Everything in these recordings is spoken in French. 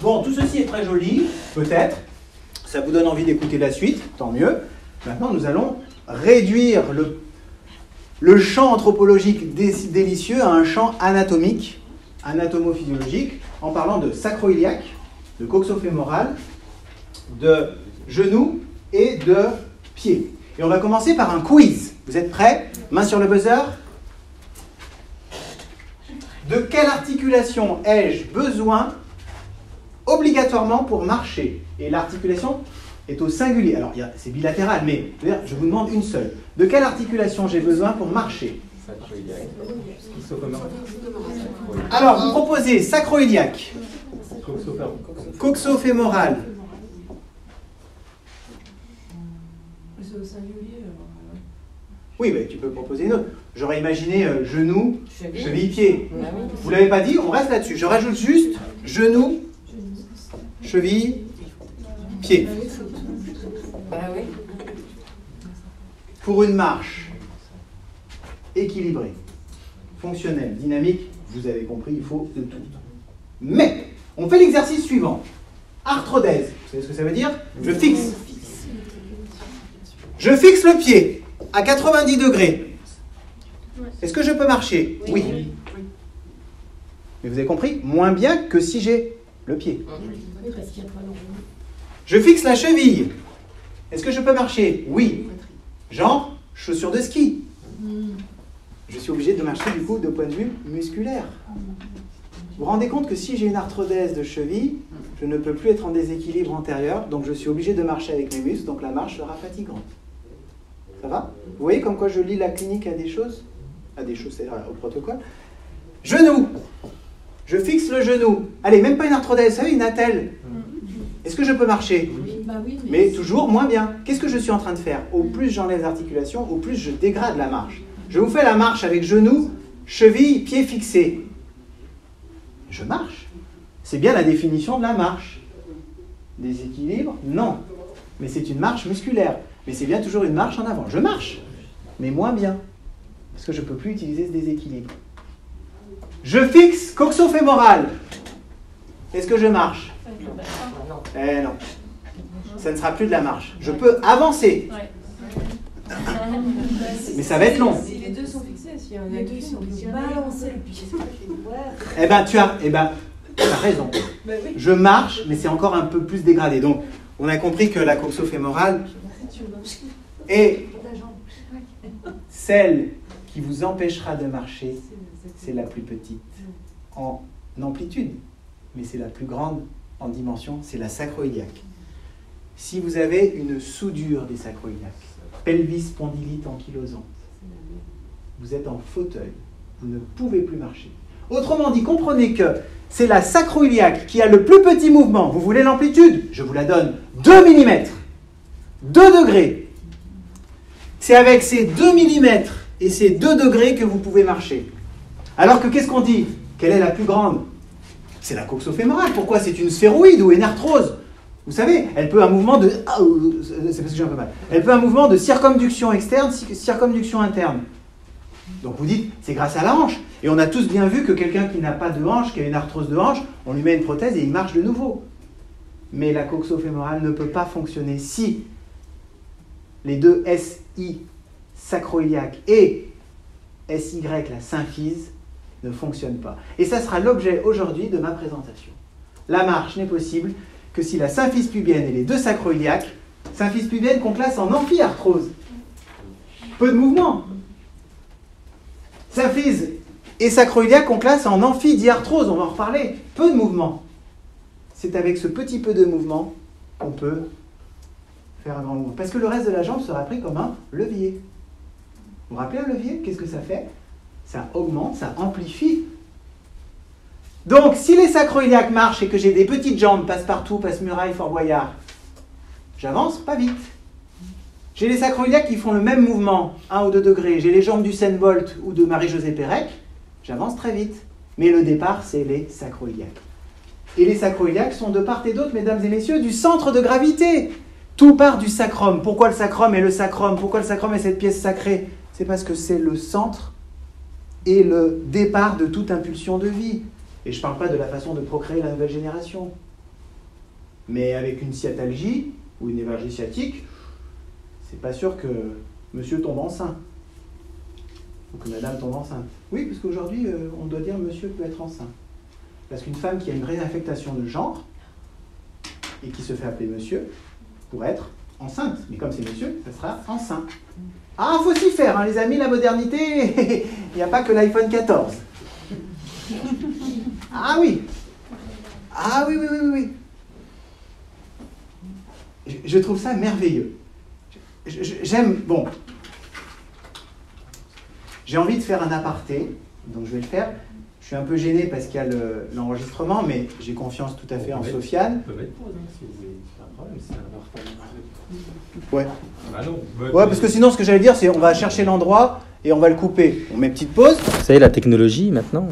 Bon, tout ceci est très joli, peut-être. Ça vous donne envie d'écouter la suite, tant mieux. Maintenant, nous allons réduire le champ anthropologique délicieux à un champ anatomique, anatomophysiologique, en parlant de sacro-iliaque, de coxo-fémoral, de genou et de pied. Et on va commencer par un quiz. Vous êtes prêts? Main sur le buzzer. De quelle articulation ai-je besoin obligatoirement pour marcher? Et l'articulation est au singulier. Alors, c'est bilatéral, mais je vous demande une seule. De quelle articulation j'ai besoin pour marcher? Alors, vous proposez sacro-iliaque, coxo-fémoral. C'est au singulier. Oui, mais tu peux proposer une autre. J'aurais imaginé genou, cheville, pied. Vous ne l'avez pas dit, on reste là-dessus. Je rajoute juste genou, cheville, pied. Pour une marche équilibrée, fonctionnelle, dynamique, vous avez compris, il faut de tout. Mais, on fait l'exercice suivant. Arthrodèse. Vous savez ce que ça veut dire? Je fixe. Je fixe le pied à 90 degrés. Est-ce que je peux marcher? Oui. Mais vous avez compris? Moins bien que si j'ai le pied. Je fixe la cheville. Est-ce que je peux marcher? Oui. Genre, chaussures de ski. Je suis obligé de marcher du coup de point de vue musculaire. Vous vous rendez compte que si j'ai une arthrodèse de cheville, je ne peux plus être en déséquilibre antérieur, donc je suis obligé de marcher avec mes muscles, donc la marche sera fatigante. Ça va? Vous voyez comme quoi je lis la clinique à des choses? À des choses, c'est au protocole. Genou. Je fixe le genou. Allez, même pas une arthrodèse, vous savez, une attelle. Est-ce que je peux marcher? Mais toujours moins bien. Qu'est-ce que je suis en train de faire? Au plus j'enlève l'articulation, au plus je dégrade la marche. Je vous fais la marche avec genou, cheville, pied fixé. Je marche. C'est bien la définition de la marche. Déséquilibre? Non. Mais c'est une marche musculaire. Mais c'est bien toujours une marche en avant. Je marche, mais moins bien. Parce que je ne peux plus utiliser ce déséquilibre. Je fixe coxo-fémoral. Est-ce que je marche? Eh non. Ça ne sera plus de la marche. Je peux avancer. Mais ça va être long. Si les deux sont fixés, s'il y a un accus, on peut balancer le pied. Eh ben, tu as raison. Je marche, mais c'est encore un peu plus dégradé. Donc, on a compris que la coxo-fémorale est celle qui vous empêchera de marcher. C'est la plus petite en amplitude, mais c'est la plus grande en dimension, c'est la sacro-iliaque. Si vous avez une soudure des sacro-iliaques, pelvis spondylite ankylosante, vous êtes en fauteuil, vous ne pouvez plus marcher. Autrement dit, comprenez que c'est la sacro-iliaque qui a le plus petit mouvement. Vous voulez l'amplitude? Je vous la donne. 2 mm, 2 degrés. C'est avec ces 2 mm et ces 2 degrés que vous pouvez marcher. Alors que qu'est-ce qu'on dit? Quelle est la plus grande? C'est la coxo-fémorale. Pourquoi? C'est une sphéroïde ou une arthrose. Vous savez, elle peut un mouvement de... c'est parce que j'ai un peu mal. Elle peut un mouvement de circumduction externe, circumduction interne. Donc vous dites, c'est grâce à la hanche. Et on a tous bien vu que quelqu'un qui n'a pas de hanche, qui a une arthrose de hanche, on lui met une prothèse et il marche de nouveau. Mais la coxo-fémorale ne peut pas fonctionner si les deux SI, sacro-iliaque, et SY, la symphyse, ne fonctionnent pas. Et ça sera l'objet aujourd'hui de ma présentation. La marche n'est possible que si la symphyse pubienne et les deux sacro-iliaques, symphyse pubienne qu'on classe en amphiarthrose. Peu de mouvement. Symphyse et sacro-iliaque qu'on classe en amphidiarthrose, on va en reparler. Peu de mouvement. C'est avec ce petit peu de mouvement qu'on peut faire un grand mouvement. Parce que le reste de la jambe sera pris comme un levier. Vous vous rappelez un levier? Qu'est-ce que ça fait? Ça augmente, ça amplifie. Donc, si les sacro-iliaques marchent et que j'ai des petites jambes, passe-partout, passe-muraille, Fort Boyard, j'avance pas vite. J'ai les sacro-iliaques qui font le même mouvement, 1 ou 2 degrés. J'ai les jambes du Usain Bolt ou de Marie-Josée Pérec, j'avance très vite. Mais le départ, c'est les sacro-iliaques. Et les sacro-iliaques sont de part et d'autre, mesdames et messieurs, du centre de gravité. Tout part du sacrum. Pourquoi le sacrum est le sacrum? Pourquoi le sacrum est cette pièce sacrée? C'est parce que c'est le centre et le départ de toute impulsion de vie. Et je ne parle pas de la façon de procréer la nouvelle génération. Mais avec une sciatalgie ou une névralgie sciatique, c'est pas sûr que monsieur tombe enceint. Ou que madame tombe enceinte. Oui, parce qu'aujourd'hui, on doit dire monsieur peut être enceint. Parce qu'une femme qui a une vraie affectation de genre, et qui se fait appeler monsieur, pourrait être enceinte. Mais comme c'est monsieur, ça sera enceint. Ah, faut s'y faire, hein, les amis, la modernité, il n'y a pas que l'iPhone 14. Ah oui. Ah oui, oui, oui, oui. Je trouve ça merveilleux. J'aime, bon, j'ai envie de faire un aparté, donc je vais le faire. Je suis un peu gêné parce qu'il y a l'enregistrement, mais j'ai confiance tout à fait en Sofiane. On peut mettre pause, si vous voulez. C'est un problème, c'est un Ouais. Ah non, ouais, parce que sinon, ce que j'allais dire, c'est on va chercher l'endroit et on va le couper. On met petite pause. Vous savez, la technologie, maintenant.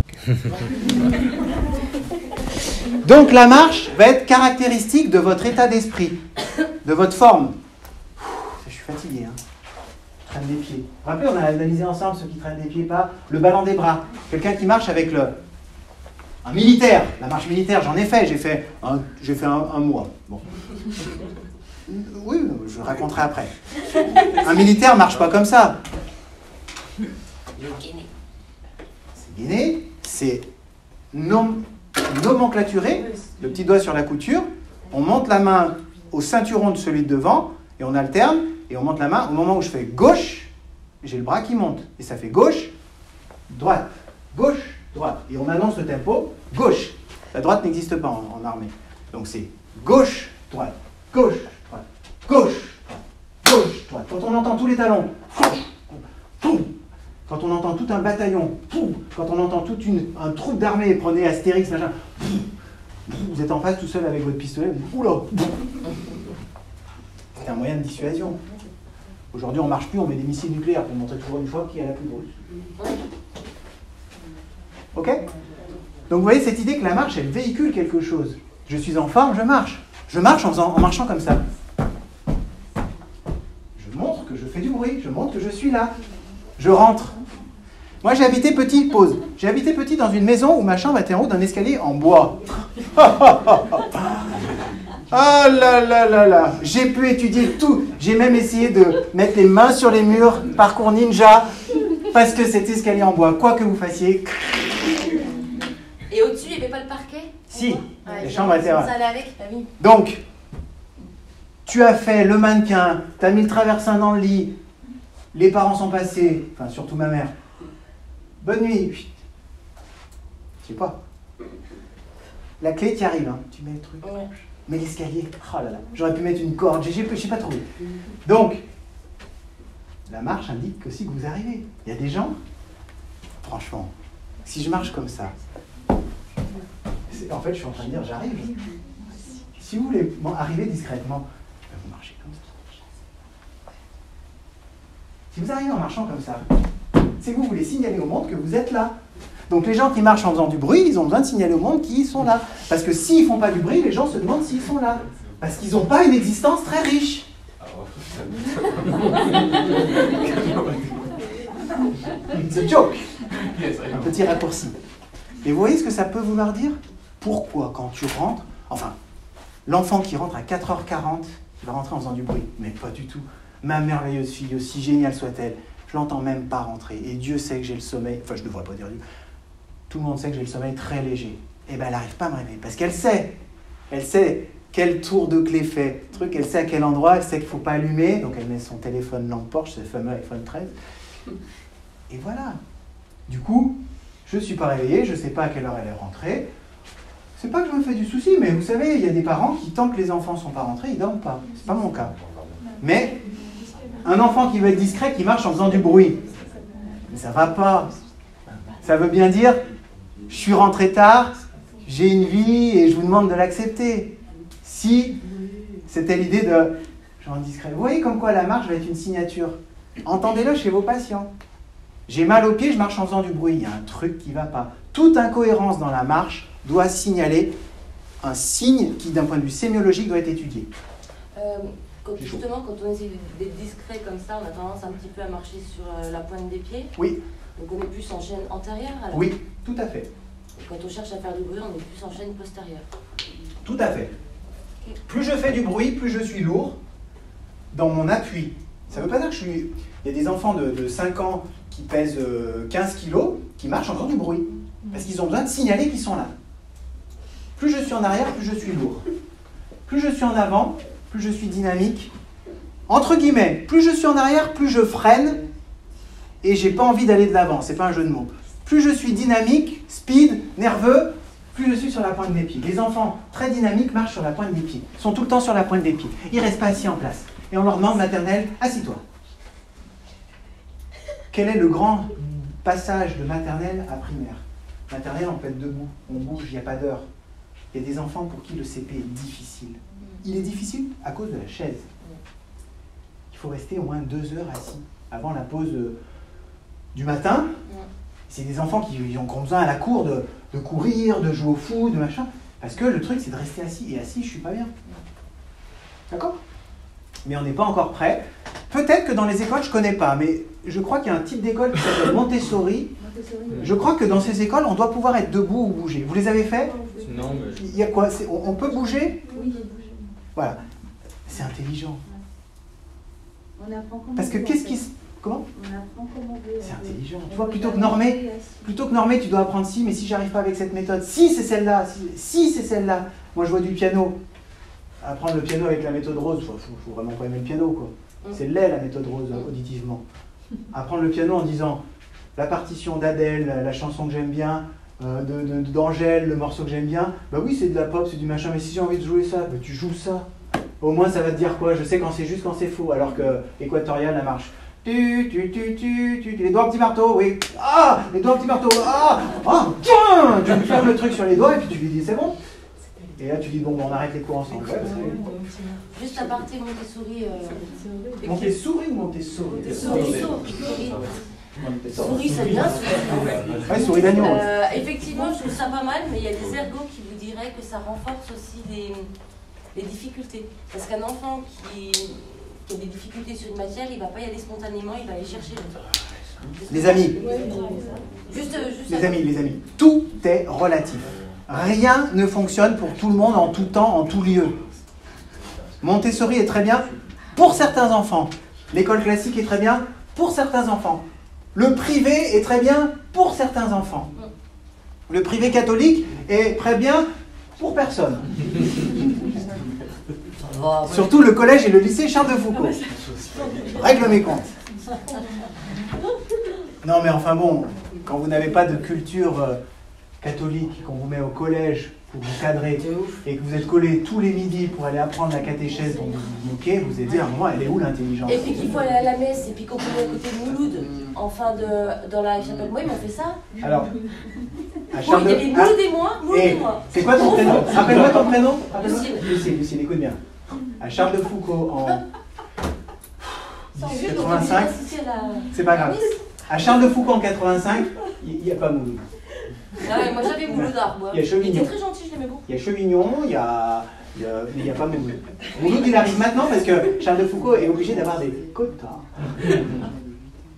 Donc, la marche va être caractéristique de votre état d'esprit, de votre forme. Je suis fatigué, hein. Je traîne des pieds. Vous vous rappelez, on a analysé ensemble ceux qui traînent des pieds, pas le ballon des bras. Quelqu'un qui marche avec un militaire. La marche militaire, j'en ai fait. J'ai fait un mois. Bon. Oui, je raconterai après. Un militaire ne marche pas comme ça. C'est gainé, c'est nomenclaturé, le petit doigt sur la couture, on monte la main au ceinturon de celui de devant, et on alterne, et on monte la main, au moment où je fais gauche, j'ai le bras qui monte, et ça fait gauche, droite, gauche, droite, et on annonce le tempo, gauche. La droite n'existe pas en armée, donc c'est gauche, droite, gauche, droite, gauche, droite, gauche, droite. Quand on entend tous les talons, quand on entend tout un bataillon, quand on entend tout un troupe d'armée, prenez Astérix, machin, vous êtes en face tout seul avec votre pistolet, vous dites, oula. C'est un moyen de dissuasion. Aujourd'hui, on ne marche plus, on met des missiles nucléaires pour montrer toujours une fois qui est la plus grosse. Ok? Donc vous voyez cette idée que la marche, elle véhicule quelque chose. Je suis en forme, je marche. Je marche en marchant comme ça. Je montre que je fais du bruit, je montre que je suis là. Je rentre. Moi, j'ai habité petit, pause. J'ai habité petit dans une maison où ma chambre était en haut d'un escalier en bois. Ah là là là là. J'ai pu étudier tout. J'ai même essayé de mettre les mains sur les murs, parcours ninja, parce que cet escalier en bois, quoi que vous fassiez. Et au-dessus, il n'y avait pas le parquet? Si, les chambres étaient là. Ça allait avec, bah oui. Donc, tu as fait le mannequin, tu as mis le traversin dans le lit, les parents sont passés, enfin surtout ma mère. Bonne nuit. Je sais pas. La clé, tu y arrives, hein. Tu mets le truc. Ouais. Mais l'escalier, oh là là, j'aurais pu mettre une corde, j'ai pas trouvé. Donc, la marche indique aussi que vous arrivez. Il y a des gens, franchement, si je marche comme ça, en fait, je suis en train de dire, j'arrive. Si vous voulez arriver discrètement, vous marchez comme ça. Si vous arrivez en marchant comme ça, c'est que vous voulez signaler au monde que vous êtes là. Donc les gens qui marchent en faisant du bruit, ils ont besoin de signaler au monde qu'ils sont là. Parce que s'ils ne font pas du bruit, les gens se demandent s'ils sont là. Parce qu'ils n'ont pas une existence très riche. C'est a joke. Un petit raccourci. Et vous voyez ce que ça peut vouloir dire? Pourquoi quand tu rentres, enfin, l'enfant qui rentre à 4h40, il va rentrer en faisant du bruit? Mais pas du tout. Ma merveilleuse fille, aussi géniale soit-elle, je l'entends même pas rentrer. Et Dieu sait que j'ai le sommeil, enfin je ne devrais pas dire Dieu, tout le monde sait que j'ai le sommeil très léger. Et bien elle n'arrive pas à me réveiller, parce qu'elle sait quel tour de clé fait, elle sait à quel endroit, elle sait qu'il ne faut pas allumer, donc elle met son téléphone lampe torche, c'est le fameux iPhone 13. Et voilà. Du coup, je ne suis pas réveillé, je ne sais pas à quelle heure elle est rentrée. C'est pas que je me fais du souci, mais vous savez, il y a des parents qui, tant que les enfants ne sont pas rentrés, ils ne dorment pas. C'est pas mon cas. Mais un enfant qui veut être discret, qui marche en faisant du bruit, mais ça va pas. Ça veut bien dire, je suis rentré tard, j'ai une vie et je vous demande de l'accepter. Si c'était l'idée de genre discret. Vous voyez comme quoi la marche va être une signature. Entendez-le chez vos patients. J'ai mal aux pieds, je marche en faisant du bruit. Il y a un truc qui ne va pas. Toute incohérence dans la marche doit signaler un signe qui, d'un point de vue sémiologique, doit être étudié. Justement, quand on essaie d'être discret comme ça, on a tendance un petit peu à marcher sur la pointe des pieds. Oui. Donc on est plus en chaîne antérieure alors. Oui, tout à fait. Et quand on cherche à faire du bruit, on est plus en chaîne postérieure. Tout à fait. Plus je fais du bruit, plus je suis lourd dans mon appui. Ça ne veut pas dire que je suis... Il y a des enfants de 5 ans qui pèsent 15 kilos, qui marchent en faisant du bruit. Parce qu'ils ont besoin de signaler qu'ils sont là. Plus je suis en arrière, plus je suis lourd. Plus je suis en avant, plus je suis dynamique. Entre guillemets, plus je suis en arrière, plus je freine et j'ai pas envie d'aller de l'avant. C'est pas un jeu de mots. Plus je suis dynamique, speed, nerveux, plus je suis sur la pointe des pieds. Les enfants très dynamiques marchent sur la pointe des pieds. Ils sont tout le temps sur la pointe des pieds. Ils restent pas assis en place. Et on leur demande maternelle, assis-toi. Quel est le grand passage de maternelle à primaire? Maternelle, on peut être debout, on bouge, il n'y a pas d'heure. Il y a des enfants pour qui le CP est difficile. Il est difficile à cause de la chaise. Il faut rester au moins 2 heures assis avant la pause du matin. C'est des enfants qui ont besoin à la cour de courir, de jouer au foot, de machin. Parce que le truc, c'est de rester assis. Et assis, je ne suis pas bien. D'accord? Mais on n'est pas encore prêt. Peut-être que dans les écoles, je ne connais pas, mais je crois qu'il y a un type d'école qui s'appelle Montessori. Je crois que dans ces écoles, on doit pouvoir être debout ou bouger. Vous les avez fait? Non, mais... Il y a quoi? On peut bouger? Oui. Voilà. C'est intelligent. On apprend comment. Parce que qu'est-ce qui se... Comment? On apprend comment. C'est intelligent. Tu vois, plutôt que normer, tu dois apprendre si, mais si j'arrive pas avec cette méthode, si c'est celle-là, si c'est celle-là. Moi, je vois du piano. Apprendre le piano avec la méthode rose, faut vraiment pas aimer le piano, quoi. C'est laid, la méthode rose, auditivement. Apprendre le piano en disant la partition d'Adèle, la chanson que j'aime bien, d'Angèle, le morceau que j'aime bien, bah oui, c'est de la pop, c'est du machin, mais si j'ai envie de jouer ça, bah tu joues ça. Au moins, ça va te dire quoi? Je sais quand c'est juste, quand c'est faux, alors que Équatorial, la marche. Les doigts en petit marteau, oui. Ah, les doigts en petit marteau, ah, tiens, tu lui fermes le truc sur les doigts et puis tu lui dis c'est bon. Et là, tu dis bon, on arrête les cours ensemble. Ouais, Juste à partir Montessori. Montessori ou Montessori? Souris, c'est bien. Ouais, souris d'agneau. Effectivement, je trouve ça pas mal, mais il y a des ergots qui vous diraient que ça renforce aussi les difficultés. Parce qu'un enfant qui a des difficultés sur une matière, il ne va pas y aller spontanément, il va aller chercher. Les amis, les amis, tout est relatif. Rien ne fonctionne pour tout le monde, en tout temps, en tout lieu. Montessori est très bien pour certains enfants. L'école classique est très bien pour certains enfants. Le privé est très bien pour certains enfants. Le privé catholique est très bien pour personne. Surtout le collège et le lycée Charles de Foucault. Règle mes comptes. Non mais enfin bon, quand vous n'avez pas de culture catholique, qu'on vous met au collège pour vous cadrer et que vous êtes collés tous les midis pour aller apprendre la catéchèse dont vous vous moquez, vous êtes dit à un moment, elle est où l'intelligence? Et puis qu'il faut aller à la messe et puis qu'on peut aller à côté de Mouloud, dans la chapelle. Moi, ils m'ont fait ça. Alors, à il y avait Mouloud et moi, c'est quoi ton prénom? Rappelle-moi ton prénom. Lucille. Lucille, écoute bien. À Charles de Foucault en 85, c'est pas grave. À Charles de Foucault en 85, il n'y a pas Mouloud. Ah ouais, moi j'avais Mouloudard, moi. Il y a Chevignon. Il était très gentil, je l'aimais beaucoup. Il y a Chevignon, il y a pas Mouloud. Mouloud, il arrive maintenant parce que Charles de Foucault est obligé d'avoir des quotas.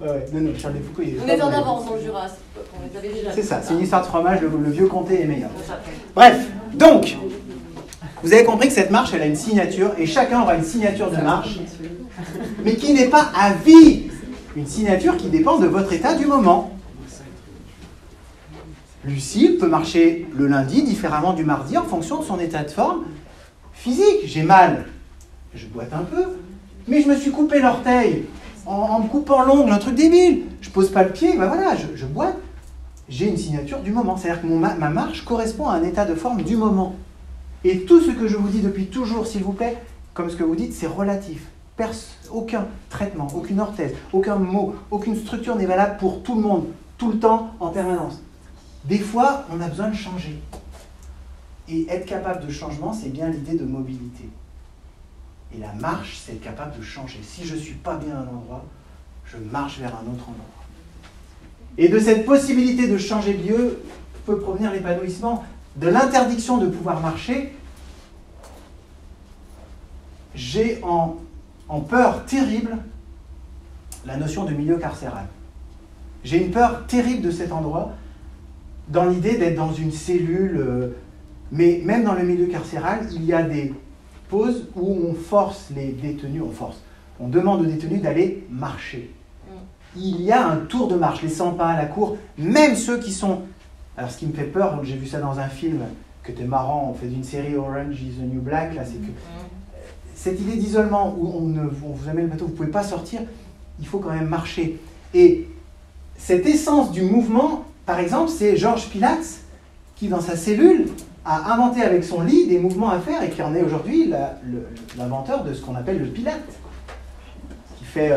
Ouais, non, Charles de Foucault, il est... On était en avance dans le Jura, on les avait déjà. C'est ça, c'est une histoire de fromage, le vieux comté est meilleur. Bref, donc, vous avez compris que cette marche, elle a une signature, et chacun aura une signature de marche, mais qui n'est pas à vie. Une signature qui dépend de votre état du moment. Lucille peut marcher le lundi différemment du mardi en fonction de son état de forme physique. J'ai mal, je boite un peu, mais je me suis coupé l'orteil en me coupant l'ongle, un truc débile. Je pose pas le pied, ben voilà, je boite. J'ai une signature du moment, c'est-à-dire que ma marche correspond à un état de forme du moment. Et tout ce que je vous dis depuis toujours, s'il vous plaît, comme ce que vous dites, c'est relatif. Aucun traitement, aucune orthèse, aucun mot, aucune structure n'est valable pour tout le monde, tout le temps, en permanence. Des fois, on a besoin de changer. Et être capable de changement, c'est bien l'idée de mobilité. Et la marche, c'est être capable de changer. Si je ne suis pas bien à un endroit, je marche vers un autre endroit. Et de cette possibilité de changer de lieu peut provenir l'épanouissement. De l'interdiction de pouvoir marcher, j'ai en peur terrible la notion de milieu carcéral. J'ai une peur terrible de cet endroit, dans l'idée d'être dans une cellule, mais même dans le milieu carcéral, il y a des pause où on force les détenus, on demande aux détenus d'aller marcher. Il y a un tour de marche, les 100 pas à la cour, même ceux qui sont... Alors ce qui me fait peur, j'ai vu ça dans un film que était marrant, on fait d'une série Orange is the New Black, là, c'est que cette idée d'isolement où on vous amène le bateau, vous ne pouvez pas sortir, il faut quand même marcher. Et cette essence du mouvement, par exemple, c'est Georges Pilates qui, dans sa cellule, a inventé avec son lit des mouvements à faire et qui en est aujourd'hui l'inventeur de ce qu'on appelle le Pilate. Qui fait...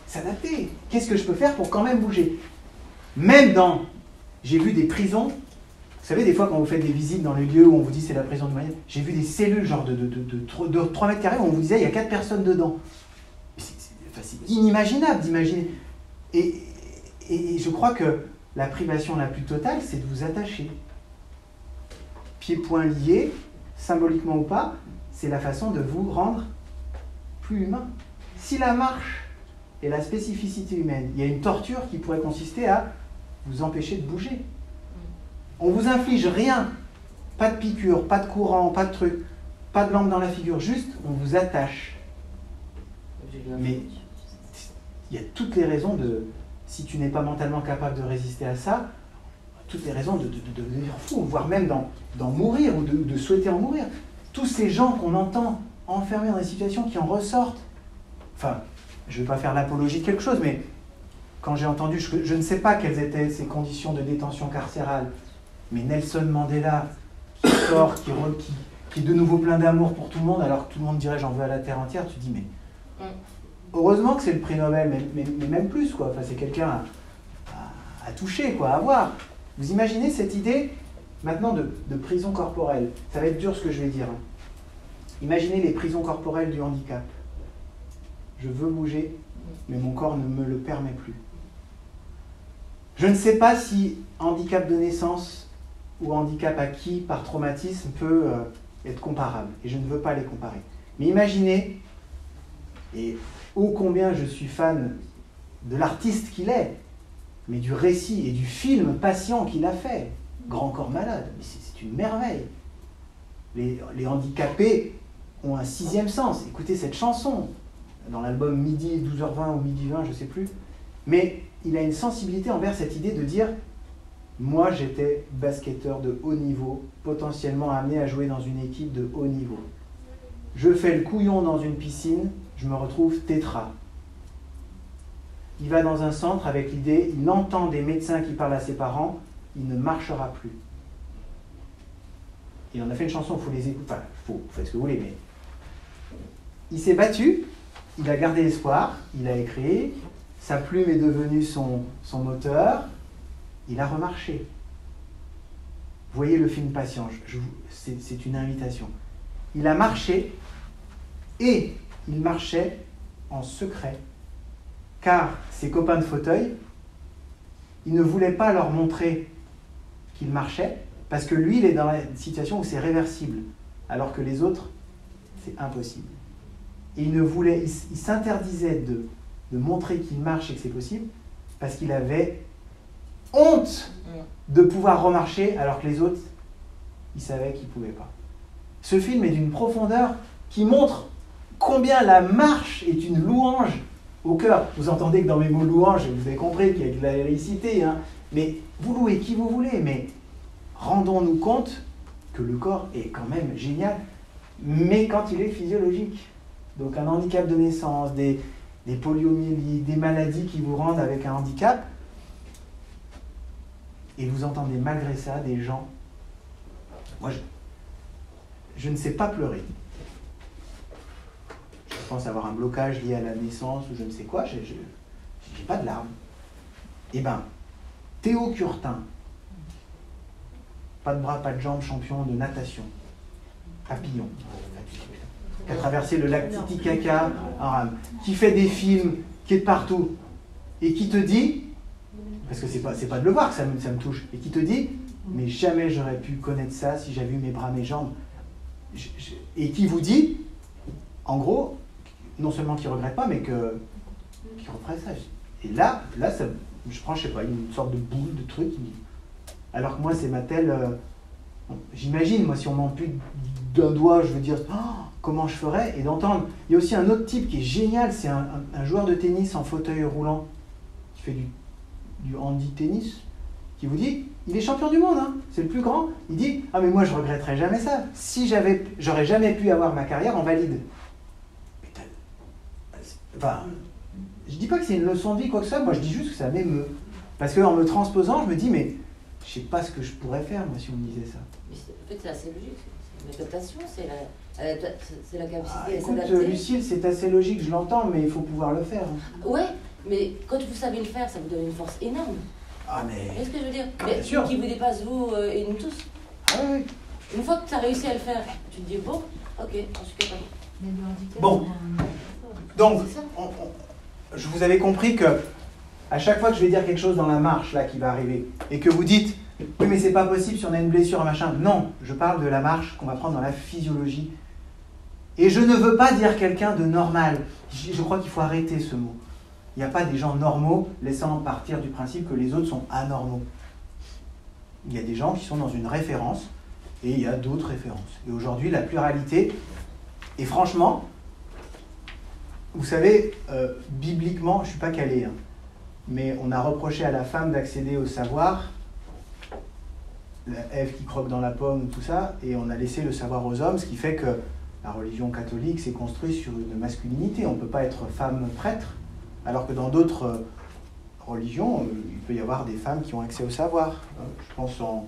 s'adapter. Qu'est-ce que je peux faire pour quand même bouger? Même dans... J'ai vu des prisons, vous savez, des fois quand vous faites des visites dans les lieux où on vous dit c'est la prison de moyenne, j'ai vu des cellules genre de 3 mètres carrés où on vous disait il y a 4 personnes dedans. C'est inimaginable d'imaginer. Et je crois que la privation la plus totale, c'est de vous attacher. Pieds-poings liés, symboliquement ou pas, c'est la façon de vous rendre plus humain. Si la marche est la spécificité humaine, il y a une torture qui pourrait consister à vous empêcher de bouger. On vous inflige rien, pas de piqûre, pas de courant, pas de truc, pas de lampe dans la figure, juste on vous attache. Mais il y a toutes les raisons de, si tu n'es pas mentalement capable de résister à ça, toutes les raisons de devenir fou, voire même d'en mourir ou de souhaiter en mourir. Tous ces gens qu'on entend enfermés dans des situations qui en ressortent. Enfin, je ne vais pas faire l'apologie de quelque chose, mais quand j'ai entendu, je ne sais pas quelles étaient ces conditions de détention carcérale, mais Nelson Mandela qui sort, qui est de nouveau plein d'amour pour tout le monde, alors que tout le monde dirait j'en veux à la terre entière, tu te dis mais heureusement que c'est le prix Nobel, mais même plus quoi. Enfin, c'est quelqu'un à toucher, quoi, à voir. Vous imaginez cette idée maintenant de prison corporelle? Ça va être dur ce que je vais dire. Imaginez les prisons corporelles du handicap. Je veux bouger, mais mon corps ne me le permet plus. Je ne sais pas si handicap de naissance ou handicap acquis par traumatisme peut être comparable, et je ne veux pas les comparer. Mais imaginez, et ô combien je suis fan de l'artiste qu'il est, mais du récit et du film patient qu'il a fait, Grand Corps Malade, mais c'est une merveille. Les handicapés ont un 6e sens. Écoutez cette chanson, dans l'album Midi 12h20 ou Midi 20, je ne sais plus, mais il a une sensibilité envers cette idée de dire « Moi, j'étais basketteur de haut niveau, potentiellement amené à jouer dans une équipe de haut niveau. Je fais le couillon dans une piscine, je me retrouve tétra. » Il va dans un centre avec l'idée, il entend des médecins qui parlent à ses parents, il ne marchera plus. Il en a fait une chanson, il faut les écouter, enfin, vous faites ce que vous voulez, mais il s'est battu, il a gardé espoir, il a écrit, sa plume est devenue son moteur, il a remarché. Voyez le film Patient, c'est une invitation. Il a marché, et il marchait en secret, car ses copains de fauteuil, il ne voulait pas leur montrer qu'il marchait, parce que lui, il est dans la situation où c'est réversible, alors que les autres, c'est impossible. Et il s'interdisait de montrer qu'il marche et que c'est possible, parce qu'il avait honte de pouvoir remarcher, alors que les autres, ils savaient qu'ils ne pouvaient pas. Ce film est d'une profondeur qui montre combien la marche est une louange au cœur. Vous entendez que dans mes mots louange, vous avez compris qu'il y a de la laïcité, hein, mais vous louez qui vous voulez, mais rendons-nous compte que le corps est quand même génial, mais quand il est physiologique. Donc un handicap de naissance, des poliomyélites, des maladies qui vous rendent avec un handicap, et vous entendez malgré ça des gens... Moi, je ne sais pas pleurer. Je pense avoir un blocage lié à la naissance ou je ne sais quoi, je n'ai pas de larmes. Eh bien, Théo Curtin, pas de bras, pas de jambes, champion de natation, papillon, qui a traversé le lac Titicaca en rame, qui fait des films, qui est de partout, et qui te dit, parce que c'est pas de le voir que ça me touche, et qui te dit, mais jamais j'aurais pu connaître ça si j'avais eu mes bras, mes jambes, et qui vous dit, en gros, non seulement qu'il ne regrette pas, mais qu'il reprenne ça. Et là ça, je prends, je sais pas, une sorte de boule, de truc, alors que moi, c'est ma telle... j'imagine, moi, si on m'ampute d'un doigt, je veux dire, oh, comment je ferais, et d'entendre. Il y a aussi un autre type qui est génial, c'est un joueur de tennis en fauteuil roulant, qui fait du handi-tennis, qui vous dit, il est champion du monde, hein, c'est le plus grand. Il dit, ah mais moi je regretterais jamais ça. Si j'aurais jamais pu avoir ma carrière en valide. Enfin, je dis pas que c'est une leçon de vie, quoi que ce soit, moi je dis juste que ça m'émeut. Parce qu'en me transposant, je me dis, mais je sais pas ce que je pourrais faire, moi, si on me disait ça. Mais en fait, c'est assez logique. C'est l'adaptation, c'est la capacité Ah, à écoute, s'adapter. Lucille, c'est assez logique, je l'entends, mais il faut pouvoir le faire. Hein. Ouais, mais quand vous savez le faire, ça vous donne une force énorme. Ah, Vous mais... voyez ce que je veux dire? Bien sûr. Qui vous dépasse, vous et nous tous. Ah, oui. Une fois que tu as réussi à le faire, tu te dis, bon, ok, je suis capable. Mais le handicap, Bon. Donc, je vous avais compris que à chaque fois que je vais dire quelque chose dans la marche là qui va arriver, et que vous dites, oui mais c'est pas possible si on a une blessure, un machin. Non, je parle de la marche qu'on va prendre dans la physiologie. Et je ne veux pas dire quelqu'un de normal. Je crois qu'il faut arrêter ce mot. Il n'y a pas des gens normaux laissant partir du principe que les autres sont anormaux. Il y a des gens qui sont dans une référence et il y a d'autres références. Et aujourd'hui, la pluralité, et franchement, vous savez, bibliquement, je ne suis pas calé, hein, mais on a reproché à la femme d'accéder au savoir, la Ève qui croque dans la pomme, tout ça, et on a laissé le savoir aux hommes, ce qui fait que la religion catholique s'est construite sur une masculinité. On ne peut pas être femme prêtre, alors que dans d'autres religions, il peut y avoir des femmes qui ont accès au savoir. Je pense en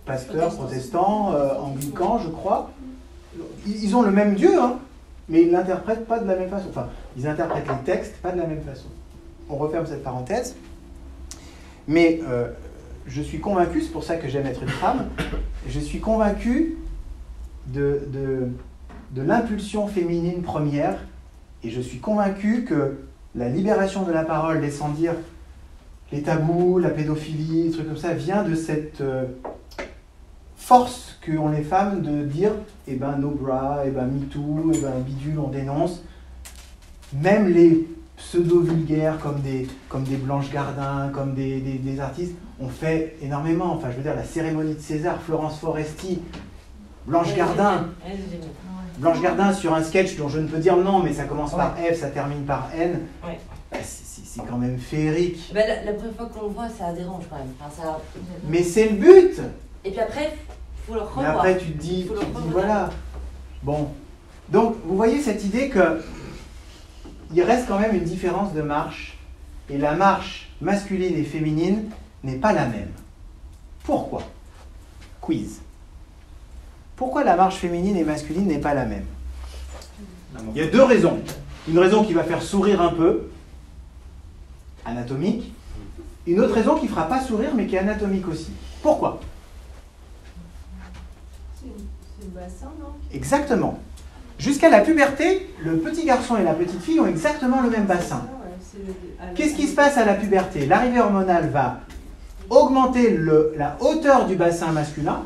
pasteurs, protestants, anglicans, je crois. Ils ont le même Dieu, hein, mais ils ne l'interprètent pas de la même façon. Enfin, ils interprètent les textes pas de la même façon. On referme cette parenthèse. Mais je suis convaincu, c'est pour ça que j'aime être une femme, je suis convaincu de l'impulsion féminine première, et je suis convaincu que la libération de la parole, laissant dire les tabous, la pédophilie, des trucs comme ça, vient de cette force qu'ont les femmes de dire eh ben no bra, eh ben me too, eh ben bidule, on dénonce. Même les pseudo-vulgaires comme des Blanche Gardin, comme des artistes, ont fait énormément. Enfin, je veux dire, la cérémonie de César, Florence Foresti, Blanche Gardin. Blanche Gardin sur un sketch dont je ne peux dire le nom, mais ça commence par F, ça termine par N. Ouais. Bah, c'est quand même féerique. Ben, la première fois qu'on le voit, ça dérange quand même. Enfin, ça... Mais c'est le but. Et puis après, il faut le revoir. Mais après, tu te dis voilà. Bon. Donc, vous voyez cette idée que il reste quand même une différence de marche, et la marche masculine et féminine n'est pas la même. Pourquoi? Quiz. Pourquoi la marche féminine et masculine n'est pas la même? Il y a deux raisons. Une raison qui va faire sourire un peu, anatomique. Une autre raison qui ne fera pas sourire, mais qui est anatomique aussi. Pourquoi? C'est le bassin, non? Exactement. Jusqu'à la puberté, le petit garçon et la petite fille ont exactement le même bassin. Qu'est-ce qui se passe à la puberté? L'arrivée hormonale va augmenter la hauteur du bassin masculin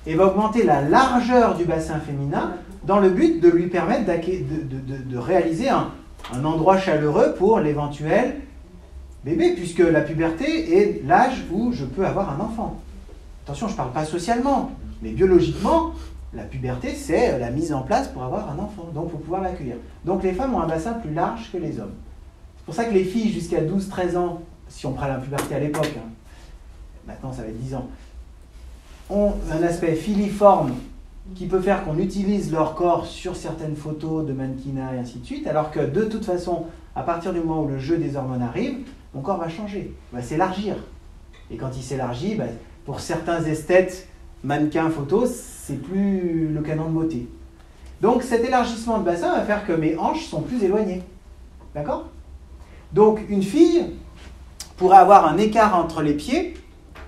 et va augmenter la largeur du bassin féminin dans le but de lui permettre de réaliser un endroit chaleureux pour l'éventuel bébé, puisque la puberté est l'âge où je peux avoir un enfant. Attention, je ne parle pas socialement, mais biologiquement, la puberté, c'est la mise en place pour avoir un enfant, donc pour pouvoir l'accueillir. Donc les femmes ont un bassin plus large que les hommes. C'est pour ça que les filles jusqu'à 12-13 ans, si on prend la puberté à l'époque, hein, maintenant ça va être 10 ans, ont un aspect filiforme qui peut faire qu'on utilise leur corps sur certaines photos de mannequinat et ainsi de suite, alors que de toute façon, à partir du moment où le jeu des hormones arrive, mon corps va changer, va s'élargir. Et quand il s'élargit, pour certains esthètes, mannequins, photos, c'est plus le canon de beauté. Donc cet élargissement de bassin va faire que mes hanches sont plus éloignées. D'accord? Donc une fille pourrait avoir un écart entre les pieds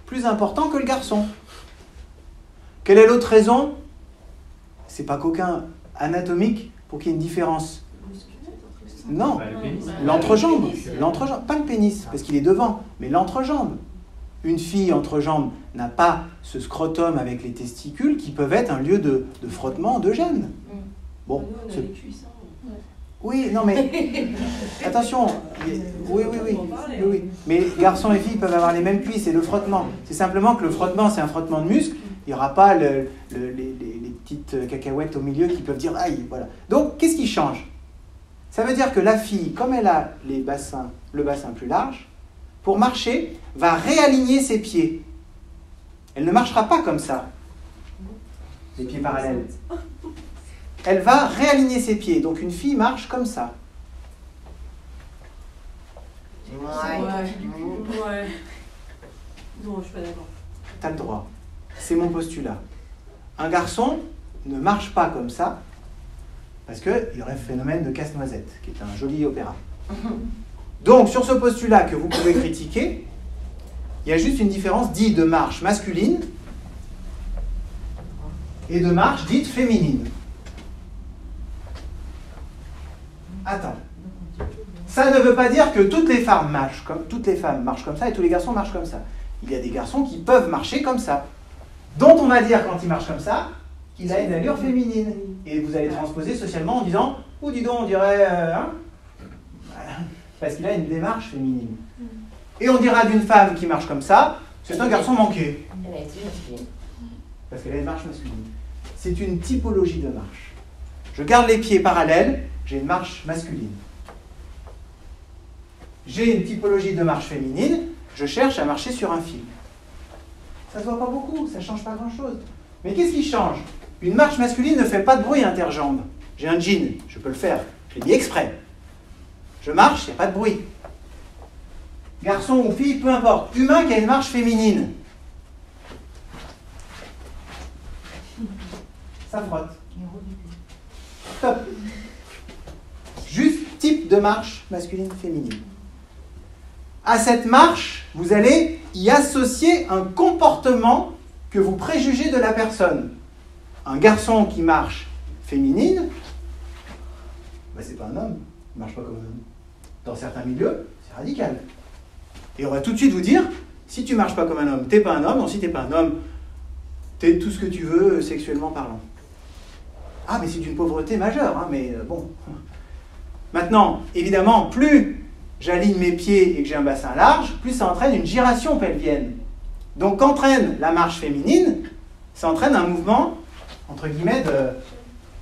plus important que le garçon. Quelle est l'autre raison? C'est pas qu'aucun anatomique pour qu'il y ait une différence. Non, l'entrejambe, pas le pénis, parce qu'il est devant, mais l'entrejambe. Une fille entrejambe n'a pas ce scrotum avec les testicules qui peuvent être un lieu de frottement de gènes. Bon, oui, non mais attention, oui. Mais garçons et filles peuvent avoir les mêmes cuisses et le frottement. C'est simplement que le frottement, c'est un frottement de muscles Il n'y aura pas les petites cacahuètes au milieu qui peuvent dire « aïe ». Voilà. Donc, qu'est-ce qui change? Ça veut dire que la fille, comme elle a le bassin plus large, pour marcher, va réaligner ses pieds. Elle ne marchera pas comme ça, les pieds parallèles. Elle va réaligner ses pieds. Donc une fille marche comme ça. Ouais. Non, je suis pas d'accord. T'as le droit. C'est mon postulat. Un garçon ne marche pas comme ça, parce qu'il y aurait le phénomène de casse-noisette, qui est un joli opéra. Donc, sur ce postulat que vous pouvez critiquer, il y a juste une différence dite de marche masculine et de marche dite féminine. Attends. Ça ne veut pas dire que toutes les femmes marchent comme ça et tous les garçons marchent comme ça. Il y a des garçons qui peuvent marcher comme ça, dont on va dire quand ils marchent comme ça qu'il a une allure féminine. Et vous allez transposer socialement en disant « ou dis donc, on dirait... hein ?» Parce qu'il a une démarche féminine. Et on dira d'une femme qui marche comme ça, c'est un garçon manqué. Elle a été masculine. Parce qu'elle a une marche masculine. C'est une typologie de marche. Je garde les pieds parallèles, j'ai une marche masculine. J'ai une typologie de marche féminine, je cherche à marcher sur un fil. Ça se voit pas beaucoup, ça change pas grand-chose. Mais qu'est-ce qui change? Une marche masculine ne fait pas de bruit interjambe. J'ai un jean, je peux le faire, je l'ai mis exprès. Je marche, il n'y a pas de bruit. Garçon ou fille, peu importe. Humain qui a une marche féminine. Ça frotte. Top. Juste type de marche masculine-féminine. À cette marche, vous allez y associer un comportement que vous préjugez de la personne. Un garçon qui marche féminine, ben c'est pas un homme, il ne marche pas comme un homme. Dans certains milieux, c'est radical. Et on va tout de suite vous dire, si tu ne marches pas comme un homme, t'es pas un homme, donc si t'es pas un homme, t'es tout ce que tu veux sexuellement parlant. Ah, mais c'est une pauvreté majeure, hein, mais bon. Maintenant, évidemment, plus j'aligne mes pieds et que j'ai un bassin large, plus ça entraîne une gyration pelvienne. Donc, qu'entraîne la marche féminine? Ça entraîne un mouvement, entre guillemets,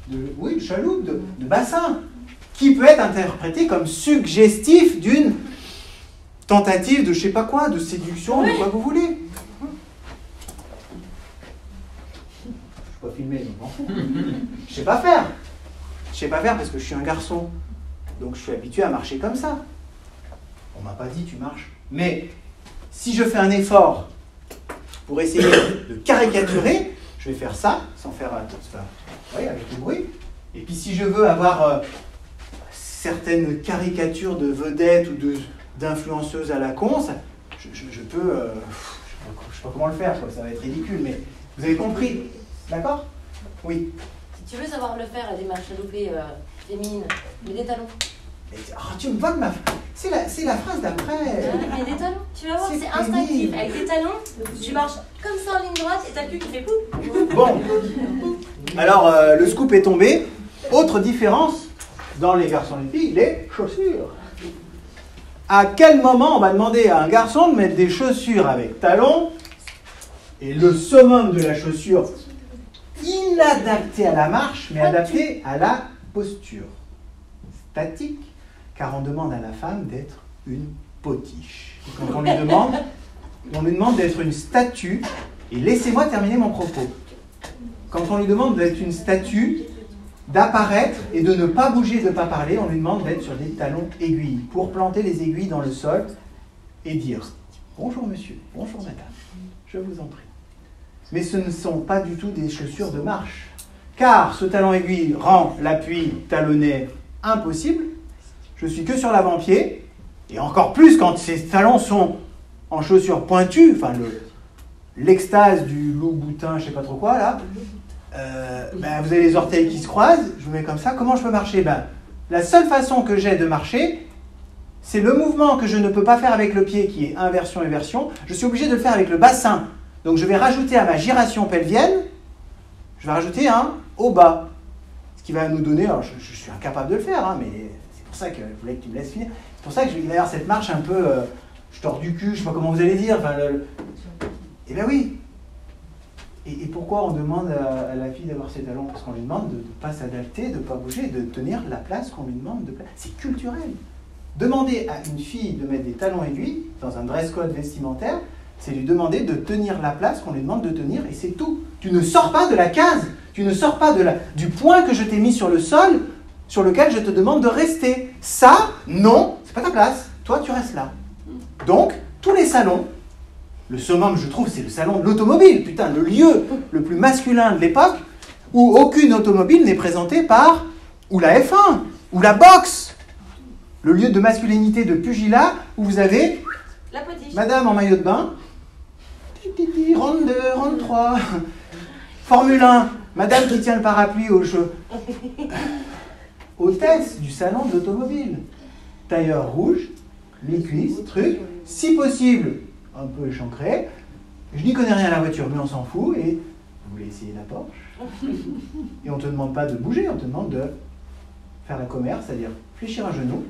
de chaloupe, de bassin, qui peut être interprété comme suggestif d'une tentative de je sais pas quoi, de séduction, de quoi vous voulez. Je ne suis pas filmé, donc je sais pas faire. Je sais pas faire parce que je suis un garçon. Donc je suis habitué à marcher comme ça. On m'a pas dit tu marches. Mais si je fais un effort pour essayer de caricaturer, je vais faire ça, sans faire avec le bruit. Et puis si je veux avoir certaines caricatures de vedettes ou d'influenceuses à la con, je peux... je sais pas comment le faire, quoi, ça va être ridicule, mais vous avez compris, d'accord? Oui. Si tu veux savoir le faire, la démarche chaloupée féminine, mets des talons. Tu me voles ma... C'est la phrase d'après. Mets des talons, tu vas voir, c'est instinctif. Avec des talons, tu marches comme ça en ligne droite et t'as le cul qui fait pouf. Bon. Alors, le scoop est tombé. Autre différence dans les garçons et les filles, les chaussures. À quel moment on va demander à un garçon de mettre des chaussures avec talons et le summum de la chaussure inadapté à la marche, mais adapté à la posture statique, car on demande à la femme d'être une potiche. Et quand on lui demande d'être une statue, et laissez-moi terminer mon propos. Quand on lui demande d'être une statue, d'apparaître et de ne pas bouger, de ne pas parler, on lui demande d'être sur des talons aiguilles, pour planter les aiguilles dans le sol et dire « Bonjour monsieur, bonjour madame, je vous en prie ». Mais ce ne sont pas du tout des chaussures de marche, car ce talon aiguille rend l'appui talonné impossible. Je suis que sur l'avant-pied, et encore plus quand ces talons sont en chaussures pointues, enfin l'extase du loup-boutin, je ne sais pas trop quoi là. Vous avez les orteils qui se croisent, je vous mets comme ça, comment je peux marcher? La seule façon que j'ai de marcher, c'est le mouvement que je ne peux pas faire avec le pied, qui est inversion-éversion, je suis obligé de le faire avec le bassin. Donc je vais rajouter à ma gyration pelvienne, je vais rajouter un au bas. Ce qui va nous donner, alors je suis incapable de le faire, hein, mais c'est pour ça que je voulais que tu me laisses finir. C'est pour ça que je vais d'ailleurs cette marche un peu, je tords du cul, je ne sais pas comment vous allez dire. Eh bien oui. Et pourquoi on demande à la fille d'avoir ses talons? Parce qu'on lui demande de ne pas s'adapter, de ne pas bouger, de tenir la place qu'on lui demande de placer. C'est culturel. Demander à une fille de mettre des talons aiguilles dans un dress code vestimentaire, c'est lui demander de tenir la place qu'on lui demande de tenir, et c'est tout. Tu ne sors pas de la case, tu ne sors pas du point que je t'ai mis sur le sol, sur lequel je te demande de rester. Ça, non, c'est pas ta place. Toi, tu restes là. Donc, tous les salons, le summum, je trouve, c'est le salon de l'automobile, putain, le lieu le plus masculin de l'époque, où aucune automobile n'est présentée par, ou la F1, ou la boxe, le lieu de masculinité de pugilat, où vous avez la potiche. Madame en maillot de bain, ronde 2, ronde 3, Formule 1, Madame qui tient le parapluie au jeu. Hôtesse du salon de l'automobile. Tailleur rouge, mi-cuisse, truc, si possible, un peu échancré. Je n'y connais rien à la voiture, mais on s'en fout. Et vous voulez essayer la Porsche? Et on ne te demande pas de bouger, on te demande de faire la commère, c'est-à-dire fléchir un genou.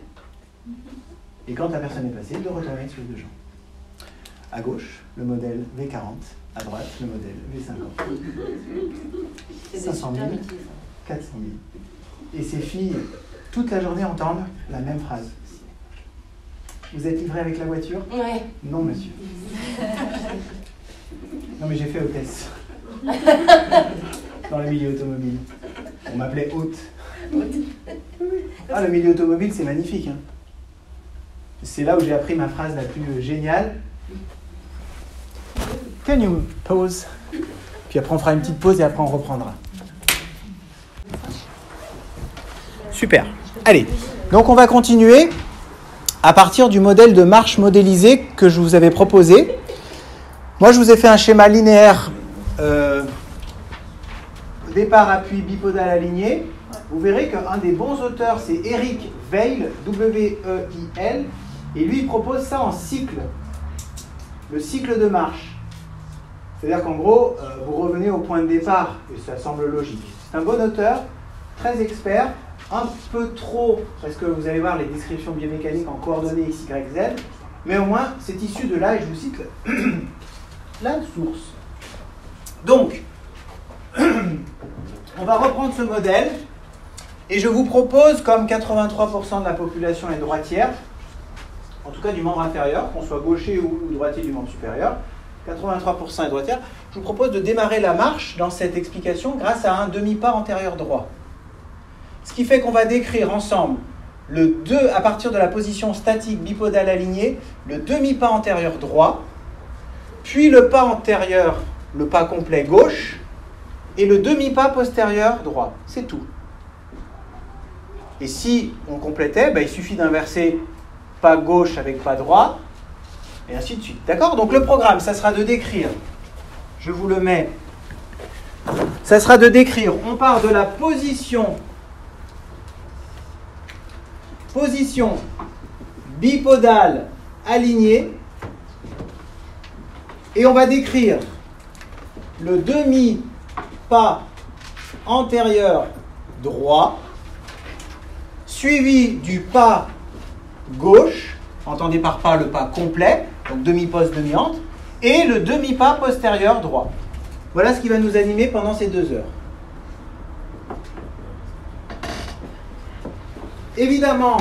Et quand la personne est passée, de retourner sur les deux jambes. À gauche, le modèle V40. À droite, le modèle V50. 500 000, 400 000. Et ces filles, toute la journée, entendent la même phrase. Vous êtes livré avec la voiture? Oui. Non, monsieur. Non, mais j'ai fait hôtesse. Dans le milieu automobile. On m'appelait hôte. Ah, le milieu automobile, c'est magnifique. Hein. C'est là où j'ai appris ma phrase la plus géniale. Can you pause? Puis après, on fera une petite pause et après, on reprendra. Super. Allez, donc on va continuer à partir du modèle de marche modélisé que je vous avais proposé. Moi, je vous ai fait un schéma linéaire départ, appui, bipodal aligné. Vous verrez qu'un des bons auteurs, c'est Eric Weil, W-E-I-L, et lui, il propose ça en cycle, le cycle de marche. C'est-à-dire qu'en gros, vous revenez au point de départ, et ça semble logique. C'est un bon auteur, très expert, un peu trop, parce que vous allez voir les descriptions biomécaniques en coordonnées X, Y, Z, mais au moins, c'est issu de là, et je vous cite la source. Donc, on va reprendre ce modèle, et je vous propose, comme 83% de la population est droitière, en tout cas du membre inférieur, qu'on soit gaucher ou droitier du membre supérieur, 83% est droitière, je vous propose de démarrer la marche dans cette explication grâce à un demi-pas antérieur droit. Ce qui fait qu'on va décrire ensemble le 2 à partir de la position statique bipodale alignée, le demi-pas antérieur droit, puis le pas antérieur, le pas complet gauche, et le demi-pas postérieur droit. C'est tout. Et si on complétait, il suffit d'inverser pas gauche avec pas droit, et ainsi de suite. D'accord? Donc le programme, ça sera de décrire, je vous le mets, ça sera de décrire, on part de la position bipodale alignée, et on va décrire le demi-pas antérieur droit, suivi du pas gauche, entendez par pas le pas complet, donc demi-poste, demi-ante, et le demi-pas postérieur droit. Voilà ce qui va nous animer pendant ces 2 heures. Évidemment,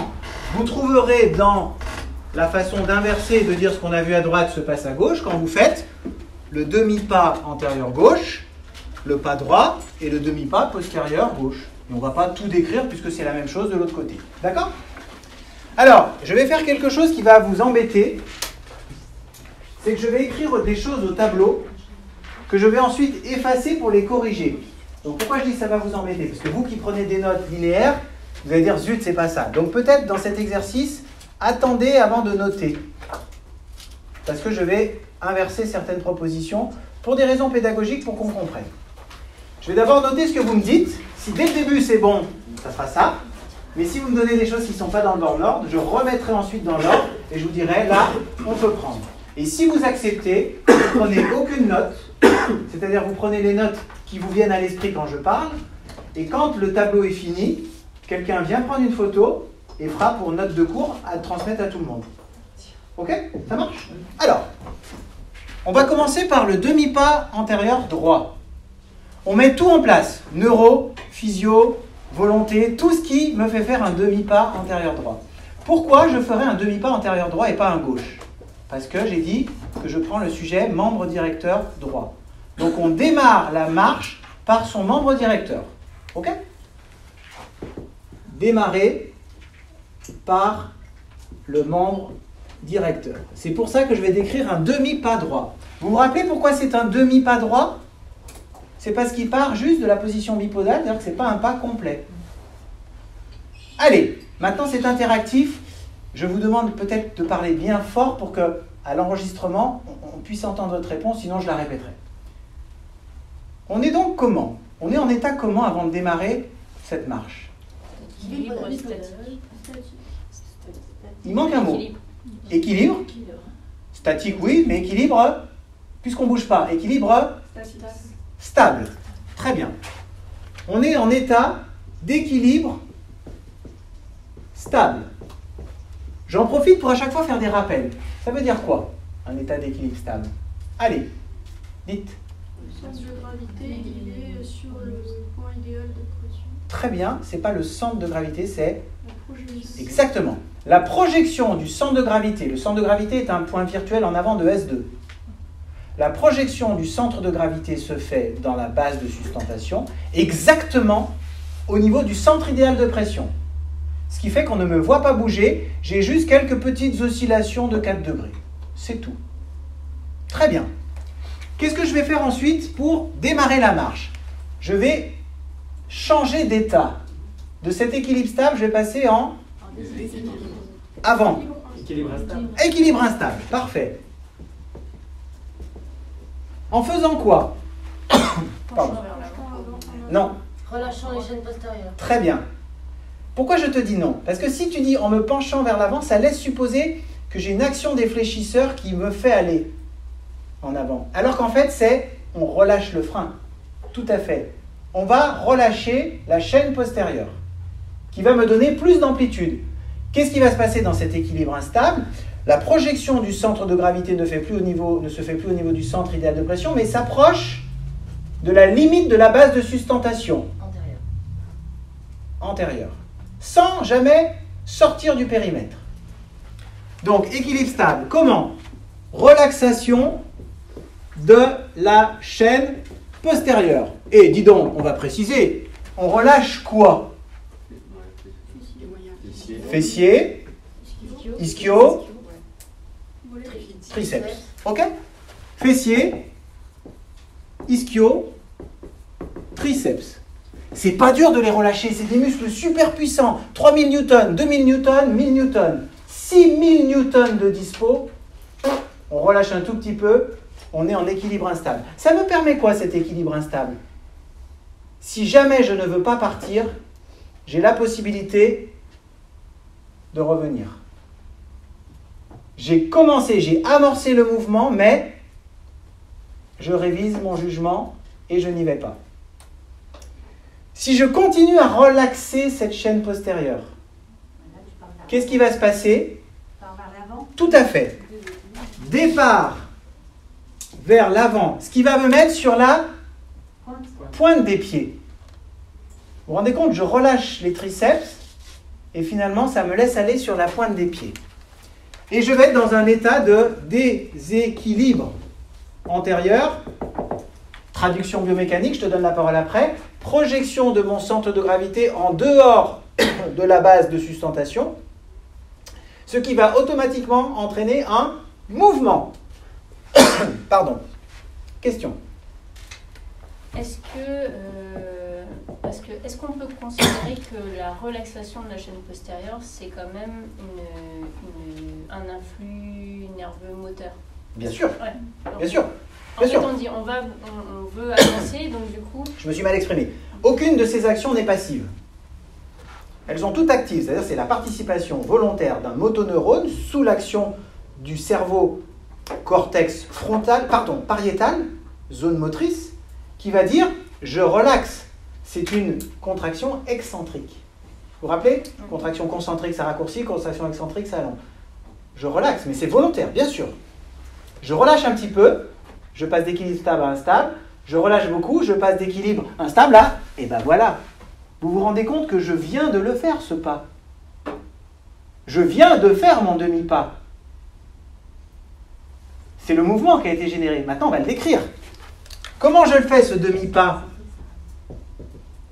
vous trouverez dans la façon d'inverser et de dire ce qu'on a vu à droite se passe à gauche, quand vous faites le demi-pas antérieur gauche, le pas droit et le demi-pas postérieur gauche. Et on ne va pas tout décrire puisque c'est la même chose de l'autre côté. D'accord ? Alors, je vais faire quelque chose qui va vous embêter. C'est que je vais écrire des choses au tableau que je vais ensuite effacer pour les corriger. Donc pourquoi je dis ça va vous embêter? Parce que vous qui prenez des notes linéaires, vous allez dire zut, c'est pas ça. Donc peut-être dans cet exercice, attendez avant de noter. Parce que je vais inverser certaines propositions pour des raisons pédagogiques pour qu'on comprenne. Je vais d'abord noter ce que vous me dites. Si dès le début c'est bon, ça sera ça. Mais si vous me donnez des choses qui ne sont pas dans le bon ordre, je remettrai ensuite dans l'ordre et je vous dirai là, on peut prendre. Et si vous acceptez, vous ne prenez aucune note, c'est-à-dire vous prenez les notes qui vous viennent à l'esprit quand je parle, et quand le tableau est fini, quelqu'un vient prendre une photo et fera pour note de cours à transmettre à tout le monde. Ok? Ça marche? Alors, on va commencer par le demi-pas antérieur droit. On met tout en place. Neuro, physio, volonté, tout ce qui me fait faire un demi-pas antérieur droit. Pourquoi je ferais un demi-pas antérieur droit et pas un gauche? Parce que j'ai dit que je prends le sujet membre directeur droit. Donc on démarre la marche par son membre directeur. Ok? Démarrer par le membre directeur. C'est pour ça que je vais décrire un demi-pas droit. Vous vous rappelez pourquoi c'est un demi-pas droit? C'est parce qu'il part juste de la position bipodale, c'est-à-dire que ce n'est pas un pas complet. Allez, maintenant c'est interactif. Je vous demande peut-être de parler bien fort pour que, à l'enregistrement, on puisse entendre votre réponse, sinon je la répéterai. On est donc comment? On est en état comment avant de démarrer cette marche? Équilibre statique. Il manque un mot. Équilibre. Statique, oui, mais équilibre, puisqu'on ne bouge pas. Équilibre stable. Très bien. On est en état d'équilibre stable. J'en profite pour à chaque fois faire des rappels. Ça veut dire quoi, un état d'équilibre stable? Allez, dites. Le centre de gravité, il est sur le point idéal de pression. Très bien, ce n'est pas le centre de gravité, c'est... La projection. Exactement. La projection du centre de gravité. Le centre de gravité est un point virtuel en avant de S2. La projection du centre de gravité se fait dans la base de sustentation, exactement au niveau du centre idéal de pression. Ce qui fait qu'on ne me voit pas bouger, j'ai juste quelques petites oscillations de 4 degrés. C'est tout. Très bien. Qu'est-ce que je vais faire ensuite pour démarrer la marche? Je vais changer d'état. De cet équilibre stable, je vais passer en avant. Équilibre instable. Équilibre instable, parfait. En faisant quoi? Pardon. Non, Relâchant les chaînes postérieures. très bien. Pourquoi je te dis non? Parce que si tu dis en me penchant vers l'avant, ça laisse supposer que j'ai une action des fléchisseurs qui me fait aller en avant. Alors qu'en fait, c'est on relâche le frein. Tout à fait. On va relâcher la chaîne postérieure qui va me donner plus d'amplitude. Qu'est-ce qui va se passer dans cet équilibre instable? La projection du centre de gravité ne se fait plus au niveau du centre idéal de pression, mais s'approche de la limite de la base de sustentation antérieure, sans jamais sortir du périmètre. Donc, équilibre stable. Comment? Relaxation de la chaîne postérieure. Et dis donc, on va préciser, on relâche quoi? Fessier, ischio, triceps. Ok? Fessier, ischio, triceps. C'est pas dur de les relâcher, c'est des muscles super puissants. 3000 newtons, 2000 newtons, 1000 newtons, 6000 newtons de dispo. On relâche un tout petit peu, on est en équilibre instable. Ça me permet quoi cet équilibre instable? Si jamais je ne veux pas partir, j'ai la possibilité de revenir. J'ai commencé, j'ai amorcé le mouvement, mais je révise mon jugement et je n'y vais pas. Si je continue à relaxer cette chaîne postérieure, qu'est-ce qui va se passer? Tout à fait. Départ vers l'avant, ce qui va me mettre sur la pointe des pieds. Vous vous rendez compte, je relâche les triceps et finalement ça me laisse aller sur la pointe des pieds. Et je vais être dans un état de déséquilibre antérieur. Traduction biomécanique, je te donne la parole après. Projection de mon centre de gravité en dehors de la base de sustentation, ce qui va automatiquement entraîner un mouvement. Pardon. Question. Est-ce qu'on peut considérer que la relaxation de la chaîne postérieure, c'est quand même un influx nerveux moteur? Bien sûr. Ouais. Alors, Bien sûr. En Bien fait, sûr. on dit on veut avancer, donc du coup... Je me suis mal exprimé. Aucune de ces actions n'est passive. Elles sont toutes actives, c'est-à-dire c'est la participation volontaire d'un motoneurone sous l'action du cerveau cortex frontal, pariétal, zone motrice, qui va dire je relaxe. C'est une contraction excentrique. Vous vous rappelez? Contraction concentrique, ça raccourcit, contraction excentrique, ça allonge. Je relaxe, mais c'est volontaire, bien sûr. Je relâche un petit peu, je passe d'équilibre stable à instable, Je relâche beaucoup, je passe d'équilibre instable là, et ben voilà. Vous vous rendez compte que je viens de le faire, ce pas. Je viens de faire mon demi-pas. C'est le mouvement qui a été généré. Maintenant, on va le décrire. Comment je le fais, ce demi-pas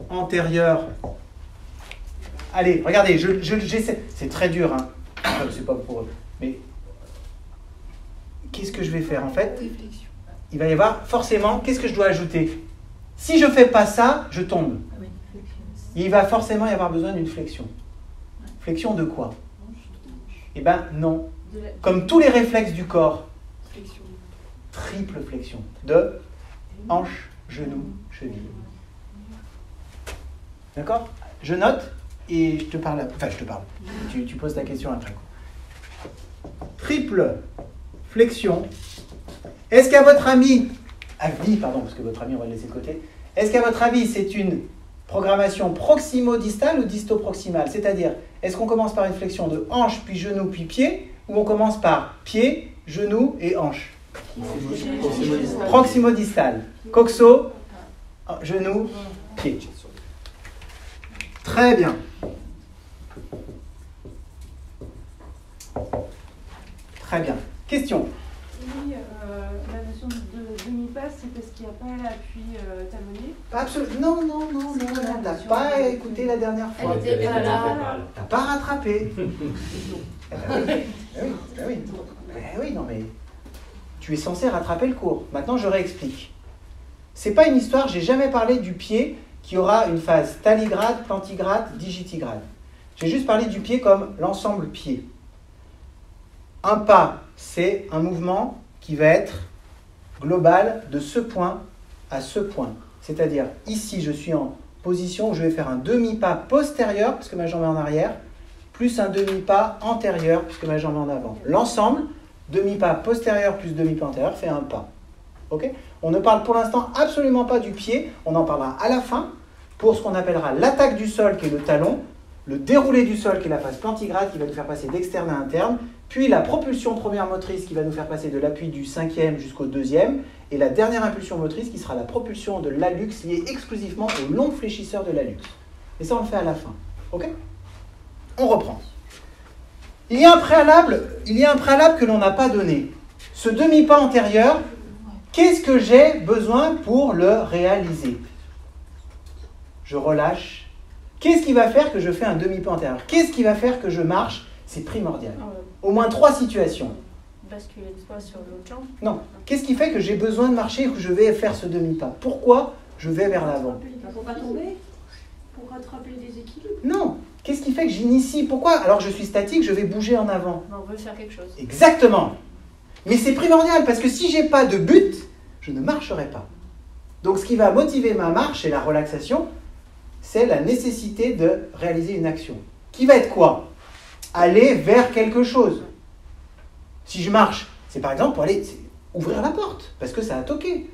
antérieur? Allez, regardez, j'essaie. C'est très dur, hein. C'est pas pour eux. Mais qu'est-ce que je vais faire, en fait? Il va y avoir forcément, qu'est-ce que je dois ajouter? Si je ne fais pas ça, je tombe. Il va forcément y avoir besoin d'une flexion. Flexion de quoi? Eh bien, non. Comme tous les réflexes du corps, triple flexion. De hanche, genou, cheville. D'accord? Je note et je te parle. Enfin, je te parle. Tu poses ta question après. Triple flexion. Est-ce qu'à votre avis, parce que votre avis, on va le laisser de côté. Est-ce qu'à votre avis, c'est une programmation proximo-distale ou disto-proximale? C'est-à-dire, est-ce qu'on commence par une flexion de hanche, puis genou, puis pied, ou on commence par pied, genou et hanche? Proximo-distale. Coxo, genou, pied. Très bien. Très bien. Question? Oui, la notion de demi-passe, c'est parce qu'il n'y a pas l'appui talonné. Absolument. Non, tu n'as pas écouté la dernière fois. Elle était pas là. Tu n'as pas rattrapé. Oui, non mais... Tu es censé rattraper le cours. Maintenant, je réexplique. C'est pas une histoire, j'ai jamais parlé du pied qui aura une phase taligrade, plantigrade, digitigrade. J'ai juste parlé du pied comme l'ensemble pied. Un pas, c'est un mouvement qui va être global de ce point à ce point. C'est-à-dire, ici, je suis en position où je vais faire un demi-pas postérieur, puisque ma jambe est en arrière, plus un demi-pas antérieur, puisque ma jambe est en avant. L'ensemble, demi-pas postérieur plus demi-pas antérieur, fait un pas. Okay? On ne parle pour l'instant absolument pas du pied, on en parlera à la fin, pour ce qu'on appellera l'attaque du sol, qui est le talon, le déroulé du sol, qui est la phase plantigrade, qui va nous faire passer d'externe à interne, puis la propulsion première motrice, qui va nous faire passer de l'appui du 5e jusqu'au 2e, et la dernière impulsion motrice, qui sera la propulsion de l'hallux, liée exclusivement au long fléchisseur de l'hallux. Et ça, on le fait à la fin. Ok? On reprend. Il y a un préalable que l'on n'a pas donné. Ce demi-pas antérieur, qu'est-ce que j'ai besoin pour le réaliser? Je relâche. Qu'est-ce qui va faire que je fais un demi-pas antérieur? Qu'est-ce qui va faire que je marche? C'est primordial. Au moins 3 situations. Basculer de fois sur l'autre jambe? Non. Qu'est-ce qui fait que j'ai besoin de marcher et que je vais faire ce demi-pas? Pourquoi je vais vers l'avant? Pour pas tomber? Pour rattraper le déséquilibre? Non. Qu'est-ce qui fait que j'initie? Pourquoi? Alors je suis statique, je vais bouger en avant. On veut faire quelque chose. Exactement. Mais c'est primordial parce que si j'ai pas de but, je ne marcherai pas. Donc ce qui va motiver ma marche et la relaxation, c'est la nécessité de réaliser une action. Qui va être quoi? Aller vers quelque chose. Si je marche, c'est par exemple pour aller ouvrir la porte, parce que ça a toqué.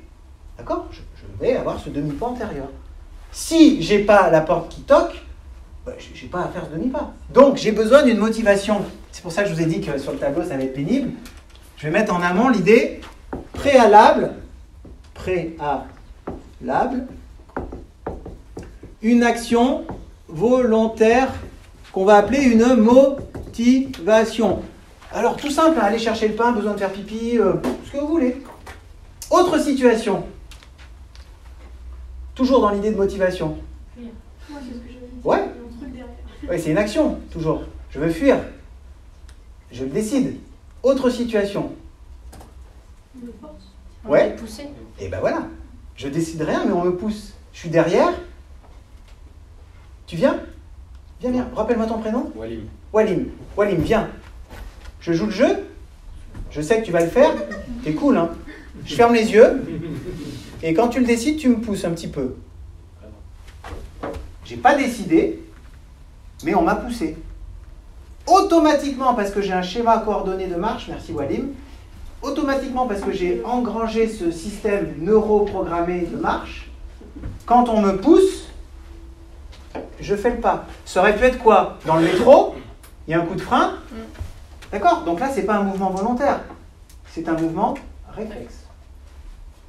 D'accord? Je vais avoir ce demi-pas antérieur. Si j'ai pas la porte qui toque, je n'ai pas à faire ce demi-pas. Donc j'ai besoin d'une motivation. C'est pour ça que je vous ai dit que sur le tableau, ça va être pénible. Je vais mettre en amont l'idée préalable, une action volontaire qu'on va appeler une motivation. Alors tout simple, aller chercher le pain, besoin de faire pipi, ce que vous voulez. Autre situation. Toujours dans l'idée de motivation. Ouais, c'est ce que j'avais dit. Ouais. Il y a un truc derrière. Oui, c'est une action, toujours. Je veux fuir. Je le décide. Autre situation. Une force. On Ouais. est poussé. Et ben voilà. Je décide rien, mais on me pousse. Je suis derrière. Tu viens? Viens. Rappelle-moi ton prénom. Walim. Walim, viens. Je joue le jeu. Je sais que tu vas le faire. T'es cool, hein? Je ferme les yeux. Et quand tu le décides, tu me pousses un petit peu. J'ai pas décidé, mais on m'a poussé. Automatiquement, parce que j'ai un schéma coordonné de marche, merci Walim, automatiquement parce que j'ai engrangé ce système neuroprogrammé de marche, quand on me pousse, je fais le pas. Ça aurait pu être quoi? Dans le métro, il y a un coup de frein. D'accord? Donc là, c'est pas un mouvement volontaire. C'est un mouvement réflexe.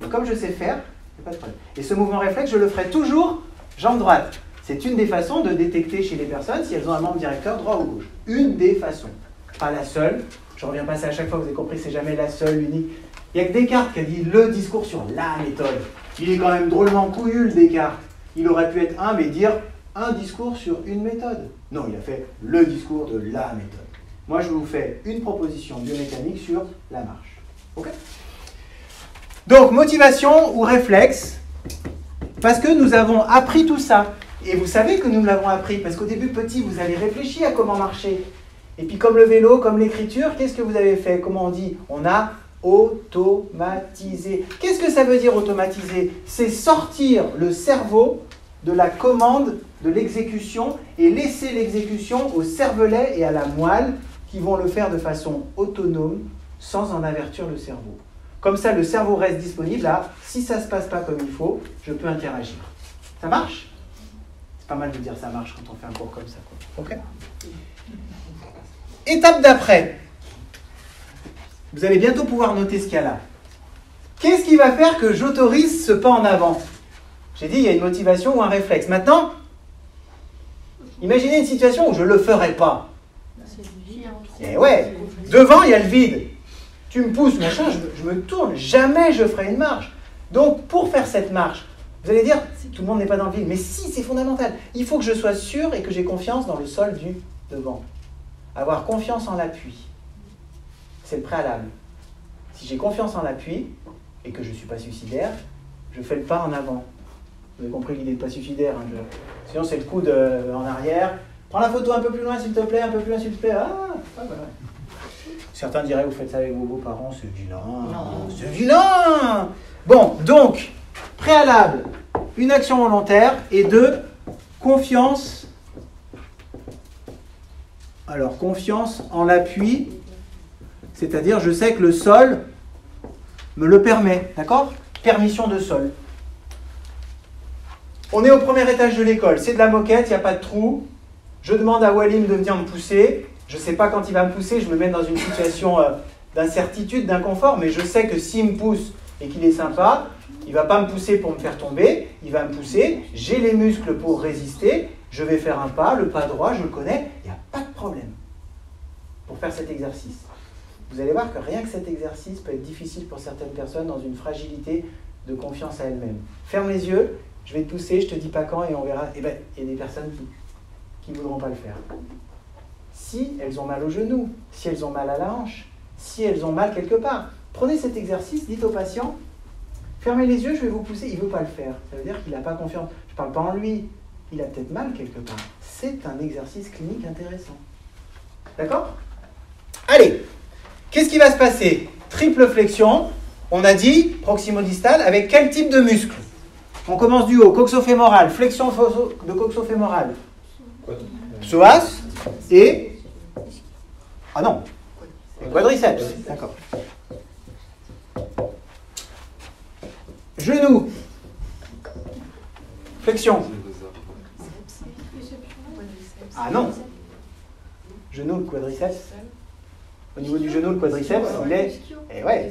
Et comme je sais faire, C'est pas de problème. Et ce mouvement réflexe, je le ferai toujours jambe droite. C'est une des façons de détecter chez les personnes si elles ont un membre directeur droit ou gauche. Une des façons. Pas la seule. Je reviens pas à ça à chaque fois, vous avez compris, c'est jamais la seule, l'unique. Il n'y a que Descartes qui a dit le discours sur la méthode. Il est quand même drôlement couillu, le Descartes. Il aurait pu être un, mais dire un discours sur une méthode. Non, il a fait le discours de la méthode. Moi, je vous fais une proposition biomécanique sur la marche. Ok ? Donc, motivation ou réflexe, parce que nous avons appris tout ça. Et vous savez que nous l'avons appris, parce qu'au début, petit, vous avez réfléchi à comment marcher. Et puis, comme le vélo, comme l'écriture, qu'est-ce que vous avez fait? Comment on dit? On a automatisé. Qu'est-ce que ça veut dire automatiser? C'est sortir le cerveau de la commande de l'exécution et laisser l'exécution au cervelet et à la moelle qui vont le faire de façon autonome sans en avertir le cerveau. Comme ça, le cerveau reste disponible à si ça ne se passe pas comme il faut, je peux interagir. Ça marche? C'est pas mal de dire ça marche quand on fait un cours comme ça, quoi. Ok? Étape d'après. Vous allez bientôt pouvoir noter ce qu'il y a là. Qu'est-ce qui va faire que j'autorise ce pas en avant? J'ai dit, il y a une motivation ou un réflexe. Maintenant, imaginez une situation où je ne le ferai pas. Et ouais, devant, il y a le vide. Tu me pousses, machin, je me tourne. Jamais je ferai une marche. Donc, pour faire cette marche, vous allez dire, tout le monde n'est pas dans le vide. Mais si, c'est fondamental. Il faut que je sois sûr et que j'ai confiance dans le sol du devant. Avoir confiance en l'appui. C'est le préalable. Si j'ai confiance en l'appui et que je ne suis pas suicidaire, je fais le pas en avant. Vous avez compris l'idée de pas suicidaire. Hein, sinon, c'est le coude en arrière. Prends la photo un peu plus loin, s'il te plaît, un peu plus loin, s'il te plaît. Voilà. Certains diraient, vous faites ça avec vos beaux-parents, c'est vilain. Non. C'est vilain. Bon, donc, préalable, une action volontaire, et 2, confiance. Alors, confiance en l'appui, c'est-à-dire, je sais que le sol me le permet, d'accord? Permission de sol. On est au premier étage de l'école, c'est de la moquette, il n'y a pas de trou. Je demande à Walim de venir me pousser. Je ne sais pas quand il va me pousser, je me mets dans une situation d'incertitude, d'inconfort, mais je sais que s'il me pousse et qu'il est sympa, il ne va pas me pousser pour me faire tomber, il va me pousser, j'ai les muscles pour résister, je vais faire un pas, le pas droit, je le connais, il n'y a pas de problème pour faire cet exercice. Vous allez voir que rien que cet exercice peut être difficile pour certaines personnes dans une fragilité de confiance à elles-mêmes. Ferme les yeux, je vais te pousser, je ne te dis pas quand et on verra. Eh bien, il y a des personnes qui ne voudront pas le faire. Si elles ont mal au genou, si elles ont mal à la hanche, si elles ont mal quelque part. Prenez cet exercice, dites au patient, fermez les yeux, je vais vous pousser, il ne veut pas le faire. Ça veut dire qu'il n'a pas confiance. Je ne parle pas en lui, il a peut-être mal quelque part. C'est un exercice clinique intéressant. D'accord? Allez, qu'est-ce qui va se passer? Triple flexion, on a dit proximo-distal, avec quel type de muscle? On commence du haut, coxo-fémoral, flexion de coxo-fémoral. Psoas et... Ah non, quadriceps, d'accord. Genou, flexion. Ah non, genou, le quadriceps. Au niveau du genou, le quadriceps, il est... Eh ouais,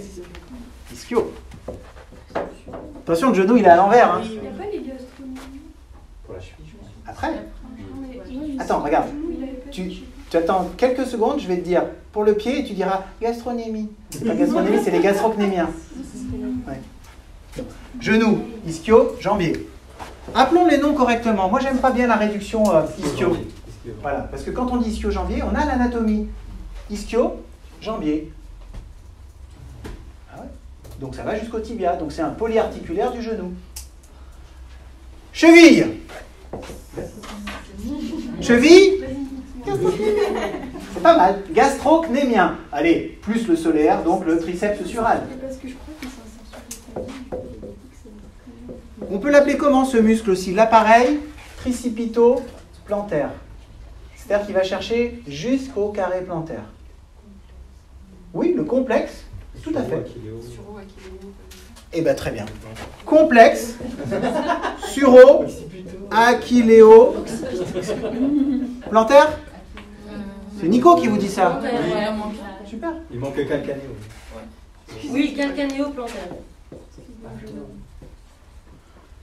ischio. Attention, le genou, il est à l'envers. Hein. Il n'y a pas les gastronomies. Pour la cheville, je pense. Après. Attends, regarde. Tu attends quelques secondes, je vais te dire pour le pied et tu diras gastronémie. C'est pas gastronémie, c'est les gastrocnémiens. Ouais. Genou, ischio, jambier. Appelons les noms correctement. Moi, j'aime pas bien la réduction ischio. Voilà, parce que quand on dit ischio-jambier, on a l'anatomie. Ischio, jambier. Ah ouais. Donc ça va jusqu'au tibia. Donc c'est un polyarticulaire du genou. Cheville. Cheville. C'est pas mal. Gastrocnémien. Allez, plus le solaire, donc le triceps sural. Parce que je crois que c'est un On peut l'appeler comment ce muscle aussi? L'appareil tricipito-plantaire. C'est-à-dire qu'il va chercher jusqu'au carré plantaire. Oui, le complexe, tout à fait. Eh bien, très bien. Complexe, suro, achilléo, plantaire. C'est Nico qui vous dit ça. Super. Il manque calcanéo. Oui, calcanéo plantaire.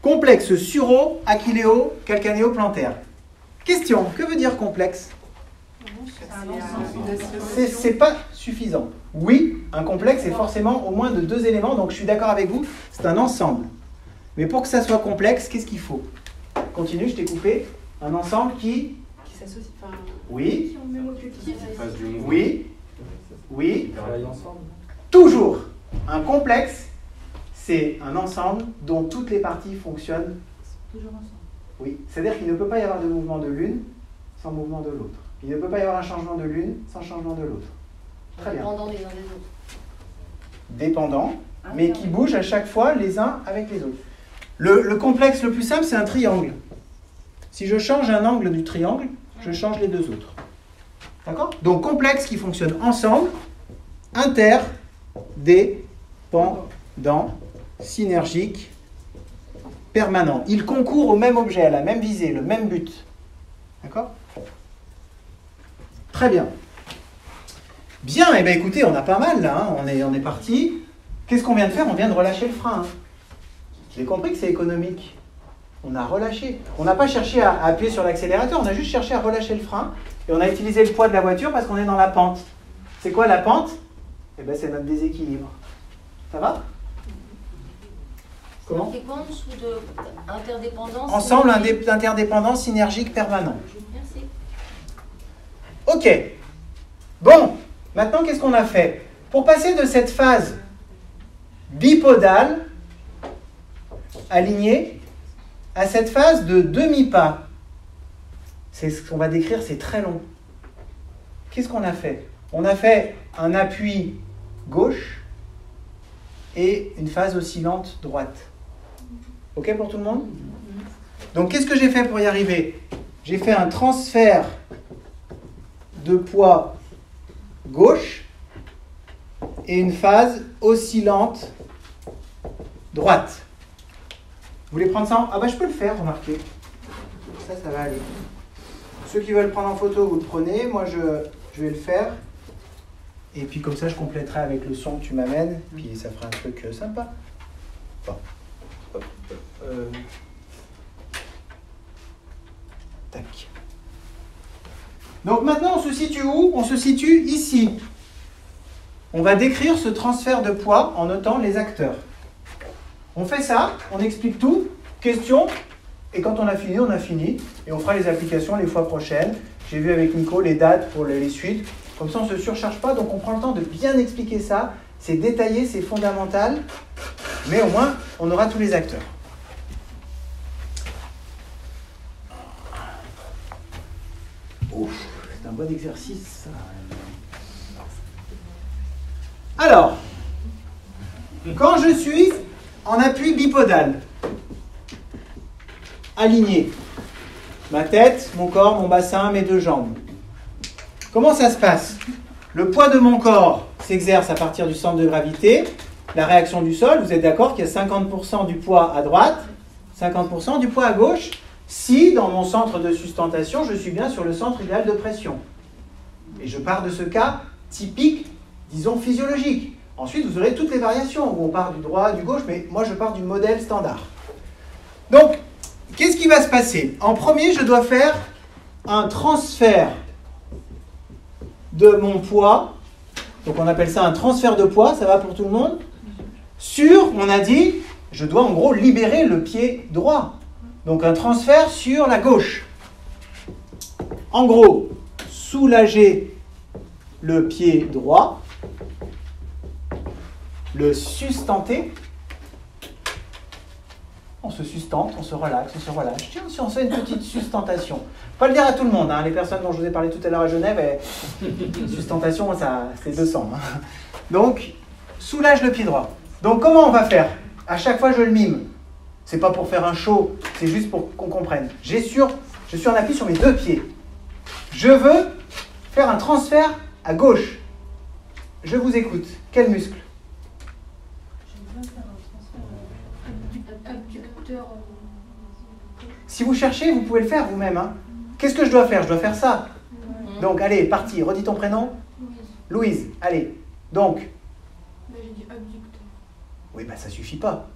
Complexe suro-achilléo-calcanéo-plantaire. Question, que veut dire complexe? C'est pas suffisant. Oui, un complexe est forcément au moins de 2 éléments, donc je suis d'accord avec vous, c'est un ensemble. Mais pour que ça soit complexe, qu'est-ce qu'il faut? Continue, je t'ai coupé. Un ensemble qui s'associe. Oui. Qui ont le même objectif. Oui. Oui. Travailler ensemble. Toujours. Un complexe, c'est un ensemble dont toutes les parties fonctionnent. Toujours ensemble. Oui. C'est-à-dire qu'il ne peut pas y avoir de mouvement de l'une sans mouvement de l'autre. Il ne peut pas y avoir un changement de l'une sans changement de l'autre. Très bien. Dépendant des uns des autres. Dépendants, mais qui bougent à chaque fois les uns avec les autres. Le complexe le plus simple, c'est un triangle. Si je change un angle du triangle, je change les deux autres. D'accord? Donc complexe qui fonctionne ensemble, interdépendant, synergique, permanent. Ils concourent au même objet, à la même visée, le même but. D'accord? Très bien. Bien, et bien écoutez, on a pas mal là, hein. On est parti. Qu'est-ce qu'on vient de faire? On vient de relâcher le frein. Hein. Vous avez compris que c'est économique. On a relâché. On n'a pas cherché à appuyer sur l'accélérateur, on a juste cherché à relâcher le frein. Et on a utilisé le poids de la voiture parce qu'on est dans la pente. C'est quoi la pente? Eh bien c'est notre déséquilibre. Ça va? Comment? C'est quoi en dessous de interdépendance? Ensemble, interdépendance synergique permanent. Merci. Ok. Bon, maintenant qu'est-ce qu'on a fait? Pour passer de cette phase bipodale, alignée, à cette phase de demi-pas, c'est ce qu'on va décrire, c'est très long. Qu'est-ce qu'on a fait? On a fait un appui gauche et une phase oscillante droite. Ok pour tout le monde? Donc qu'est-ce que j'ai fait pour y arriver? J'ai fait un transfert de poids gauche et une phase oscillante droite. Vous voulez prendre ça en... Ah bah je peux le faire, remarquez. Ça va aller. Ceux qui veulent prendre en photo, vous le prenez. Moi, je vais le faire. Et puis comme ça, je compléterai avec le son que tu m'amènes. Puis ça fera un truc sympa. Bon. Hop, Tac. Donc maintenant, on se situe où? On se situe ici. On va décrire ce transfert de poids en notant les acteurs. On fait ça, on explique tout, question, et quand on a fini, on a fini. Et on fera les applications les fois prochaines. J'ai vu avec Nico les dates pour les suites. Comme ça, on ne se surcharge pas, donc on prend le temps de bien expliquer ça. C'est détaillé, c'est fondamental, mais au moins, on aura tous les acteurs. Ouf, c'est un bon exercice, ça. Alors, quand je suis en appui bipodal, aligné, ma tête, mon corps, mon bassin, mes deux jambes. Comment ça se passe? Le poids de mon corps s'exerce à partir du centre de gravité. La réaction du sol, vous êtes d'accord qu'il y a 50% du poids à droite, 50% du poids à gauche, si dans mon centre de sustentation, je suis bien sur le centre idéal de pression. Et je pars de ce cas typique, disons physiologique. Ensuite, vous aurez toutes les variations où on part du droit, du gauche, mais moi je pars du modèle standard. Donc, qu'est-ce qui va se passer? En premier, je dois faire un transfert de mon poids, donc on appelle ça un transfert de poids, ça va pour tout le monde, sur, on a dit, je dois en gros libérer le pied droit. Donc un transfert sur la gauche. En gros, soulager le pied droit, le sustenter. On se sustente, on se relaxe, on se relâche. Tiens, si on fait une petite sustentation. Pas le dire à tout le monde, hein. Les personnes dont je vous ai parlé tout à l'heure à Genève, sustentation, ça, c'est 200. Hein. Donc, soulage le pied droit. Donc, comment on va faire? À chaque fois, je le mime. C'est pas pour faire un show, c'est juste pour qu'on comprenne. Je suis en appui sur mes deux pieds. Je veux faire un transfert à gauche. Je vous écoute. Quel muscle? Si vous cherchez, vous pouvez le faire vous-même. Hein. Qu'est-ce que je dois faire? Je dois faire ça. Donc, allez, parti. Redis ton prénom. Louise. Allez. Donc. J'ai dit abducteur. Oui, bah ça suffit pas.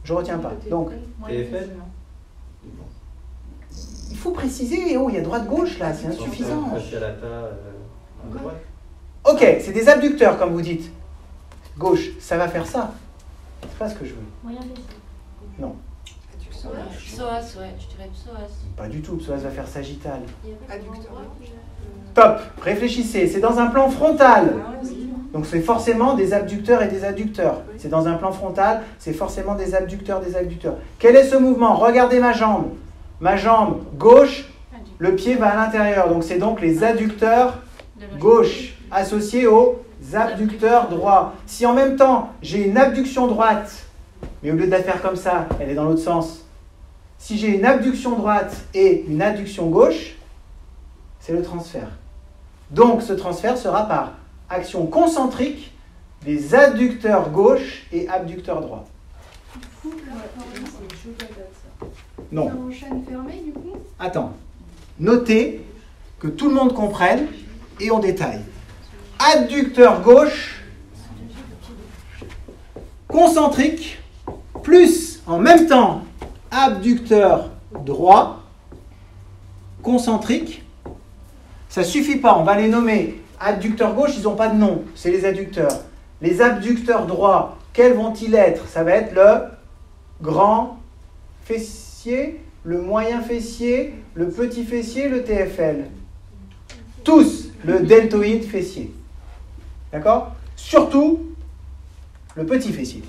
Je retiens pas. Donc, TFL. il faut préciser, oh, il y a droite-gauche là, c'est insuffisant. À droite. Ok, c'est des abducteurs comme vous dites. Gauche, ça va faire ça. C'est pas ce que je veux. Moyen fessier. Non, Psoas, ouais, je dirais psoas. pas du tout. Psoas va faire sagittal. Adducteur. Top, réfléchissez, c'est dans un plan frontal. Donc c'est forcément des abducteurs et des adducteurs. C'est dans un plan frontal, c'est forcément des abducteurs, des adducteurs. Quel est ce mouvement? Regardez ma jambe. Ma jambe gauche, le pied va à l'intérieur. Donc c'est donc les adducteurs gauche associés aux abducteurs droits. Si en même temps j'ai une abduction droite, mais au lieu de la faire comme ça, elle est dans l'autre sens. Si j'ai une abduction droite et une adduction gauche, c'est le transfert. Donc ce transfert sera par action concentrique des adducteurs gauche et abducteurs droit. Non. C'est en chaîne fermée du coup? Attends. Notez que tout le monde comprenne et on détaille. Adducteur gauche, concentrique, plus en même temps abducteur droit, concentrique. Ça suffit pas, on va les nommer. Adducteur gauche, ils n'ont pas de nom, c'est les adducteurs. Les abducteurs droits, quels vont-ils être? Ça va être le grand fessier, le moyen fessier, le petit fessier, le TFL. Tous le deltoïde fessier. D'accord? Surtout le petit fessier.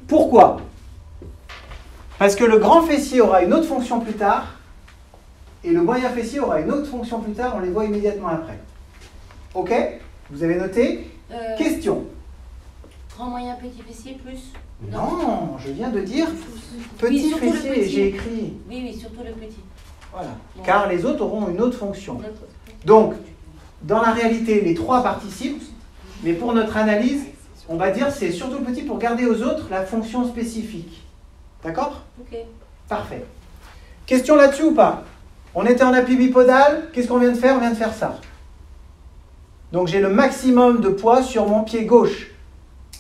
Pourquoi? Parce que le grand fessier aura une autre fonction plus tard et le moyen fessier aura une autre fonction plus tard, on les voit immédiatement après. Ok? Vous avez noté? Question. Grand, moyen, petit fessier plus. Non, je viens de dire petit Oui, surtout le fessier, petit. j'ai écrit. Oui, surtout le petit. Voilà. Bon. Car les autres auront une autre fonction. Donc, dans la réalité, les trois participent, mais pour notre analyse, on va dire c'est surtout le petit pour garder aux autres la fonction spécifique. D'accord? Ok. Parfait. Question là-dessus ou pas? On était en appui bipodal, qu'est-ce qu'on vient de faire? On vient de faire ça. Donc j'ai le maximum de poids sur mon pied gauche.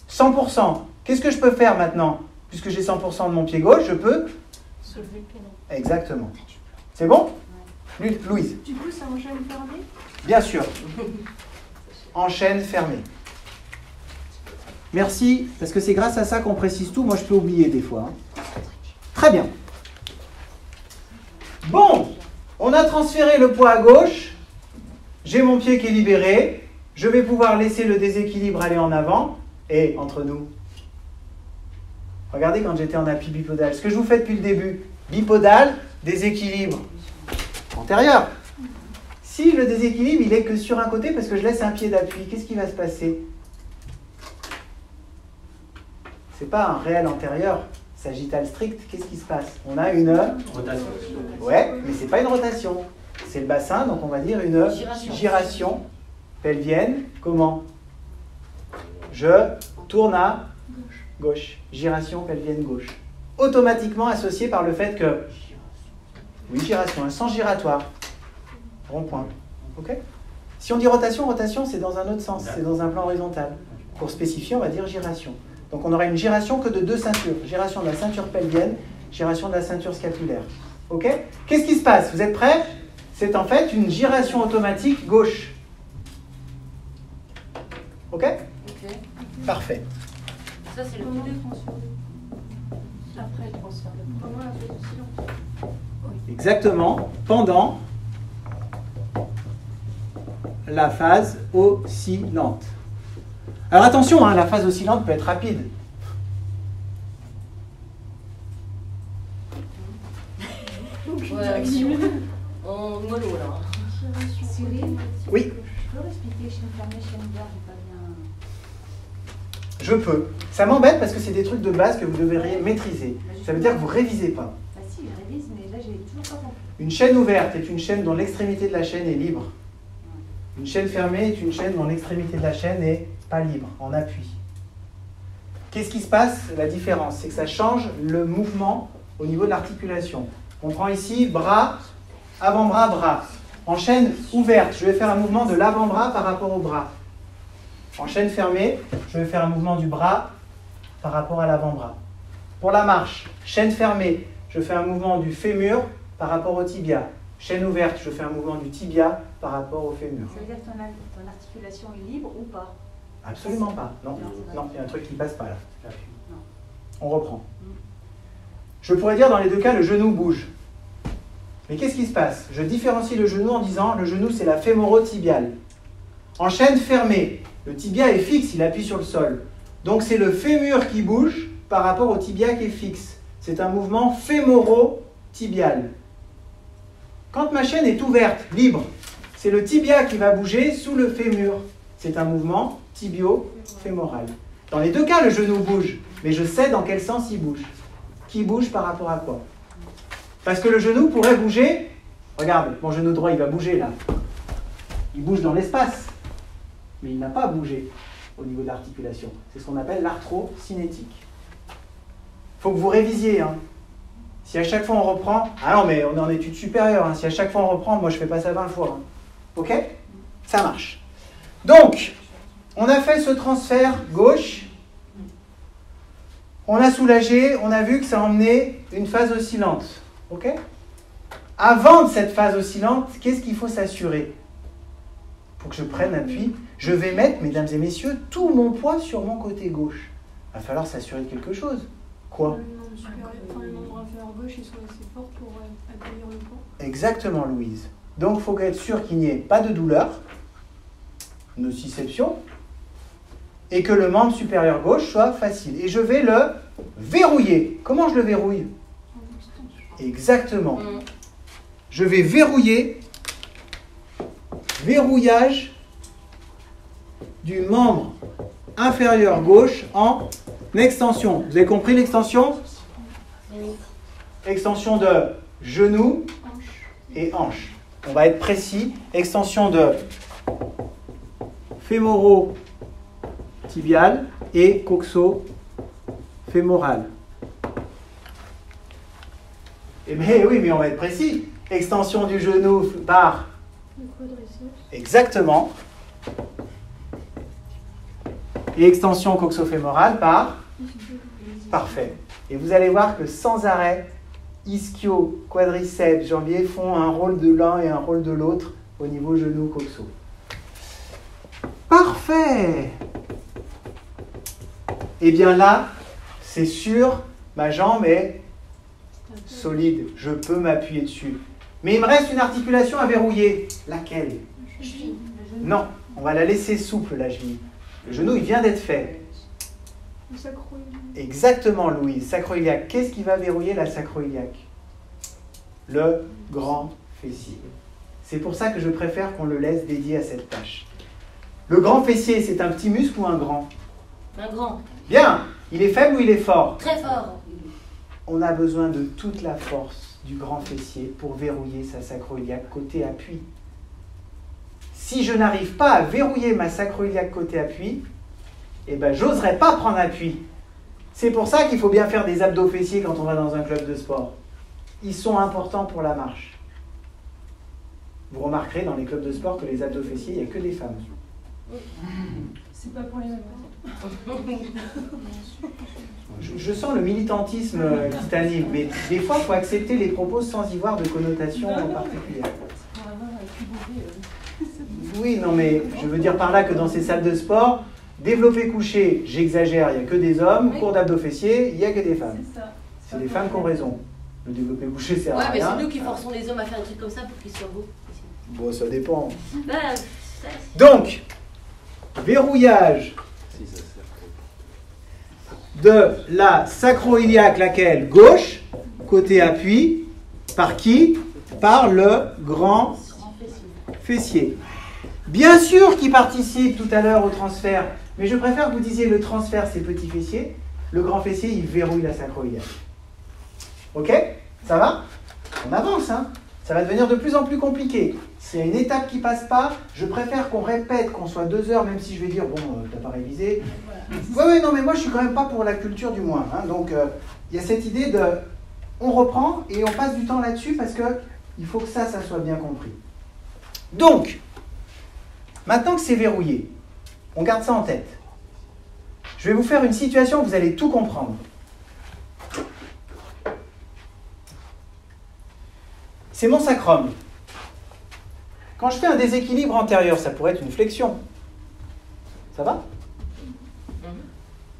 100%. Qu'est-ce que je peux faire maintenant? Puisque j'ai 100% de mon pied gauche, je peux... Soulever le pied droit. Exactement. C'est bon? Louise? Du coup, c'est en chaîne fermée? Bien sûr. Enchaîne fermée. Merci, parce que c'est grâce à ça qu'on précise tout. Moi, je peux oublier des fois. Très bien. Bon, on a transféré le poids à gauche. J'ai mon pied qui est libéré. Je vais pouvoir laisser le déséquilibre aller en avant. Et entre nous, regardez quand j'étais en appui bipodal. Ce que je vous fais depuis le début. Bipodal, déséquilibre antérieur. Si le déséquilibre, il est que sur un côté parce que je laisse un pied d'appui, qu'est-ce qui va se passer? C'est pas un réel antérieur sagittal strict. Qu'est-ce qui se passe? On a une... Rotation. Ouais, mais c'est pas une rotation. C'est le bassin, donc on va dire une giration pelvienne. Comment? Je tourne à gauche. Giration pelvienne gauche. Automatiquement associé par le fait que... Oui, giration, un sens giratoire. Rond-point. Ok? Si on dit rotation, rotation, c'est dans un autre sens. C'est dans un plan horizontal. Pour spécifier, on va dire giration. Donc on aura une giration que de deux ceintures. Giration de la ceinture pelvienne, giration de la ceinture scapulaire. Ok? Qu'est-ce qui se passe? Vous êtes prêts? C'est en fait une giration automatique gauche. Ok? Ok. Parfait. Ça, c'est le Comment petit le deux. transfert Après le transfert de poids. Comment la position? Exactement. Pendant la phase oscillante. Alors attention, hein, la phase oscillante peut être rapide. Direction. En mollo, là. Cyril, Oui, je peux expliquer chaîne fermée, chaîne ouverte, j'ai pas bien. je peux. Ça m'embête parce que c'est des trucs de base que vous devriez maîtriser. Ça veut dire que vous ne révisez pas. Bah si, je révise, mais là j'ai toujours pas compris. Une chaîne ouverte est une chaîne dont l'extrémité de la chaîne est libre. Une chaîne fermée est une chaîne dont l'extrémité de la chaîne n'est pas libre, en appui. Qu'est-ce qui se passe? La différence, c'est que ça change le mouvement au niveau de l'articulation. On prend ici bras, avant-bras, bras. En chaîne ouverte, je vais faire un mouvement de l'avant-bras par rapport au bras. En chaîne fermée, je vais faire un mouvement du bras par rapport à l'avant-bras. Pour la marche, chaîne fermée, je fais un mouvement du fémur par rapport au tibia. Chaîne ouverte, je fais un mouvement du tibia par rapport au fémur. Ça veut dire que ton articulation est libre ou pas? Absolument pas. Non, non, il y a un truc qui passe pas là. On reprend. Je pourrais dire dans les deux cas, le genou bouge. Mais qu'est-ce qui se passe? Je différencie le genou en disant, le genou c'est la fémoro-tibiale. En chaîne fermée, le tibia est fixe, il appuie sur le sol. Donc c'est le fémur qui bouge par rapport au tibia qui est fixe. C'est un mouvement fémoro-tibial. Quand ma chaîne est ouverte, libre, c'est le tibia qui va bouger sous le fémur. C'est un mouvement tibio-fémoral. Dans les deux cas, le genou bouge, mais je sais dans quel sens il bouge. Qui bouge par rapport à quoi? Parce que le genou pourrait bouger. Regarde, mon genou droit, il va bouger là. Il bouge dans l'espace, mais il n'a pas bougé au niveau de l'articulation. C'est ce qu'on appelle l'arthrocinétique. Il faut que vous révisiez. Hein. Si à chaque fois on reprend... Ah non, mais on est en études supérieures. Hein. Si à chaque fois on reprend, moi je ne fais pas ça 20 fois. Hein. Ok? Ça marche. Donc, on a fait ce transfert gauche. On a soulagé, on a vu que ça emmenait une phase oscillante. Ok? Avant de cette phase oscillante, qu'est-ce qu'il faut s'assurer? Pour que je prenne appui, je vais mettre, mesdames et messieurs, tout mon poids sur mon côté gauche. Il va falloir s'assurer de quelque chose. Quoi? Le membre inférieur gauche il soit assez fort pour accueillir le poids. Exactement, Louise. Donc, il faut être sûr qu'il n'y ait pas de douleur, nociception, et que le membre supérieur gauche soit facile. Et je vais le verrouiller. Comment je le verrouille? Exactement. Je vais verrouiller, verrouillage du membre inférieur gauche en extension. Vous avez compris l'extension? Extension de genou et hanche. On va être précis. Extension de fémoro-tibial et coxo-fémoral. Mais oui, mais on va être précis. Extension du genou par... Le quadriceps. Exactement. Et extension coxo-fémorale par... Parfait. Et vous allez voir que sans arrêt, ischio, quadriceps, jambiers font un rôle de l'un et un rôle de l'autre au niveau genou-coxo. Parfait. Et bien là, c'est sûr, ma jambe est solide. Je peux m'appuyer dessus. Mais il me reste une articulation à verrouiller. Laquelle? Non, on va la laisser souple, la cheville. Le genou, il vient d'être fait. Le sacro-iliaque. Exactement, Louise. Sacro-iliaque. Qu'est-ce qui va verrouiller la sacro-iliaque? Le grand fessier. C'est pour ça que je préfère qu'on le laisse dédié à cette tâche. Le grand fessier, c'est un petit muscle ou un grand? Un grand. Bien. Il est faible ou il est fort? Très fort. On a besoin de toute la force du grand fessier pour verrouiller sa sacro-iliaque côté appui. Si je n'arrive pas à verrouiller ma sacro-iliaque côté appui, eh ben, j'oserais pas prendre appui. C'est pour ça qu'il faut bien faire des abdos fessiers quand on va dans un club de sport. Ils sont importants pour la marche. Vous remarquerez dans les clubs de sport que les abdos fessiers, il n'y a que des femmes. C'est pas pour les mêmes. Je sens le militantisme qui t'anime, mais des fois, il faut accepter les propos sans y voir de connotation particulière. Oui, non, mais je veux dire par là que dans ces salles de sport, développé couché, j'exagère, il n'y a que des hommes, cours d'abdos fessiers, il n'y a que des femmes. C'est les femmes qui ont raison. Le développé couché sert à Ouais, mais rien. c'est nous qui forçons les hommes à faire un truc comme ça pour qu'ils soient beaux. Bon, ça dépend. Bah, ça, Donc, verrouillage de la sacro-iliaque, laquelle? Gauche, côté appui, par qui? Par le grand fessier. Bien sûr qu'il participe tout à l'heure au transfert, mais je préfère que vous disiez le transfert, c'est petit fessier, le grand fessier, il verrouille la sacro-iliaque. Ok? Ça va? On avance, hein? Ça va devenir de plus en plus compliqué. S'il y a une étape qui ne passe pas, je préfère qu'on répète, qu'on soit 2 heures, même si je vais dire, bon, t'as pas révisé. Oui, non, mais moi, je suis quand même pas pour la culture du moins. Hein, donc, il y a cette idée de, on reprend et on passe du temps là-dessus parce qu'il faut que ça soit bien compris. Donc, maintenant que c'est verrouillé, On garde ça en tête. Je vais vous faire une situation où vous allez tout comprendre. C'est mon sacrum. Quand je fais un déséquilibre antérieur, ça pourrait être une flexion. Ça va?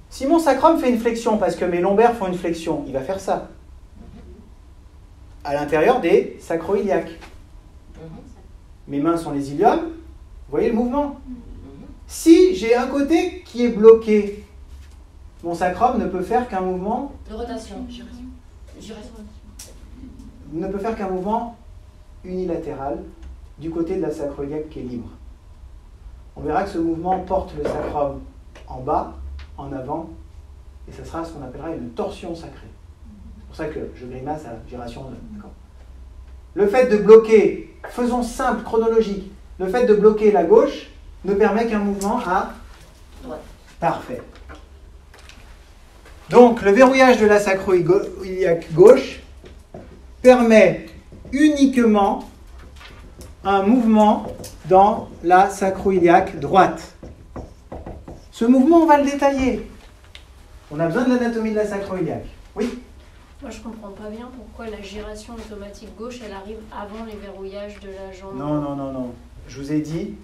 Si mon sacrum fait une flexion parce que mes lombaires font une flexion, il va faire ça. À l'intérieur des sacro-iliaques. Mes mains sont les iliums. Vous voyez le mouvement? Si j'ai un côté qui est bloqué, mon sacrum ne peut faire qu'un mouvement De rotation. ne peut faire qu'un mouvement unilatéral du côté de la sacro-iliaque qui est libre. On verra que ce mouvement porte le sacrum en bas, en avant, et ce sera ce qu'on appellera une torsion sacrée. C'est pour ça que je grimace à giration. D'accord. Le fait de bloquer, faisons simple, chronologique, le fait de bloquer la gauche ne permet qu'un mouvement à droite. Parfait. Donc, le verrouillage de la sacro-iliaque gauche permet uniquement un mouvement dans la sacro-iliaque droite. Ce mouvement, on va le détailler. On a besoin de l'anatomie de la sacro-iliaque. Oui? Moi, je comprends pas bien pourquoi la giration automatique gauche, elle arrive avant les verrouillages de la jambe. Non. Je vous ai dit,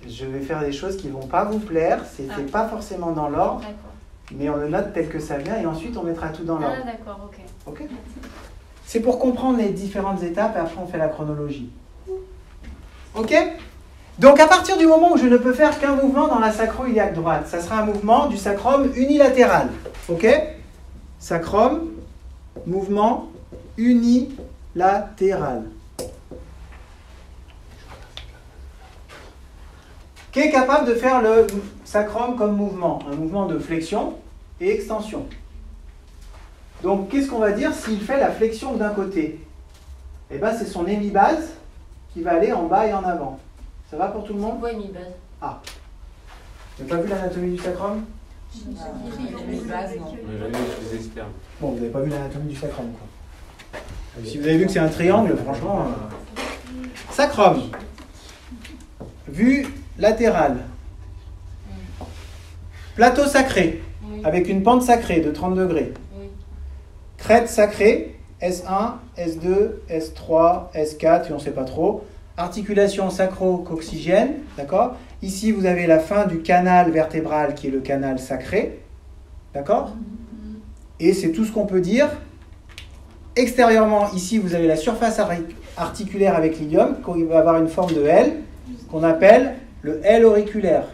je vais faire des choses qui ne vont pas vous plaire. C'était pas forcément dans l'ordre, mais on le note tel que ça vient et ensuite on mettra tout dans l'ordre. Ah, d'accord, ok. Ok. C'est pour comprendre les différentes étapes et après on fait la chronologie. Ok? Donc à partir du moment où je ne peux faire qu'un mouvement dans la sacro-iliaque droite, ça sera un mouvement du sacrum unilatéral. Ok? Sacrum, mouvement unilatéral. Qui est capable de faire le sacrum comme mouvement? Un mouvement de flexion et extension. Donc qu'est-ce qu'on va dire s'il fait la flexion d'un côté? Eh bien c'est son hémibase qui va aller en bas et en avant. Ça va pour tout le monde? Oui, mi-base. Ah. Vous n'avez pas vu l'anatomie du sacrum? Mi-base, non. On n'a jamais utilisé ce terme. Bon, vous n'avez pas vu l'anatomie du sacrum, quoi. Si vous avez vu que c'est un triangle, franchement... Sacrum. Vue latérale. Plateau sacré, Oui. avec une pente sacrée de 30 degrés. Oui. Crête sacrée, S1, S2, S3, S4, et on ne sait pas trop. Articulation sacro-coccygienne, d'accord? Ici, vous avez la fin du canal vertébral qui est le canal sacré, d'accord? Et c'est tout ce qu'on peut dire. Extérieurement, ici, vous avez la surface articulaire avec l'ilium, qui va avoir une forme de L, qu'on appelle le L auriculaire,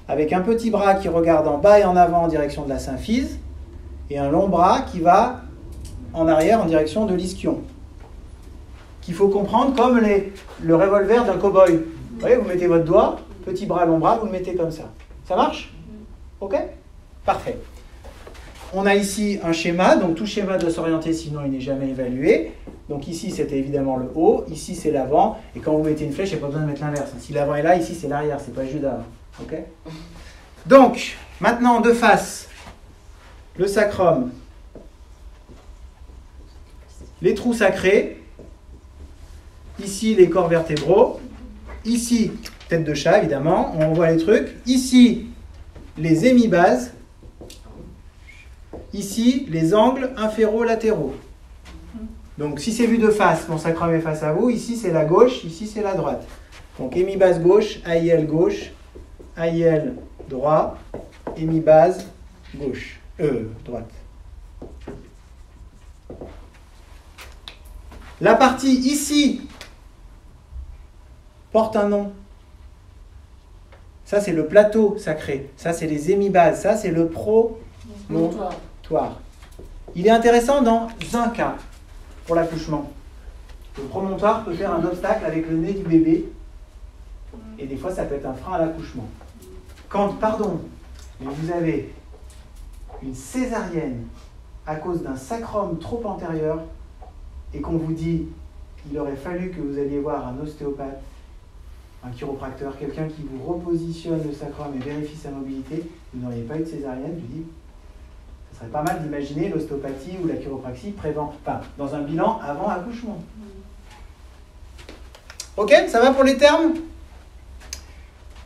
avec un petit bras qui regarde en bas et en avant en direction de la symphyse, et un long bras qui va en arrière en direction de l'ischion, qu'il faut comprendre comme le revolver d'un cow-boy. Vous voyez, vous mettez votre doigt, petit bras, long bras, vous le mettez comme ça. Ça marche? Ok? Parfait. On a ici un schéma, donc tout schéma doit s'orienter, sinon il n'est jamais évalué. Donc ici, c'était évidemment le haut, ici c'est l'avant, et quand vous mettez une flèche, il n'y a pas besoin de mettre l'inverse. Si l'avant est là, ici c'est l'arrière, c'est pas Judas. Ok? Donc, maintenant de face, le sacrum, les trous sacrés, ici les corps vertébraux, ici tête de chat évidemment, on voit les trucs, ici les hémibases, ici les angles inféro-latéraux. Donc si c'est vu de face, mon sacrum est face à vous, ici c'est la gauche, ici c'est la droite. Donc hémibase gauche, AIL gauche, AIL droit, hémibase gauche, droite. La partie ici porte un nom. Ça, c'est le plateau sacré. Ça, c'est les hémibases. Ça, c'est le promontoire. Il est intéressant dans un cas pour l'accouchement. Le promontoire peut faire un obstacle avec le nez du bébé. Et des fois, ça peut être un frein à l'accouchement. Quand, mais vous avez une césarienne à cause d'un sacrum trop antérieur, et qu'on vous dit qu'il aurait fallu que vous alliez voir un ostéopathe, un chiropracteur, quelqu'un qui vous repositionne le sacrum et vérifie sa mobilité, vous n'auriez pas eu de césarienne, je dis, ce serait pas mal d'imaginer l'ostéopathie ou la chiropraxie dans un bilan avant accouchement. Ok, ça va pour les termes?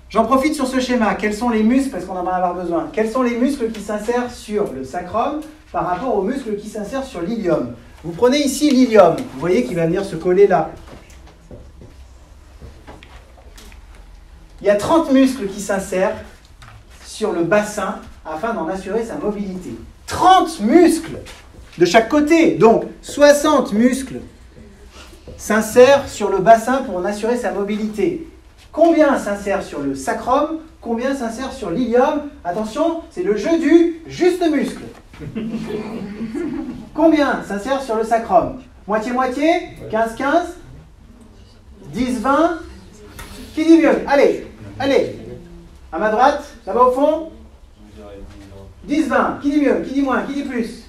J'en profite sur ce schéma. Quels sont les muscles, parce qu'on en va avoir besoin, quels sont les muscles qui s'insèrent sur le sacrum par rapport aux muscles qui s'insèrent sur l'ilium? Vous prenez ici l'ilium, vous voyez qu'il va venir se coller là. Il y a 30 muscles qui s'insèrent sur le bassin afin d'en assurer sa mobilité. 30 muscles de chaque côté, donc 60 muscles s'insèrent sur le bassin pour en assurer sa mobilité. Combien s'insèrent sur le sacrum? Combien s'insèrent sur l'ilium? Attention, c'est le jeu du juste muscle. Combien s'insèrent sur le sacrum? Moitié-moitié? 15-15? 10-20? Qui dit mieux? Allez, allez. À ma droite, là-bas au fond? 10-20. Qui dit mieux? Qui dit moins? Qui dit plus?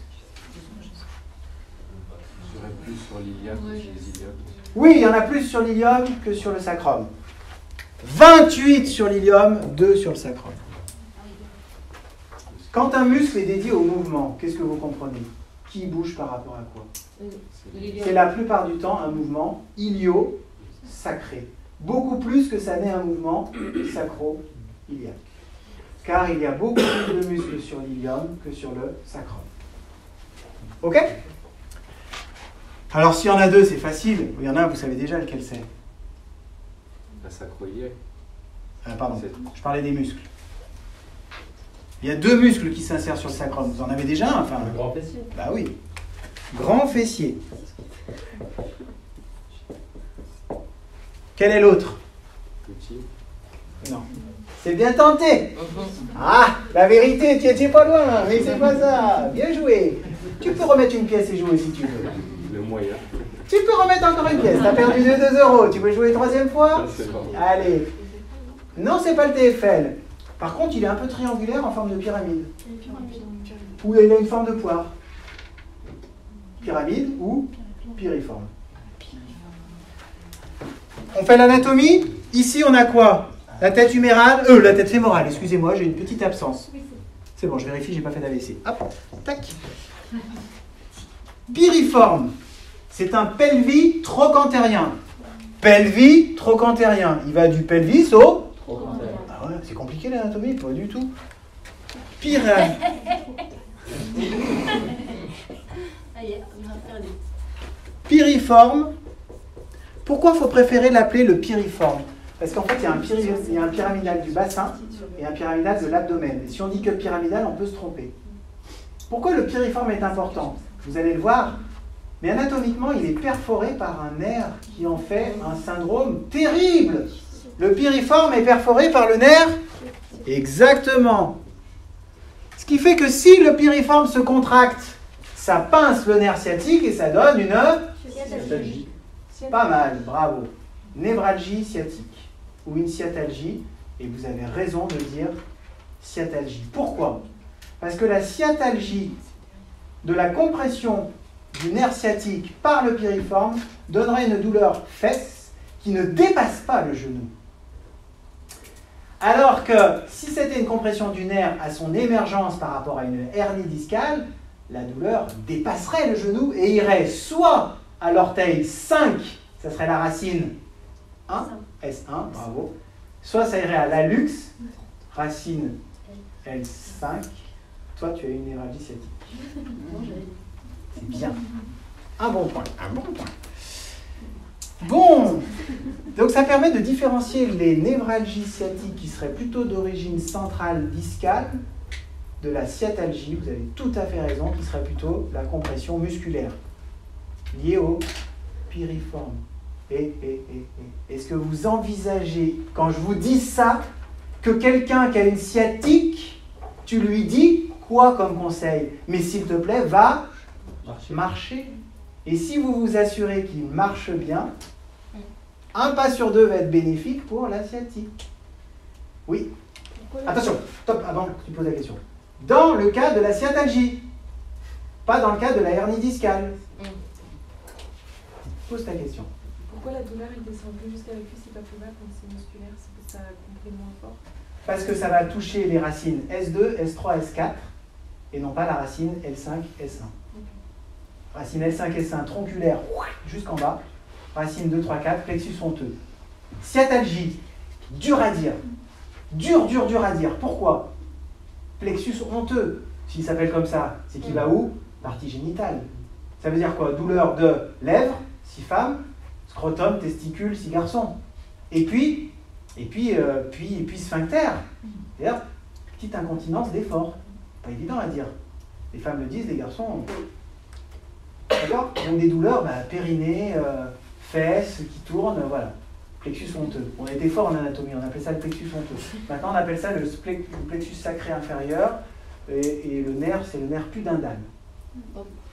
Je dirais plus sur l'ilium que sur les iliums. Oui, il y en a plus sur l'ilium que sur le sacrum. 28 sur l'ilium, 2 sur le sacrum. Quand un muscle est dédié au mouvement, qu'est-ce que vous comprenez? Qui bouge par rapport à quoi? C'est la plupart du temps un mouvement ilio-sacré. Beaucoup plus que ça n'est un mouvement sacro-iliaque. Car il y a beaucoup plus de muscles sur l'ilium que sur le sacrum. Ok? Alors s'il y en a deux, c'est facile. Il y en a un, vous savez déjà lequel c'est. La sacro-iliaque. Pardon, je parlais des muscles. Il y a deux muscles qui s'insèrent sur le sacrum. Vous en avez déjà un, enfin. Le grand fessier. Bah oui. Grand fessier. Quel est l'autre? Petit. Non. C'est bien tenté. Ah, la vérité, tu étais pas loin, mais c'est pas ça. Bien joué. Tu peux remettre une pièce et jouer si tu veux. Le moyen. Tu peux remettre encore une pièce. T'as perdu 2 €. Tu veux jouer une troisième fois? C'est bon. Allez. Non, c'est pas le TFL. Par contre, il est un peu triangulaire en forme de pyramide. Ou il a une forme de poire. Pyramide ou piriforme. On fait l'anatomie. Ici, on a quoi? La tête humérale, la tête fémorale, excusez-moi, j'ai une petite absence. C'est bon, je vérifie, j'ai pas fait d'AVC. Hop, tac. Piriforme, c'est un pelvis trochantérien. Pelvis trochantérien, il va du pelvis au... Ah ouais, c'est compliqué l'anatomie, pas du tout. Piriforme. Pourquoi il faut préférer l'appeler le piriforme? Parce qu'en fait, il y a un pyramidal du bassin et un pyramidal de l'abdomen. Et si on dit que pyramidal, on peut se tromper. Pourquoi le piriforme est important? Vous allez le voir. Mais anatomiquement, il est perforé par un nerf qui en fait un syndrome terrible. Le piriforme est perforé par le nerf? Exactement. Ce qui fait que si le piriforme se contracte, ça pince le nerf sciatique et ça donne une... Sciatalgie. Pas mal, bravo. Névralgie sciatique ou une sciatalgie, et vous avez raison de dire sciatalgie. Pourquoi? Parce que la sciatalgie de la compression du nerf sciatique par le piriforme donnerait une douleur fesse qui ne dépasse pas le genou. Alors que si c'était une compression du nerf à son émergence par rapport à une hernie discale, la douleur dépasserait le genou et irait soit à l'orteil 5, ça serait la racine 1, S1, bravo, soit ça irait à l'hallux, racine L5, toi tu as une névralgie sciatique. C'est bien. Un bon point, un bon point. Bon, donc ça permet de différencier les névralgies sciatiques qui seraient plutôt d'origine centrale discale de la sciatalgie, vous avez tout à fait raison, qui serait plutôt la compression musculaire liée au piriforme. Est-ce que vous envisagez, quand je vous dis ça, que quelqu'un qui a une sciatique, tu lui dis quoi comme conseil? Mais s'il te plaît, va marcher. Et si vous vous assurez qu'il marche bien, un pas sur 2 va être bénéfique pour la sciatique. Oui. Attention, stop, avant que tu poses la question. Dans le cas de la sciatalgie, pas dans le cas de la hernie discale. Pose ta question. Pourquoi la douleur elle descend plus jusqu'à la cuisse et pas plus bas quand c'est musculaire? C'est que ça comprime moins fort? Parce que ça va toucher les racines S2, S3, S4 et non pas la racine L5, S1. Racine L5, S1 tronculaire jusqu'en bas. Racine 2, 3, 4, plexus honteux. Sciatalgie, dur à dire. Dur à dire. Pourquoi? Plexus honteux. S'il s'appelle comme ça, c'est qu'il va où? Partie génitale. Ça veut dire quoi? Douleur de lèvres, si femme, scrotum, testicule, si garçon. Et puis sphincter. C'est-à-dire, petite incontinence d'effort. Pas évident à dire. Les femmes le disent, les garçons. D'accord? Donc des douleurs, périnée, fesses qui tournent, voilà. Plexus honteux. On était fort en anatomie, on appelait ça le plexus honteux. Maintenant, on appelle ça le plexus sacré inférieur. Et le nerf, c'est le nerf pudendal.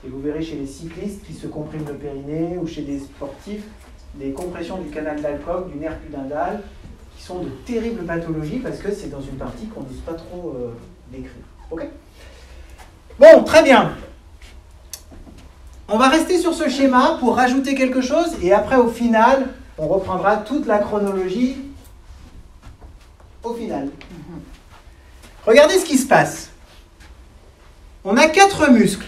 Et vous verrez chez les cyclistes qui se compriment le périnée ou chez des sportifs, des compressions du canal d'Alcock, du nerf pudendal, qui sont de terribles pathologies parce que c'est dans une partie qu'on n'ose pas trop décrire. Ok? Bon, très bien. On va rester sur ce schéma pour rajouter quelque chose et après, au final, on reprendra toute la chronologie au final. Regardez ce qui se passe. On a 4 muscles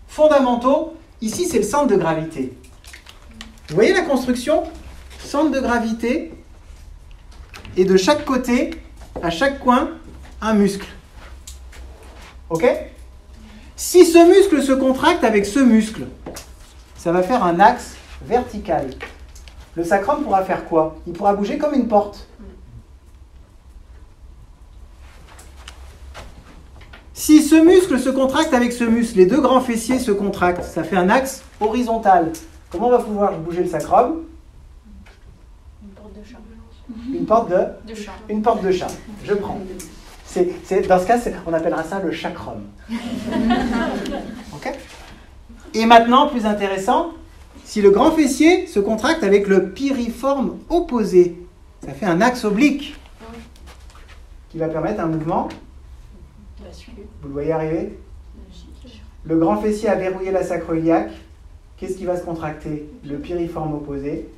fondamentaux. Ici, c'est le centre de gravité. Vous voyez la construction? Centre de gravité. Et de chaque côté, à chaque coin, un muscle. Ok? Si ce muscle se contracte avec ce muscle, ça va faire un axe vertical. Le sacrum pourra faire quoi? Il pourra bouger comme une porte. Si ce muscle se contracte avec ce muscle, les deux grands fessiers se contractent, ça fait un axe horizontal. Comment on va pouvoir bouger le sacrum? Une porte de chat. Une porte de chat. Une porte de chat. Je prends. Dans ce cas, on appellera ça le chakrum. Ok? Et maintenant, plus intéressant, si le grand fessier se contracte avec le piriforme opposé, ça fait un axe oblique qui va permettre un mouvement. Vous le voyez arriver? Le grand fessier a verrouillé la sacro-iliaque. Qu'est-ce qui va se contracter? Le piriforme opposé.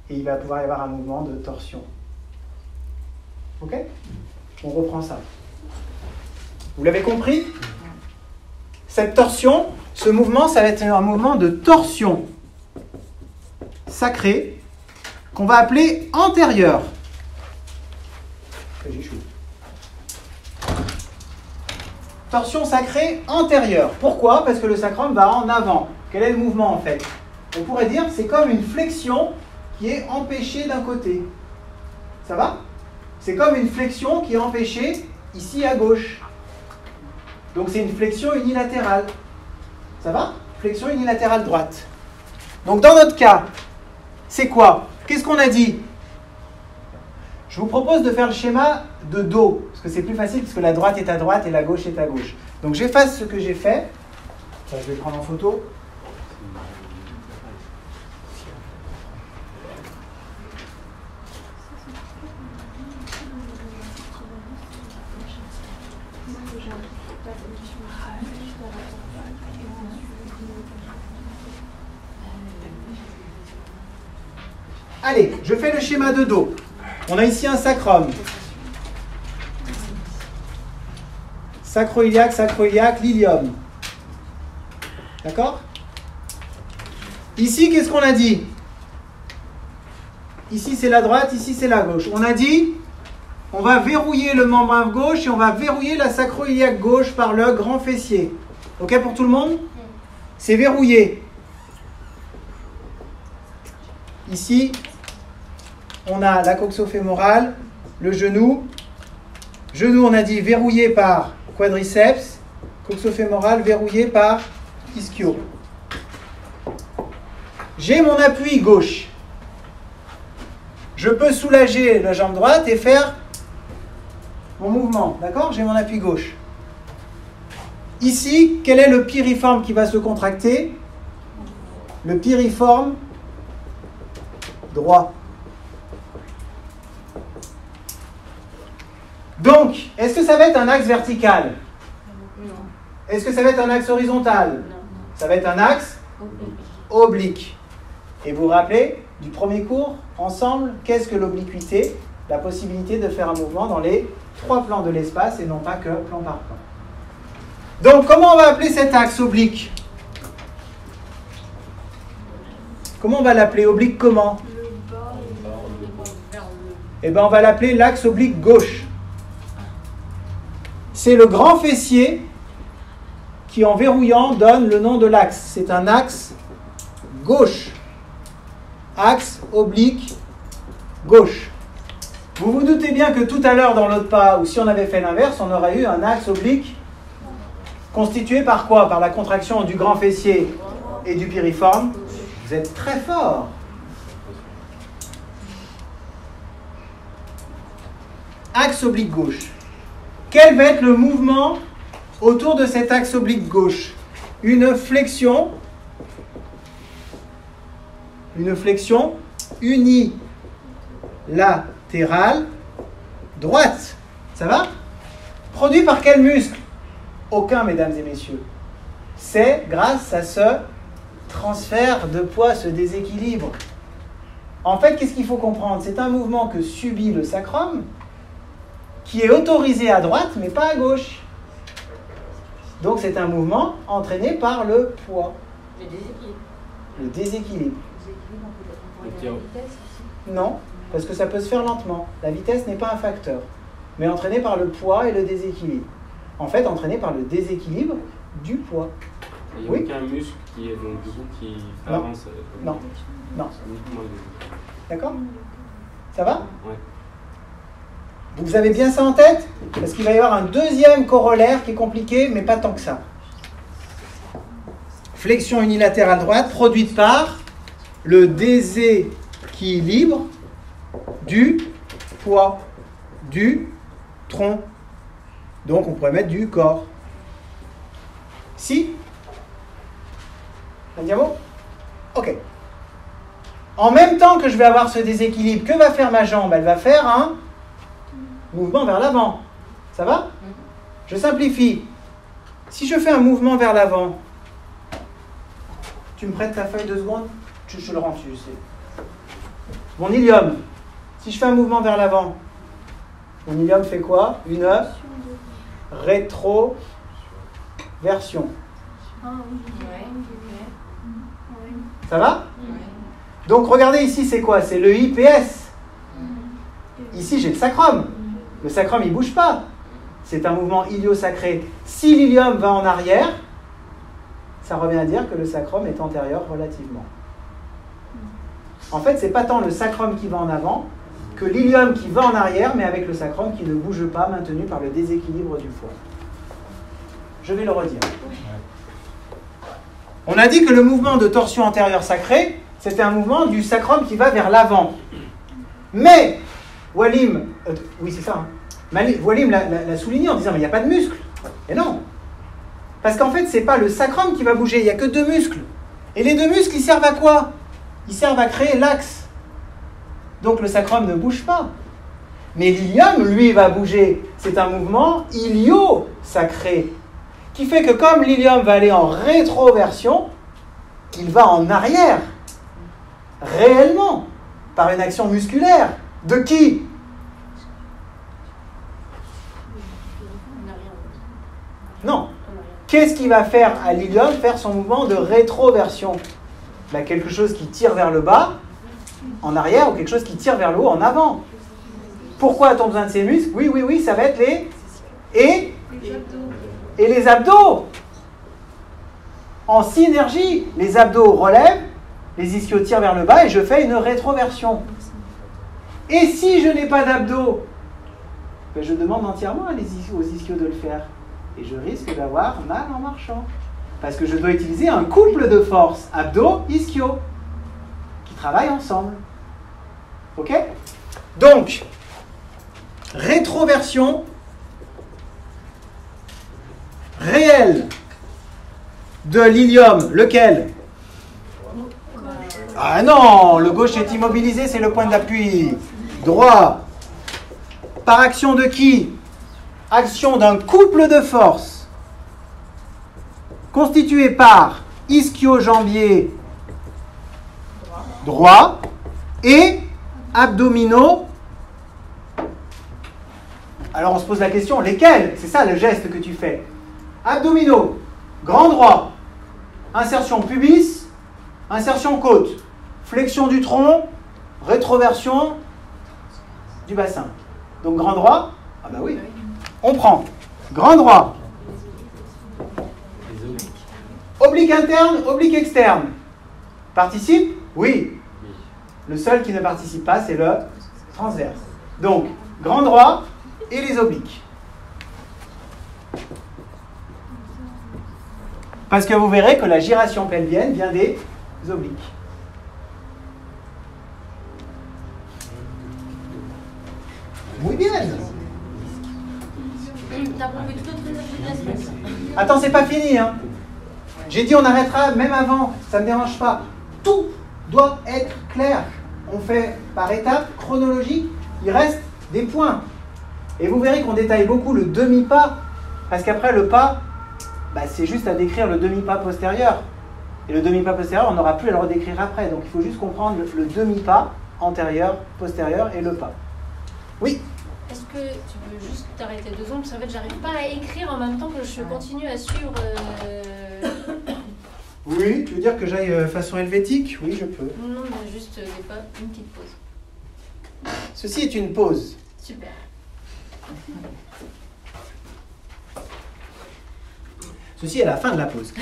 Et il va pouvoir y avoir un mouvement de torsion. Ok? On reprend ça. Vous l'avez compris? Cette torsion, ce mouvement, ça va être un mouvement de torsion sacrée qu'on va appeler antérieur. J'échoue. Torsion sacrée antérieure. Pourquoi? Parce que le sacrum va en avant. Quel est le mouvement en fait? On pourrait dire que c'est comme une flexion qui est empêchée d'un côté. Ça va? C'est comme une flexion qui est empêchée ici à gauche. Donc c'est une flexion unilatérale. Ça va? Flexion unilatérale droite. Donc dans notre cas, c'est quoi? Qu'est-ce qu'on a dit? Je vous propose de faire le schéma de dos, parce que c'est plus facile, parce que la droite est à droite et la gauche est à gauche. Donc j'efface ce que j'ai fait. Ça, je vais le prendre en photo. Allez, je fais le schéma de dos. On a ici un sacrum. Sacro-iliaque, l'ilium. D'accord? Ici, qu'est-ce qu'on a dit? Ici, c'est la droite, ici, c'est la gauche. On a dit, on va verrouiller le membrane gauche et on va verrouiller la sacro-iliaque gauche par le grand fessier. OK pour tout le monde? C'est verrouillé. Ici, on a la coxo-fémorale, le genou. Genou, on a dit verrouillé par quadriceps. Coxo-fémorale verrouillé par ischio. J'ai mon appui gauche. Je peux soulager la jambe droite et faire mon mouvement. D'accord? J'ai mon appui gauche. Ici, quel est le piriforme qui va se contracter? Le piriforme droit. Donc, est-ce que ça va être un axe vertical? Non. Est-ce que ça va être un axe horizontal? Non. Ça va être un axe oblique. Et vous vous rappelez du premier cours, ensemble, qu'est-ce que l'obliquité? La possibilité de faire un mouvement dans les 3 plans de l'espace et non pas que plan par plan. Donc, comment on va appeler cet axe oblique? Comment on va l'appeler? Oblique comment? eh ben on va l'appeler l'axe oblique gauche. C'est le grand fessier qui, en verrouillant, donne le nom de l'axe. C'est un axe gauche. Axe oblique gauche. Vous vous doutez bien que tout à l'heure dans l'autre pas, ou si on avait fait l'inverse, on aurait eu un axe oblique constitué par quoi? Par la contraction du grand fessier et du piriforme. Vous êtes très fort. Axe oblique gauche. Quel va être le mouvement autour de cet axe oblique gauche? Une flexion unilatérale droite. Ça va? Produit par quel muscle? Aucun, mesdames et messieurs. C'est grâce à ce transfert de poids, ce déséquilibre. En fait, qu'est-ce qu'il faut comprendre? C'est un mouvement que subit le sacrum, qui est autorisé à droite, mais pas à gauche. Donc c'est un mouvement entraîné par le poids. Le déséquilibre. Le déséquilibre. Le théo. Non, parce que ça peut se faire lentement. La vitesse n'est pas un facteur, mais entraîné par le poids et le déséquilibre. En fait, entraîné par le déséquilibre du poids. Il n'y a Oui. aucun muscle qui est donc du coup qui Non. avance. Non. Non. C'est uniquement le- D'accord? Ça va? Ouais. Vous avez bien ça en tête? Parce qu'il va y avoir un deuxième corollaire qui est compliqué, mais pas tant que ça. Flexion unilatérale droite produite par le déséquilibre du poids du tronc. Donc on pourrait mettre du corps. Si? Un diamo? Ok. En même temps que je vais avoir ce déséquilibre, que va faire ma jambe? Elle va faire un mouvement vers l'avant. Ça va? Je simplifie. Si je fais un mouvement vers l'avant, tu me prêtes ta feuille 2 secondes? Je le rends dessus, je sais. Mon ilium. Si je fais un mouvement vers l'avant, mon ilium fait quoi? Une rétroversion. Ça va? Donc regardez ici, c'est quoi? C'est le IPS. Ici, j'ai le sacrum. Le sacrum, il ne bouge pas. C'est un mouvement iliosacré. Si l'ilium va en arrière, ça revient à dire que le sacrum est antérieur relativement. En fait, ce n'est pas tant le sacrum qui va en avant que l'ilium qui va en arrière, mais avec le sacrum qui ne bouge pas, maintenu par le déséquilibre du poids. Je vais le redire. On a dit que le mouvement de torsion antérieure sacrée, c'était un mouvement du sacrum qui va vers l'avant. Mais, Wallim, oui c'est ça, hein. Wallim l'a souligné en disant, mais il n'y a pas de muscle. Et non. Parce qu'en fait, ce n'est pas le sacrum qui va bouger, il n'y a que 2 muscles. Et les 2 muscles, ils servent à quoi? Ils servent à créer l'axe. Donc le sacrum ne bouge pas. Mais l'ilium, lui, va bouger. C'est un mouvement ilio-sacré. Qui fait que comme l'ilium va aller en rétroversion, il va en arrière. Réellement. Par une action musculaire. De qui? Non. Qu'est-ce qui va faire à l'ilium faire son mouvement de rétroversion? Ben, quelque chose qui tire vers le bas, en arrière, ou quelque chose qui tire vers le haut, en avant. Pourquoi a-t-on besoin de ces muscles? Oui, ça va être les... Et les abdos. En synergie, les abdos relèvent, les ischios tirent vers le bas et je fais une rétroversion. Et si je n'ai pas d'abdos, ben je demande entièrement aux ischios de le faire. Et je risque d'avoir mal en marchant. Parce que je dois utiliser un couple de forces, abdos-ischio, qui travaillent ensemble. Ok? Donc, rétroversion réelle de l'ilium, lequel? Ah non, le gauche est immobilisé, c'est le point d'appui. Droit. Par action de qui? Action d'un couple de forces constitué par ischio-jambier droit et abdominaux. Alors on se pose la question, lesquels? C'est ça le geste que tu fais. Abdominaux, grand droit, insertion pubis, insertion côte, flexion du tronc, rétroversion, du bassin. Donc grand droit, ah bah oui, on prend grand droit. Les obliques. Oblique interne, oblique externe. Participe? Oui. Le seul qui ne participe pas, c'est le transverse. Donc, grand droit et les obliques. Parce que vous verrez que la giration pelvienne vient des obliques. Muy bien. T'as prouvé tout autre interprétation. Attends, c'est pas fini, hein. J'ai dit on arrêtera même avant, ça ne me dérange pas. Tout doit être clair. On fait par étapes chronologiques, il reste des points. Et vous verrez qu'on détaille beaucoup le demi-pas, parce qu'après le pas, bah, c'est juste à décrire le demi-pas postérieur. Et le demi-pas postérieur, on n'aura plus à le redécrire après. Donc il faut juste comprendre le demi-pas antérieur, postérieur et le pas. Oui. Est-ce que tu peux juste t'arrêter 2 secondes, parce qu'en fait j'arrive pas à écrire en même temps que je continue à suivre. Oui, tu veux dire que j'aille façon helvétique? Oui, je peux. Non, mais juste des fois une petite pause. Ceci est une pause. Super. Ceci est la fin de la pause.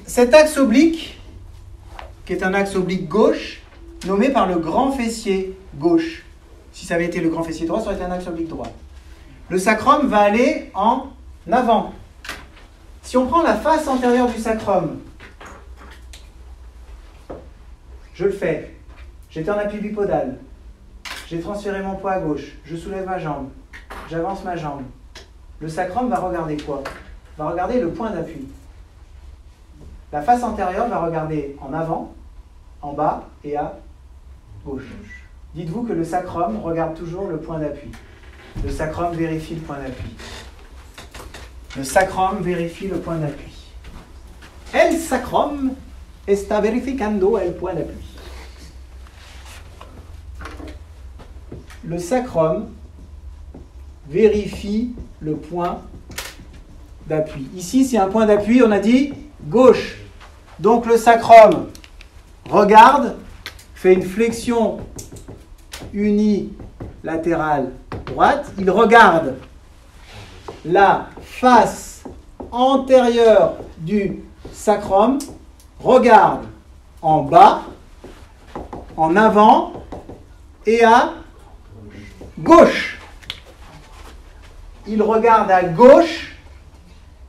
Cet axe oblique, qui est un axe oblique gauche, nommé par le grand fessier gauche. Si ça avait été le grand fessier droit, ça aurait été un axe oblique droit. Le sacrum va aller en avant. Si on prend la face antérieure du sacrum, je le fais. J'étais en appui bipodal. J'ai transféré mon poids à gauche. Je soulève ma jambe. J'avance ma jambe. Le sacrum va regarder quoi? Va regarder le point d'appui. La face antérieure va regarder en avant, en bas et à gauche. Dites-vous que le sacrum regarde toujours le point d'appui. Le sacrum vérifie le point d'appui. Le sacrum vérifie le point d'appui. El sacrum está verificando el point d'appui. Le sacrum vérifie le point d'appui. Ici, c'est un point d'appui, on a dit gauche. Donc le sacrum regarde, fait une flexion unilatérale droite. Il regarde la face antérieure du sacrum, regarde en bas, en avant et à gauche. Il regarde à gauche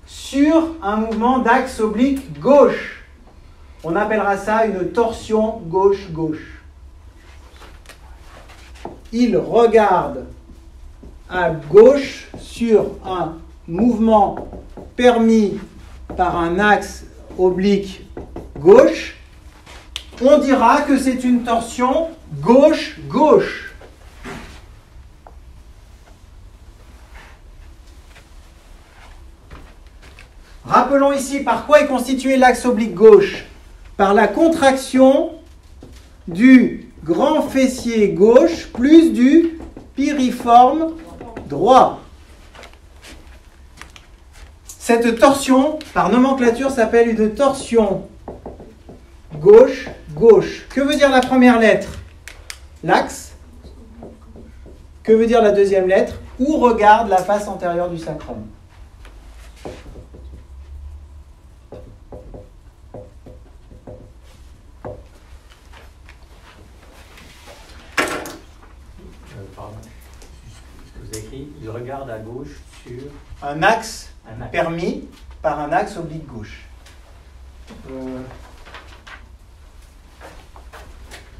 sur un mouvement d'axe oblique gauche. On appellera ça une torsion gauche-gauche. Il regarde à gauche sur un mouvement permis par un axe oblique gauche. On dira que c'est une torsion gauche-gauche. Rappelons ici par quoi est constitué l'axe oblique gauche. Par la contraction du grand fessier gauche plus du piriforme droit. Cette torsion, par nomenclature, s'appelle une torsion gauche-gauche. Que veut dire la première lettre? L'axe. Que veut dire la deuxième lettre? Où regarde la face antérieure du sacrum? Pardon. Ce que vous avez écrit, il regarde à gauche sur Un axe un axe. permis par un axe oblique gauche.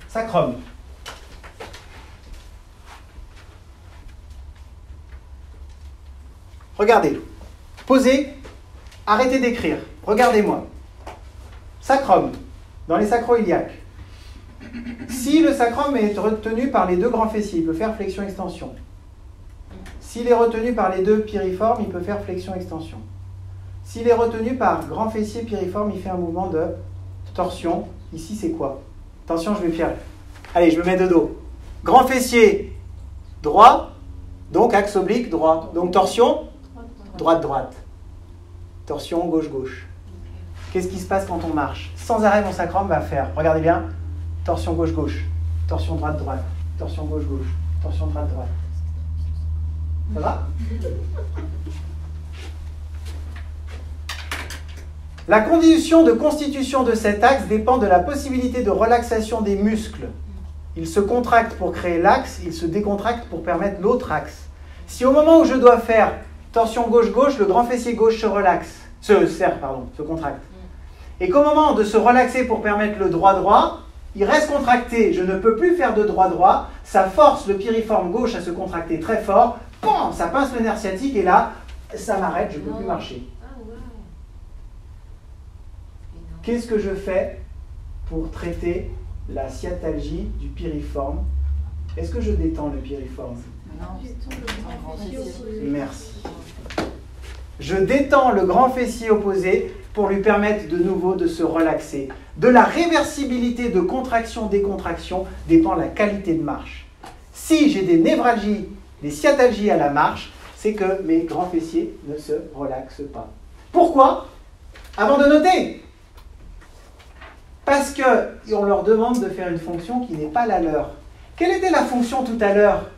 Sacrum. Regardez. Posez. Arrêtez d'écrire. Regardez-moi. Sacrum. Dans les sacro-iliaques. Si le sacrum est retenu par les deux grands fessiers, il peut faire flexion-extension. S'il est retenu par les deux piriformes, il peut faire flexion-extension. S'il est retenu par grand fessier piriforme, il fait un mouvement de torsion. Ici, c'est quoi? Attention, je vais faire. Allez, je me mets de dos. Grand fessier droit, donc axe oblique droit. Donc torsion droite-droite. Torsion gauche-gauche. Qu'est-ce qui se passe quand on marche? Sans arrêt, mon sacrum va faire, regardez bien, torsion gauche-gauche, torsion droite-droite, torsion gauche-gauche, torsion droite-droite. Ça va? La condition de constitution de cet axe dépend de la possibilité de relaxation des muscles. Il se contracte pour créer l'axe, il se décontracte pour permettre l'autre axe. Si au moment où je dois faire torsion gauche-gauche, le grand fessier gauche se relaxe, se contracte. Et qu'au moment de se relaxer pour permettre le droit-droit, il reste contracté, je ne peux plus faire de droit-droit, ça force le piriforme gauche à se contracter très fort, pan, ça pince le nerf sciatique et là, ça m'arrête, je ne peux plus marcher. Qu'est-ce que je fais pour traiter la sciatalgie du piriforme? Est-ce que je détends le piriforme? Merci. Je détends le grand fessier opposé pour lui permettre de nouveau de se relaxer. De la réversibilité de contraction-décontraction dépend la qualité de marche. Si j'ai des névralgies, des sciatalgies à la marche, c'est que mes grands fessiers ne se relaxent pas. Pourquoi? Avant de noter. Parce qu'on leur demande de faire une fonction qui n'est pas la leur. Quelle était la fonction tout à l'heure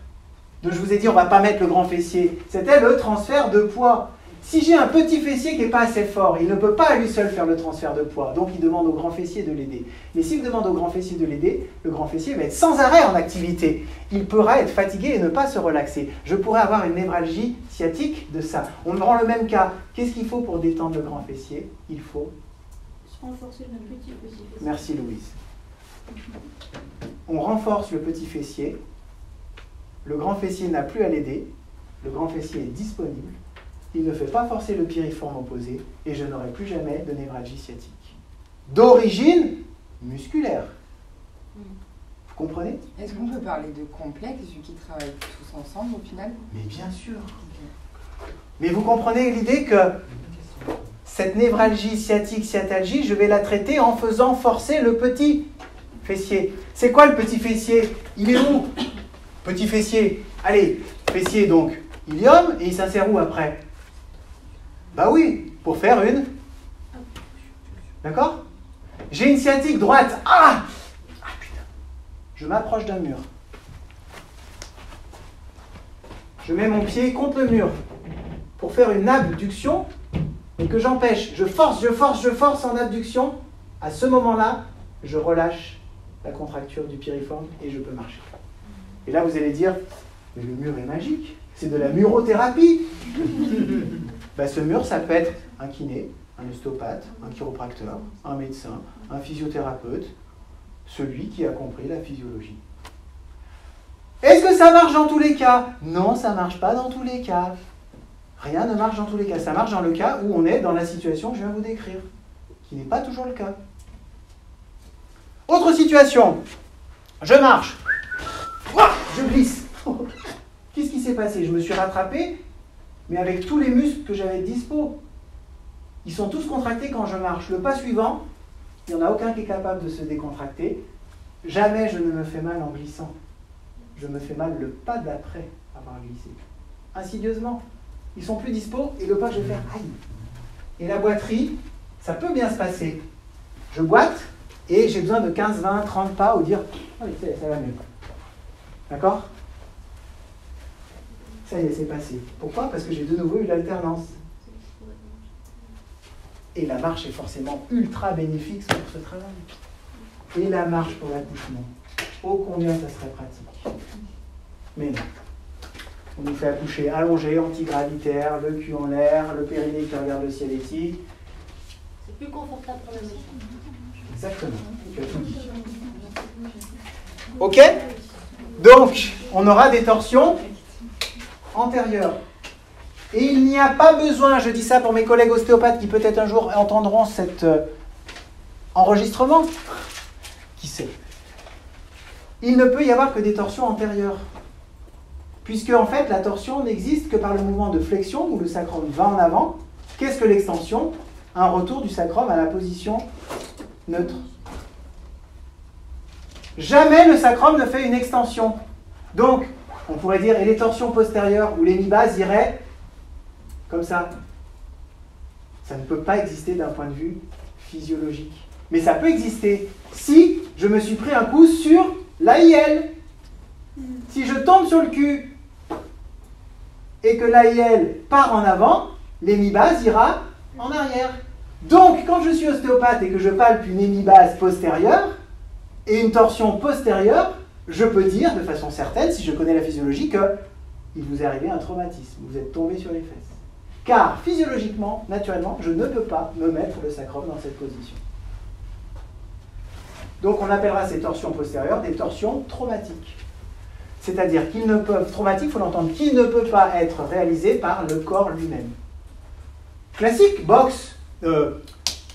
dont je vous ai dit on ne va pas mettre le grand fessier? C'était le transfert de poids. Si j'ai un petit fessier qui n'est pas assez fort, il ne peut pas à lui seul faire le transfert de poids. Donc il demande au grand fessier de l'aider. Mais s'il demande au grand fessier de l'aider, le grand fessier va être sans arrêt en activité. Il pourra être fatigué et ne pas se relaxer. Je pourrais avoir une névralgie sciatique de ça. On prend le même cas. Qu'est-ce qu'il faut pour détendre le grand fessier? Il faut renforcer le petit fessier. Merci Louise. On renforce le petit fessier. Le grand fessier n'a plus à l'aider. Le grand fessier est disponible. Il ne fait pas forcer le piriforme opposé et je n'aurai plus jamais de névralgie sciatique. D'origine musculaire. Vous comprenez? Est-ce qu'on peut parler de complexe vu qu'ils travaillent tous ensemble au final? Mais bien sûr. Mais vous comprenez l'idée que cette névralgie sciatique, sciatalgie, je vais la traiter en faisant forcer le petit fessier. C'est quoi le petit fessier? Il est où? Petit fessier. Allez, fessier donc ilium, et il s'insère où après? Bah oui, pour faire une. D'accord? J'ai une sciatique droite. Ah putain. Je m'approche d'un mur. Je mets mon pied contre le mur pour faire une abduction et que j'empêche. Je force en abduction. À ce moment-là, je relâche la contracture du piriforme et je peux marcher. Et là, vous allez dire, mais le mur est magique. C'est de la murothérapie. Ben, ce mur, ça peut être un kiné, un ostéopathe, un chiropracteur, un médecin, un physiothérapeute, celui qui a compris la physiologie. Est-ce que ça marche dans tous les cas? Non, ça ne marche pas dans tous les cas. Rien ne marche dans tous les cas. Ça marche dans le cas où on est dans la situation que je viens de vous décrire, qui n'est pas toujours le cas. Autre situation. Je marche. Je glisse. Qu'est-ce qui s'est passé? Je me suis rattrapé, mais avec tous les muscles que j'avais dispo. Ils sont tous contractés quand je marche. Le pas suivant, il n'y en a aucun qui est capable de se décontracter. Jamais je ne me fais mal en glissant. Je me fais mal le pas d'après avoir glissé. Insidieusement. Ils sont plus dispo et le pas, je vais faire aïe. Et la boiterie, ça peut bien se passer. Je boite et j'ai besoin de 15, 20, 30 pas ou dire « Ah oui, ça va mieux ». D'accord? Ça y est, c'est passé. Pourquoi? Parce que j'ai de nouveau eu l'alternance. Et la marche est forcément ultra bénéfique pour ce travail. Et la marche pour l'accouchement. Oh, combien ça serait pratique. Mais non. On nous fait accoucher allongé, antigravitaire, le cul en l'air, le périnée qui regarde le ciel éthique. C'est plus confortable pour le médecin. Exactement. Tu as tout dit. Ok? Donc, on aura des torsions antérieures. Et il n'y a pas besoin, je dis ça pour mes collègues ostéopathes qui peut-être un jour entendront cet enregistrement. Qui sait? Il ne peut y avoir que des torsions antérieures. Puisque en fait, la torsion n'existe que par le mouvement de flexion où le sacrum va en avant. Qu'est-ce que l'extension? Un retour du sacrum à la position neutre. Jamais le sacrum ne fait une extension. Donc, on pourrait dire, et les torsions postérieures ou les mi-bases iraient comme ça. Ça ne peut pas exister d'un point de vue physiologique. Mais ça peut exister si je me suis pris un coup sur l'AIL. Si je tombe sur le cul et que l'AIL part en avant, l'hémibase ira en arrière. Donc, quand je suis ostéopathe et que je palpe une hémibase postérieure et une torsion postérieure, je peux dire de façon certaine, si je connais la physiologie, qu'il vous est arrivé un traumatisme, vous êtes tombé sur les fesses. Car physiologiquement, naturellement, je ne peux pas me mettre le sacrum dans cette position. Donc on appellera ces torsions postérieures des torsions traumatiques. C'est-à-dire qu'ils ne peuvent, traumatiques, il faut l'entendre, qu'ils ne peuvent pas être réalisés par le corps lui-même. Classique, boxe,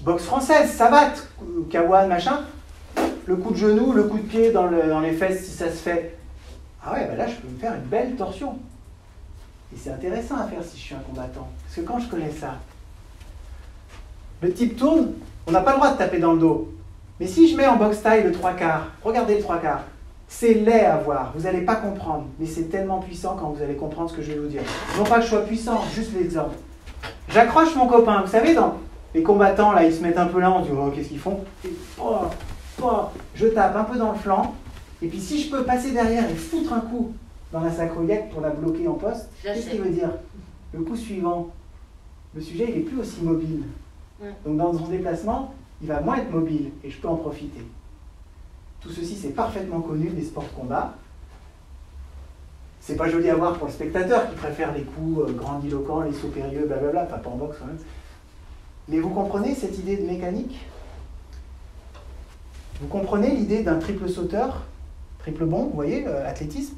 boxe française, savate, kawan, machin, le coup de genou, le coup de pied dans les fesses, si ça se fait, ah ouais, ben là je peux me faire une belle torsion. Et c'est intéressant à faire si je suis un combattant. Parce que quand je connais ça, le type tourne, on n'a pas le droit de taper dans le dos. Mais si je mets en boxe taille le 3/4, regardez le 3/4, c'est laid à voir, vous n'allez pas comprendre, mais c'est tellement puissant quand vous allez comprendre ce que je vais vous dire. Non pas que je sois puissant, juste l'exemple. J'accroche mon copain, vous savez, dans les combattants, là, ils se mettent un peu là, on dit, oh, qu'est-ce qu'ils font? Et, je tape un peu dans le flanc, et puis si je peux passer derrière et foutre un coup dans la sacroiliaque pour la bloquer en poste, qu'est-ce qu'il veut dire? Le coup suivant, le sujet, il n'est plus aussi mobile. Donc dans son déplacement, il va moins être mobile, et je peux en profiter. Tout ceci, c'est parfaitement connu des sports de combat. C'est pas joli à voir pour le spectateur qui préfère les coups grandiloquents, les sauts périlleux, blablabla, enfin pas en boxe quand même. Mais vous comprenez cette idée de mécanique? Vous comprenez l'idée d'un triple sauteur, triple bond, vous voyez, athlétisme,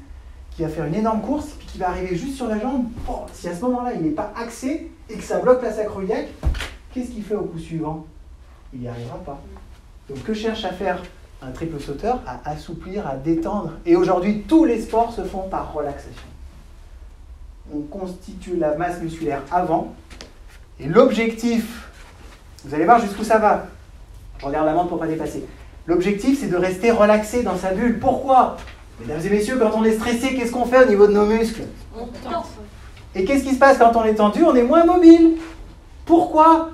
qui va faire une énorme course, puis qui va arriver juste sur la jambe. Oh, si à ce moment-là, il n'est pas axé et que ça bloque la sacroiliaque, qu'est-ce qu'il fait au coup suivant? Il n'y arrivera pas. Donc que cherche à faire un triple sauteur? À assouplir, à détendre. Et aujourd'hui, tous les sports se font par relaxation. On constitue la masse musculaire avant. Et l'objectif, vous allez voir jusqu'où ça va. Je regarde la montre pour ne pas dépasser. L'objectif, c'est de rester relaxé dans sa bulle. Pourquoi? Mesdames et messieurs, quand on est stressé, qu'est-ce qu'on fait au niveau de nos muscles? On tend. Et qu'est-ce qui se passe quand on est tendu? On est moins mobile. Pourquoi?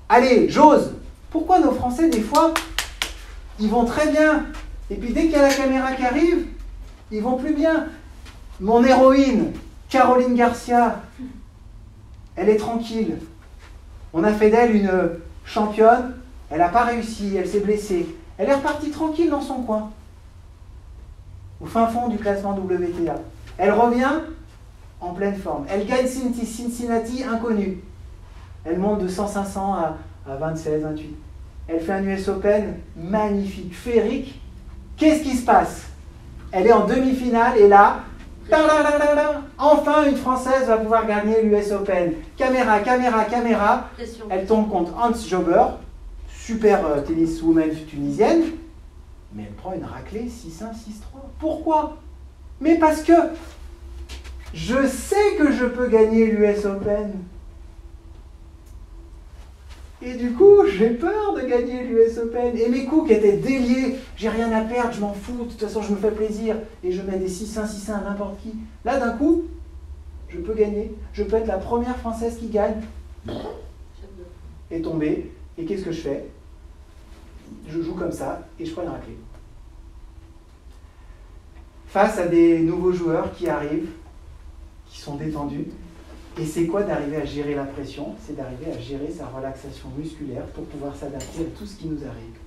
Allez, j'ose. Pourquoi nos Français, des fois, ils vont très bien, et puis dès qu'il y a la caméra qui arrive, ils vont plus bien? Mon héroïne, Caroline Garcia, elle est tranquille. On a fait d'elle une championne, elle n'a pas réussi, elle s'est blessée. Elle est repartie tranquille dans son coin, au fin fond du classement WTA. Elle revient en pleine forme. Elle gagne Cincinnati inconnu. Elle monte de 100-500 à 26, 28. Elle fait un US Open magnifique, féerique. Qu'est-ce qui se passe? Elle est en demi-finale et là, enfin une Française va pouvoir gagner l'US Open. Caméra. Pression. Elle tombe contre Hans Jobber, super tenniswoman tunisienne, mais elle prend une raclée 6-1, 6-3. Pourquoi? Mais parce que je sais que je peux gagner l'US Open. Et du coup, j'ai peur de gagner l'US Open. Et mes coups qui étaient déliés, j'ai rien à perdre, je m'en fous, de toute façon je me fais plaisir. Et je mets des 6-1, 6-1 à n'importe qui. Là, d'un coup, je peux gagner. Je peux être la première Française qui gagne. Et tomber. Et qu'est-ce que je fais? Je joue comme ça et je prends une raclée. Face à des nouveaux joueurs qui arrivent, qui sont détendus. Et c'est quoi d'arriver à gérer la pression? C'est d'arriver à gérer sa relaxation musculaire pour pouvoir s'adapter à tout ce qui nous arrive.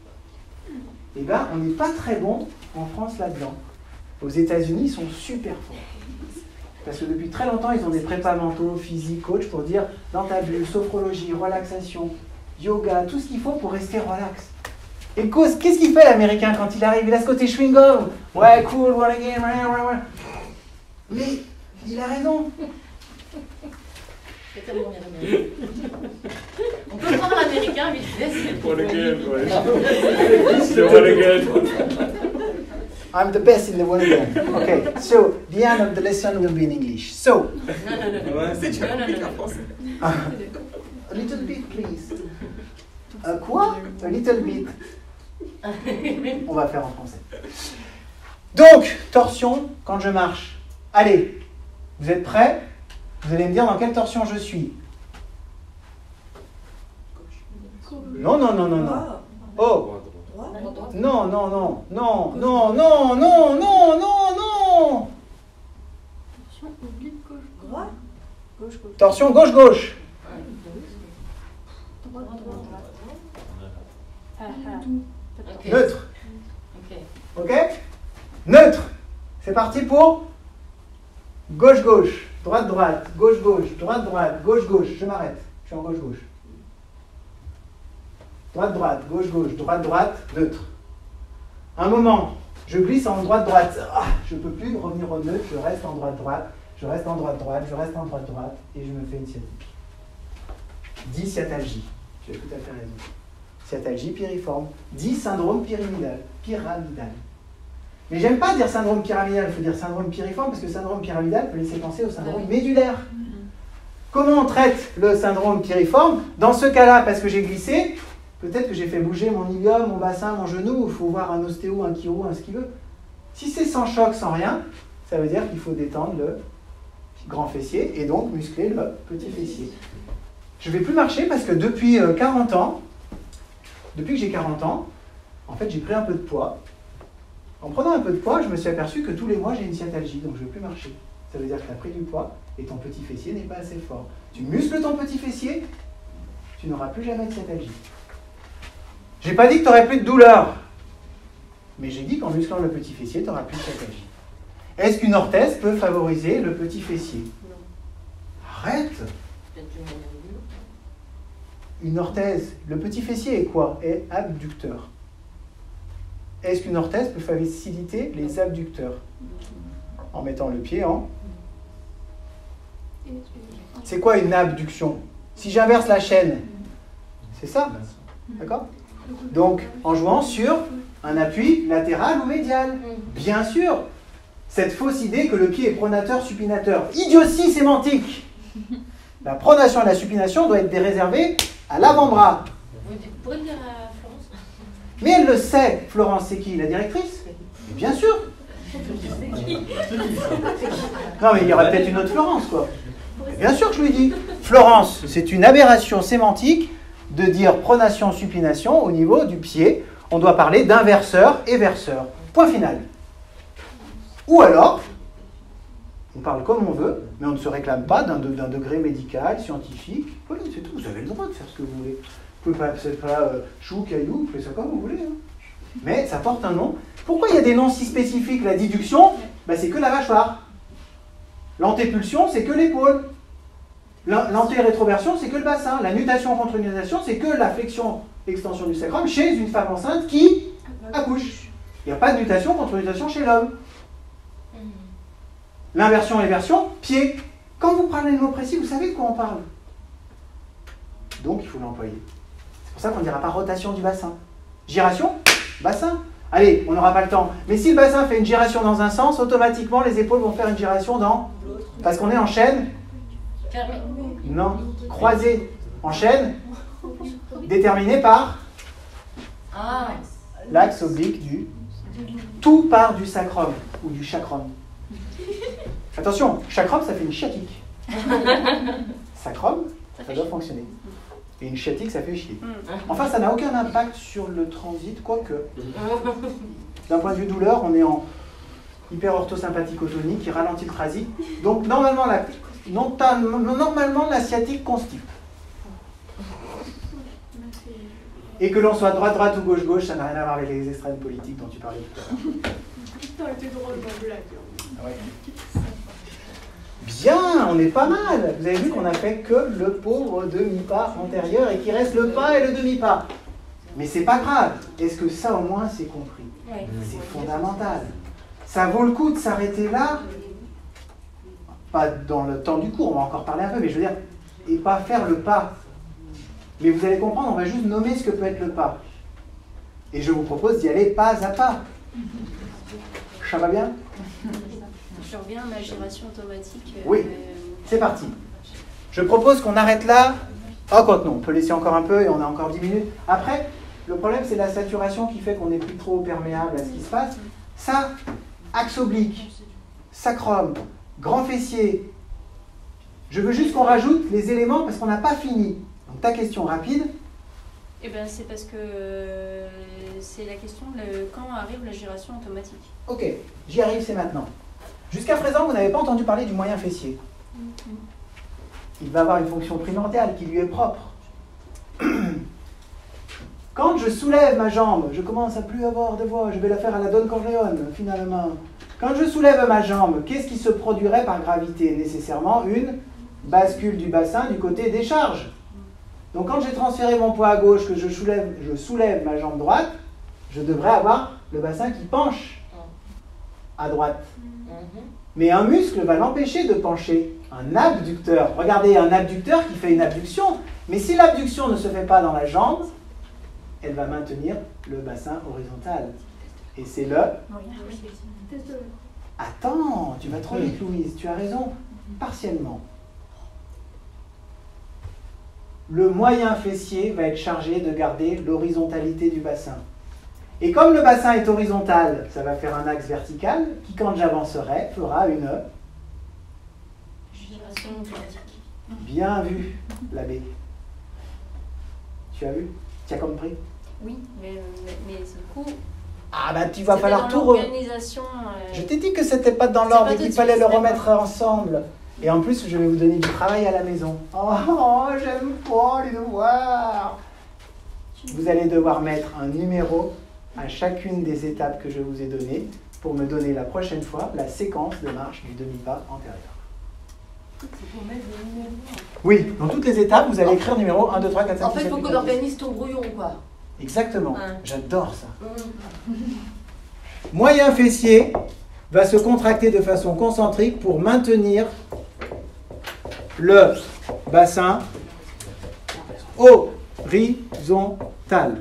Eh bien, on n'est pas très bon en France là-dedans. Aux États-Unis, ils sont super forts. Parce que depuis très longtemps, ils ont des prépas mentaux, physiques, coach pour dire dans ta bulle, sophrologie, relaxation, yoga, tout ce qu'il faut pour rester relax. Et qu'est-ce qu'il fait l'Américain quand il arrive? Il a ce côté chewing-gum. Ouais, cool, what again, ouais. Mais il a raison. C'est tellement bien. On peut prendre l'américain, mais je What again, ouais. What again. I'm the best in the world again. Okay, so the end of the lesson will be in English. So, a little bit, please. Quoi? A little bit. On va faire en français. Donc, torsion quand je marche. Allez, vous êtes prêts? Vous allez me dire dans quelle torsion je suis. Non. Oh. Non. Torsion gauche-gauche. Ok. Neutre. Ok. Ok? Neutre. C'est parti pour gauche-gauche, droite-droite, gauche-gauche, droite-droite, gauche-gauche. Je m'arrête. Je suis en gauche-gauche. Droite-droite, gauche-gauche, droite-droite, neutre. Un moment, je glisse en droite-droite. Ah, je ne peux plus revenir au neutre. Je reste en droite-droite. Je reste en droite-droite. Je reste en droite-droite. Et je me fais une sciatique. 10 sciatalgie. Tu as tout à fait raison. Sciatalgie piriforme. 10 syndrome pyramidal. Mais j'aime pas dire syndrome pyramidal, il faut dire syndrome piriforme, parce que syndrome pyramidal peut laisser penser au syndrome médulaire. Comment on traite le syndrome piriforme? Dans ce cas-là, parce que j'ai glissé, peut-être que j'ai fait bouger mon ilium, mon bassin, mon genou, il faut voir un ostéo, un chiro, ce qu'il veut. Si c'est sans choc, sans rien, ça veut dire qu'il faut détendre le grand fessier et donc muscler le petit fessier. Je ne vais plus marcher parce que depuis 40 ans, depuis que j'ai 40 ans, en fait j'ai pris un peu de poids. En prenant un peu de poids, je me suis aperçu que tous les mois j'ai une sciatalgie, donc je ne vais plus marcher. Ça veut dire que tu as pris du poids et ton petit fessier n'est pas assez fort. Tu muscles ton petit fessier, tu n'auras plus jamais de sciatalgie. Je n'ai pas dit que tu n'aurais plus de douleur, mais j'ai dit qu'en musclant le petit fessier, tu n'auras plus de sciatalgie. Est-ce qu'une orthèse peut favoriser le petit fessier? Arrête! Une orthèse, le petit fessier est quoi? Est abducteur. Est-ce qu'une orthèse peut faciliter les abducteurs? En mettant le pied en... C'est quoi une abduction? Si j'inverse la chaîne, c'est ça? D'accord? Donc, en jouant sur un appui latéral ou médial. Bien sûr, cette fausse idée que le pied est pronateur, supinateur. Idiotie sémantique! La pronation et la supination doivent être réservées à l'avant-bras. Vous pourriez dire à Florence? Mais elle le sait, Florence, c'est qui? La directrice? Mais bien sûr. Non, mais il y aurait peut-être une autre Florence, quoi. Mais bien sûr que je lui dis. Florence, c'est une aberration sémantique de dire pronation, supination au niveau du pied. On doit parler d'inverseur et verseur. Point final. Ou alors, on parle comme on veut, mais on ne se réclame pas d'un degré médical, scientifique. Voilà, c'est tout. Vous avez le droit de faire ce que vous voulez. Vous pouvez pas chou, caillou, vous faites ça comme vous voulez. Hein. Mais ça porte un nom. Pourquoi il y a des noms si spécifiques? La diduction, c'est que la mâchoire. L'antépulsion, c'est que l'épaule. L'antérétroversion, c'est que le bassin. La nutation contre nutation, c'est que la flexion-extension du sacrum chez une femme enceinte qui accouche. Il n'y a pas de nutation contre nutation chez l'homme. L'inversion et version, pied. Quand vous parlez de mots précis, vous savez de quoi on parle. Donc, il faut l'employer. C'est pour ça qu'on ne dira pas rotation du bassin. Giration, bassin. Allez, on n'aura pas le temps. Mais si le bassin fait une giration dans un sens, automatiquement, les épaules vont faire une giration dans... Parce qu'on est en chaîne. Non, croisée. En chaîne, déterminée par l'axe oblique du... Tout part du sacrum ou du chakrum. Attention, chakrum, ça fait une sciatique. Sacrum, ça doit fonctionner. Et une sciatique, ça fait chier. Enfin, ça n'a aucun impact sur le transit, quoique. D'un point de vue douleur, on est en hyper-orthosympathique-tonique qui ralentit le transit. Donc, normalement, la sciatique constipe. Et que l'on soit droite-droite ou gauche-gauche, ça n'a rien à voir avec les extrêmes politiques dont tu parlais tout à l'heure. Putain, était drôle ma blague. Ouais. Bien, on est pas mal. Vous avez vu qu'on a fait que le pauvre demi-pas antérieur et qu'il reste le pas et le demi-pas. Mais c'est pas grave. Est-ce que ça au moins c'est compris? C'est fondamental. Ça vaut le coup de s'arrêter là. Pas dans le temps du cours, on va encore parler un peu, mais je veux dire, et pas faire le pas. Mais vous allez comprendre, on va juste nommer ce que peut être le pas. Et je vous propose d'y aller pas à pas. Ça va bien? Je reviens à ma giration automatique. Oui, c'est parti. Je propose qu'on arrête là. Oh, quand non, on peut laisser encore un peu et on a encore 10 minutes. Après, le problème, c'est la saturation qui fait qu'on n'est plus trop perméable à ce qui se passe. Ça, axe oblique, sacrum, grand fessier. Je veux juste qu'on rajoute les éléments parce qu'on n'a pas fini. Donc, ta question rapide. Eh bien, c'est parce que c'est la question de quand arrive la giration automatique. Ok, j'y arrive, c'est maintenant. Jusqu'à présent, vous n'avez pas entendu parler du moyen fessier. il va avoir une fonction primordiale qui lui est propre. Quand je soulève ma jambe, je commence à plus avoir de voix, je vais la faire à la Don Corleone, finalement. Quand je soulève ma jambe, qu'est-ce qui se produirait par gravité? Nécessairement une bascule du bassin du côté des charges. Donc quand j'ai transféré mon poids à gauche, que je soulève ma jambe droite, je devrais avoir le bassin qui penche à droite. Mais un muscle va l'empêcher de pencher. Un abducteur. Regardez, un abducteur qui fait une abduction. Mais si l'abduction ne se fait pas dans la jambe, elle va maintenir le bassin horizontal. Et c'est le... Attends, tu vas trop vite, Louise. Tu as raison, partiellement. Le moyen fessier va être chargé de garder l'horizontalité du bassin. Et comme le bassin est horizontal, ça va faire un axe vertical qui, quand j'avancerai, fera une... Bien vu, l'abbé. Tu as vu? Tu as compris? Oui, mais du coup... Ah bah tu vas falloir tout... L'organisation... Je t'ai dit que c'était pas dans l'ordre et qu'il fallait le remettre ensemble. Et en plus, je vais vous donner du travail à la maison. Oh, j'aime pas les devoirs. Vous allez devoir mettre un numéro à chacune des étapes que je vous ai données pour me donner la prochaine fois la séquence de marche du demi-pas antérieur. C'est pour mettre des numéros. Oui, dans toutes les étapes, vous allez écrire numéro 1, 2, 3, 4, 5, 6, 7, 8, 9, 10. En fait, il faut qu'on organise ton brouillon, quoi. Exactement, Ouais. J'adore ça. Moyen fessier va se contracter de façon concentrique pour maintenir le bassin horizontal.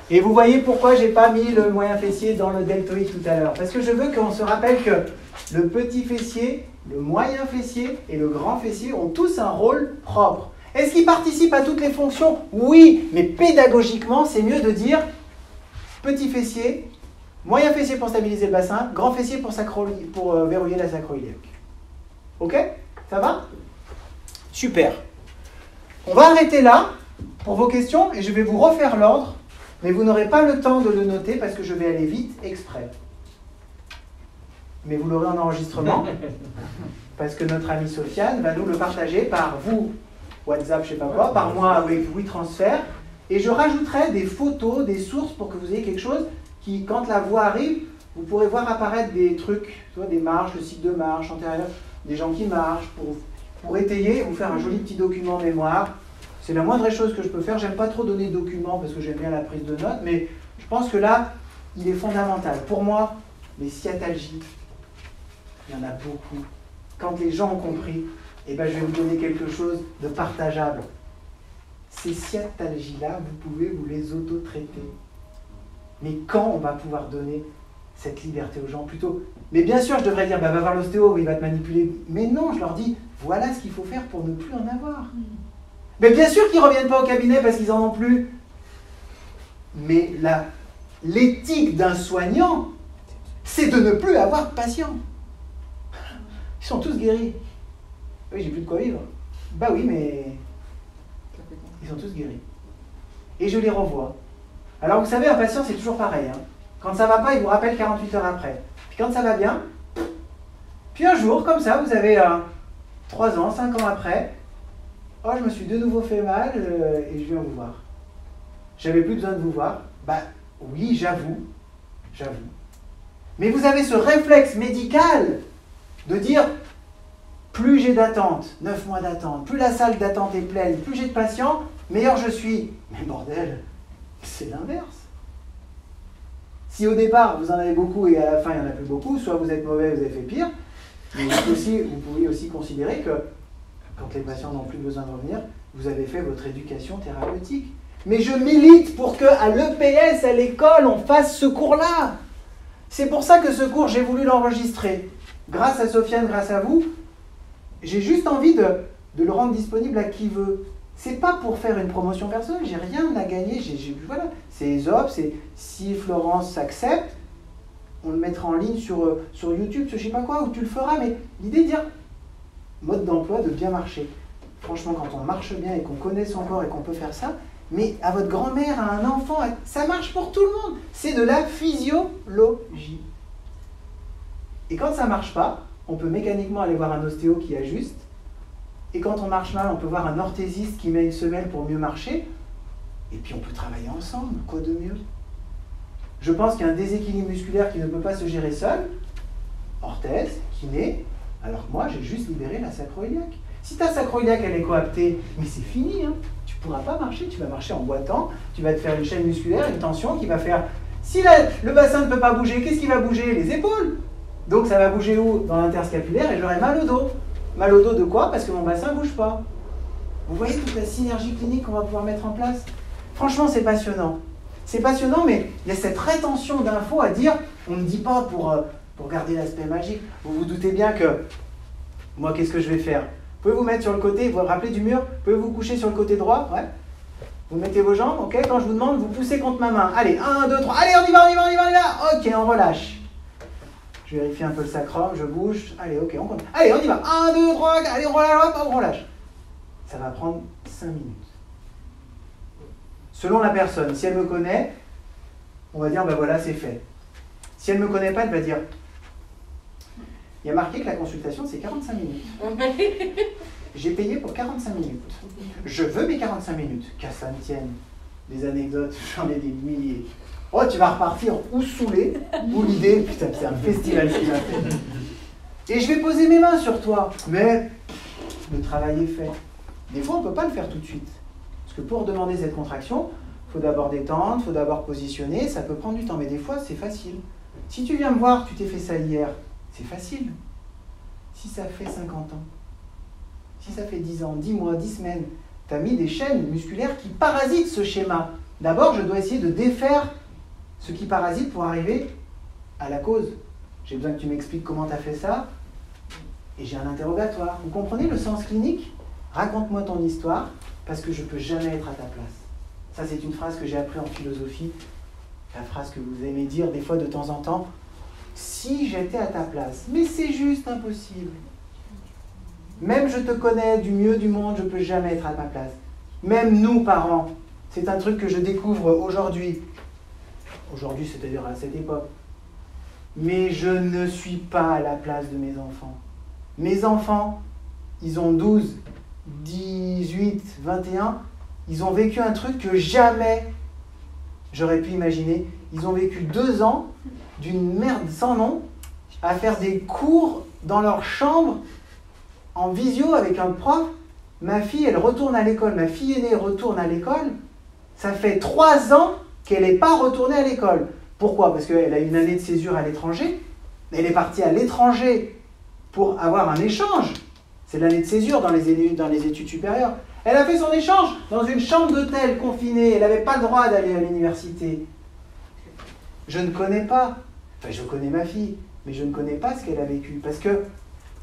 Et vous voyez pourquoi je n'ai pas mis le moyen fessier dans le deltoïde tout à l'heure. Parce que je veux qu'on se rappelle que le petit fessier, le moyen fessier et le grand fessier ont tous un rôle propre. Est-ce qu'ils participent à toutes les fonctions? Oui, mais pédagogiquement, c'est mieux de dire petit fessier, moyen fessier pour stabiliser le bassin, grand fessier pour verrouiller la sacro-iliaque. Ok? Ça va? Super. On va arrêter là pour vos questions et je vais vous refaire l'ordre, mais vous n'aurez pas le temps de le noter parce que je vais aller vite exprès. Mais vous l'aurez en enregistrement parce que notre amie Sofiane va nous le partager par vous, WhatsApp, je sais pas quoi, par moi avec WeTransfer, et je rajouterai des photos, des sources pour que vous ayez quelque chose qui, quand la voix arrive, vous pourrez voir apparaître des trucs, tu vois, des marches, le cycle de marche antérieur, des gens qui marchent, pour étayer, vous faire un joli petit document mémoire. C'est la moindre chose que je peux faire. J'aime pas trop donner de documents parce que j'aime bien la prise de notes, mais je pense que là, il est fondamental. Pour moi, les sciatalgies, il y en a beaucoup. Quand les gens ont compris, eh ben, je vais vous donner quelque chose de partageable. Ces sciatalgies-là, vous pouvez vous les auto-traiter. Mais quand on va pouvoir donner cette liberté aux gens plutôt? Mais bien sûr, je devrais dire, bah, va voir l'ostéo, il va te manipuler. Mais non, je leur dis, voilà ce qu'il faut faire pour ne plus en avoir. Mais bien sûr qu'ils ne reviennent pas au cabinet parce qu'ils n'en ont plus. Mais l'éthique d'un soignant, c'est de ne plus avoir de patients. Ils sont tous guéris. Oui, j'ai plus de quoi vivre. Bah oui, mais ils sont tous guéris. Et je les revois. Alors vous savez, un patient, c'est toujours pareil. Hein. Quand ça ne va pas, il vous rappelle 48 heures après. Puis quand ça va bien, puis un jour, comme ça, vous avez 3 ans, 5 ans après, oh, je me suis de nouveau fait mal et je viens vous voir. J'avais plus besoin de vous voir. Bah oui, j'avoue. Mais vous avez ce réflexe médical de dire, plus j'ai d'attente, 9 mois d'attente, plus la salle d'attente est pleine, plus j'ai de patients, meilleur je suis. Mais bordel, c'est l'inverse. Si au départ vous en avez beaucoup et à la fin il n'y en a plus beaucoup, soit vous êtes mauvais, vous avez fait pire, mais vous pouvez aussi considérer que quand les patients n'ont plus besoin de revenir, vous avez fait votre éducation thérapeutique. Mais je milite pour qu'à l'EPS, à l'école, on fasse ce cours-là. C'est pour ça que ce cours, j'ai voulu l'enregistrer. Grâce à Sofiane, grâce à vous, j'ai juste envie de le rendre disponible à qui veut. C'est pas pour faire une promotion personnelle, j'ai rien à gagner. Voilà, c'est ESOP, c'est si Florence s'accepte, on le mettra en ligne sur YouTube, je sais pas quoi, où tu le feras, mais l'idée de dire mode d'emploi, de bien marcher. Franchement, quand on marche bien et qu'on connaît son corps et qu'on peut faire ça, mais à votre grand-mère, à un enfant, ça marche pour tout le monde. C'est de la physiologie. Et quand ça ne marche pas, on peut mécaniquement aller voir un ostéo qui ajuste. Et quand on marche mal, on peut voir un orthésiste qui met une semelle pour mieux marcher. Et puis on peut travailler ensemble, quoi de mieux? Je pense qu'il y a un déséquilibre musculaire qui ne peut pas se gérer seul. Orthèse, kiné, alors que moi j'ai juste libéré la sacro-iliaque. Si ta sacro-iliaque elle est coaptée, mais c'est fini, hein. Tu ne pourras pas marcher, tu vas marcher en boitant, tu vas te faire une chaîne musculaire, une tension qui va faire... Si le bassin ne peut pas bouger, qu'est-ce qui va bouger? Les épaules. Donc ça va bouger où? Dans l'interscapulaire et j'aurai mal au dos. Mal au dos de quoi? Parce que mon bassin ne bouge pas. Vous voyez toute la synergie clinique qu'on va pouvoir mettre en place? Franchement, c'est passionnant. C'est passionnant, mais il y a cette rétention d'infos à dire, on ne dit pas pour garder l'aspect magique. Vous vous doutez bien que, moi, qu'est-ce que je vais faire? Vous pouvez vous mettre sur le côté, vous vous rappelez du mur? Vous pouvez vous coucher sur le côté droit? Ouais. Vous mettez vos jambes, ok? Quand je vous demande, vous poussez contre ma main. Allez, 1, 2, 3, allez, on y va, on y va, on y va, on y va. Ok, on relâche. Je vérifie un peu le sacrum, je bouge. Allez, ok, on compte. Allez, on y va. 1, 2, 3, allez, on relâche, hop, on relâche. Ça va prendre 5 minutes. Selon la personne, si elle me connaît, on va dire, ben voilà, c'est fait. Si elle ne me connaît pas, elle va dire, il y a marqué que la consultation, c'est 45 minutes. J'ai payé pour 45 minutes. Je veux mes 45 minutes. Qu'à ça me tienne. Des anecdotes, j'en ai des milliers. Oh, tu vas repartir ou saoulé, ou l'idée, putain, c'est un festival ce qu'il a fait. Et je vais poser mes mains sur toi. Mais le travail est fait. Des fois, on ne peut pas le faire tout de suite. Parce que pour demander cette contraction, il faut d'abord détendre, il faut d'abord positionner, ça peut prendre du temps. Mais des fois, c'est facile. Si tu viens me voir, tu t'es fait ça hier, c'est facile. Si ça fait 50 ans, si ça fait 10 ans, 10 mois, 10 semaines, tu as mis des chaînes musculaires qui parasitent ce schéma. D'abord, je dois essayer de défaire ce qui parasite pour arriver à la cause. J'ai besoin que tu m'expliques comment tu as fait ça, et j'ai un interrogatoire. Vous comprenez le sens clinique? Raconte-moi ton histoire, parce que je ne peux jamais être à ta place. Ça, c'est une phrase que j'ai appris en philosophie, la phrase que vous aimez dire des fois de temps en temps. Si j'étais à ta place, mais c'est juste impossible. Même je te connais du mieux du monde, je ne peux jamais être à ta place. Même nous, parents, c'est un truc que je découvre aujourd'hui. Aujourd'hui, c'est-à-dire à cette époque. Mais je ne suis pas à la place de mes enfants. Mes enfants, ils ont 12, 18, 21, ils ont vécu un truc que jamais j'aurais pu imaginer. Ils ont vécu 2 ans d'une merde sans nom à faire des cours dans leur chambre en visio avec un prof. Ma fille, elle retourne à l'école. Ma fille aînée retourne à l'école. Ça fait 3 ans qu'elle n'est pas retournée à l'école. Pourquoi? Parce qu'elle a une année de césure à l'étranger. Elle est partie à l'étranger pour avoir un échange. C'est l'année de césure dans les études supérieures. Elle a fait son échange dans une chambre d'hôtel confinée. Elle n'avait pas le droit d'aller à l'université. Je ne connais pas. Enfin, je connais ma fille, mais je ne connais pas ce qu'elle a vécu. Parce que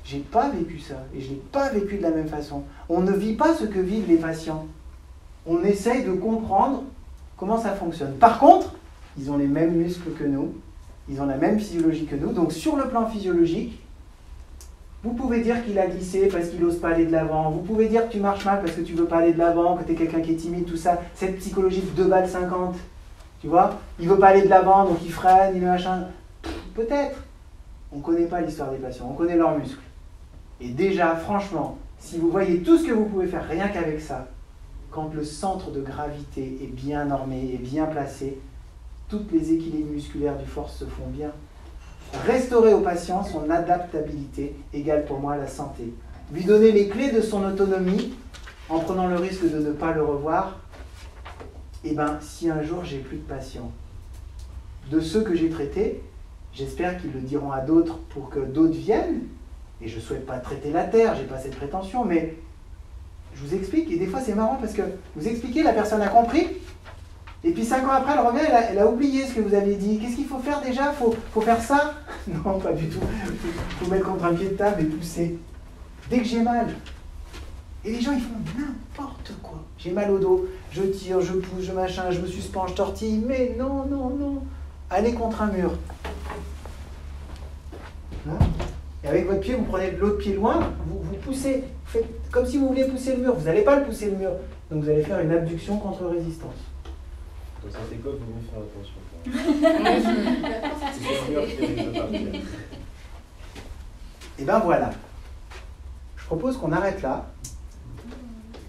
je n'ai pas vécu ça. Et je ne l'ai pas vécu de la même façon. On ne vit pas ce que vivent les patients. On essaye de comprendre comment ça fonctionne. Par contre, ils ont les mêmes muscles que nous. Ils ont la même physiologie que nous. Donc, sur le plan physiologique, vous pouvez dire qu'il a glissé parce qu'il n'ose pas aller de l'avant. Vous pouvez dire que tu marches mal parce que tu ne veux pas aller de l'avant, que tu es quelqu'un qui est timide, tout ça. Cette psychologie de 2 balles 50, tu vois, il ne veut pas aller de l'avant, donc il freine, il machin. Peut-être. On ne connaît pas l'histoire des patients, on connaît leurs muscles. Et déjà, franchement, si vous voyez tout ce que vous pouvez faire rien qu'avec ça, quand le centre de gravité est bien normé et bien placé, toutes les équilibres musculaires du force se font bien. Restaurer au patient son adaptabilité égale pour moi la santé. Lui donner les clés de son autonomie en prenant le risque de ne pas le revoir. Et bien, si un jour j'ai plus de patients, de ceux que j'ai traités, j'espère qu'ils le diront à d'autres pour que d'autres viennent. Et je ne souhaite pas traiter la terre, je n'ai pas cette prétention, mais je vous explique. Et des fois c'est marrant parce que vous expliquez, la personne a compris. Et puis 5 ans après, elle revient, elle a oublié ce que vous aviez dit. Qu'est-ce qu'il faut faire déjà? Faut faire ça? Non, pas du tout. Il faut mettre contre un pied de table et pousser. Dès que j'ai mal. Et les gens, ils font n'importe quoi. J'ai mal au dos, je tire, je pousse, je machin, je me suspends, je tortille. Mais non, non, non. Allez contre un mur. Hein? Et avec votre pied, vous prenez l'autre pied loin, vous poussez. Vous faites comme si vous vouliez pousser le mur. Vous n'allez pas le pousser le mur. Donc vous allez faire une abduction contre résistance. Dans cette école, il faut mieux faire attention. Et bien voilà. Je propose qu'on arrête là.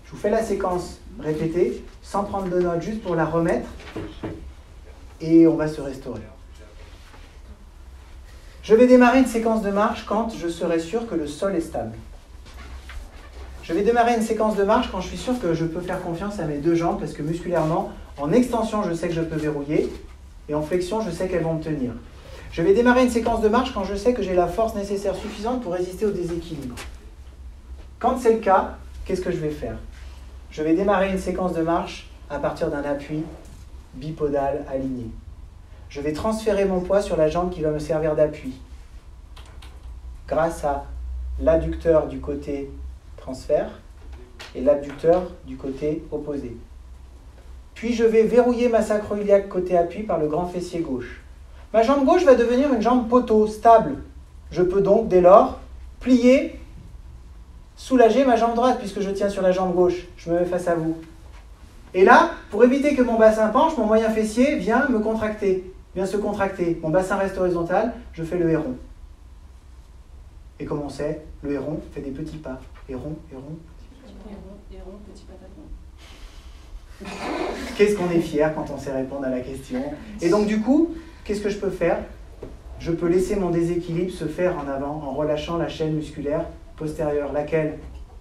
Je vous fais la séquence répétée, sans prendre de notes, juste pour la remettre. Et on va se restaurer. Je vais démarrer une séquence de marche quand je serai sûr que le sol est stable. Je vais démarrer une séquence de marche quand je suis sûr que je peux faire confiance à mes deux jambes, parce que musculairement, en extension, je sais que je peux verrouiller, et en flexion, je sais qu'elles vont me tenir. Je vais démarrer une séquence de marche quand je sais que j'ai la force nécessaire suffisante pour résister au déséquilibre. Quand c'est le cas, qu'est-ce que je vais faire? Je vais démarrer une séquence de marche à partir d'un appui bipodal aligné. Je vais transférer mon poids sur la jambe qui va me servir d'appui grâce à l'adducteur du côté transfert et l'abducteur du côté opposé. Puis je vais verrouiller ma sacro-iliaque côté appui par le grand fessier gauche. Ma jambe gauche va devenir une jambe poteau, stable. Je peux donc, dès lors, plier, soulager ma jambe droite puisque je tiens sur la jambe gauche. Je me mets face à vous. Et là, pour éviter que mon bassin penche, mon moyen fessier vient me contracter, vient se contracter. Mon bassin reste horizontal, je fais le héron. Et comme on sait, le héron fait des petits pas. Héron, héron, petit pataton. Qu'est-ce qu'on est fier quand on sait répondre à la question. Et donc du coup, qu'est-ce que je peux faire? Je peux laisser mon déséquilibre se faire en avant en relâchant la chaîne musculaire postérieure. Laquelle?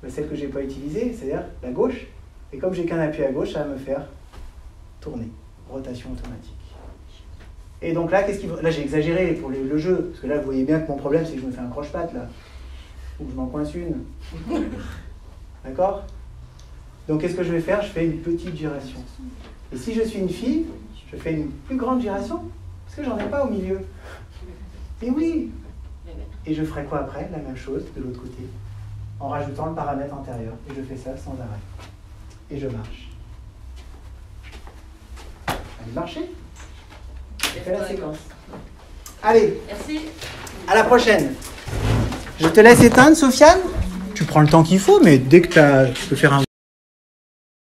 Celle que je n'ai pas utilisée, c'est-à-dire la gauche. Et comme j'ai qu'un appui à gauche, ça va me faire tourner. Rotation automatique. Et donc là, là j'ai exagéré pour le jeu, parce que là vous voyez bien que mon problème c'est que je me fais un croche-patte là, ou que je m'en coince une. D'accord? Donc qu'est-ce que je vais faire? Je fais une petite giration. Et si je suis une fille, je fais une plus grande giration, parce que j'en ai pas au milieu. Et oui! Et je ferai quoi après? La même chose de l'autre côté, en rajoutant le paramètre antérieur. Et je fais ça sans arrêt. Et je marche. Allez, marchez! Je fais la séquence. Allez, merci. À la prochaine. Je te laisse éteindre, Sofiane. Tu prends le temps qu'il faut, mais dès que tu peux faire un...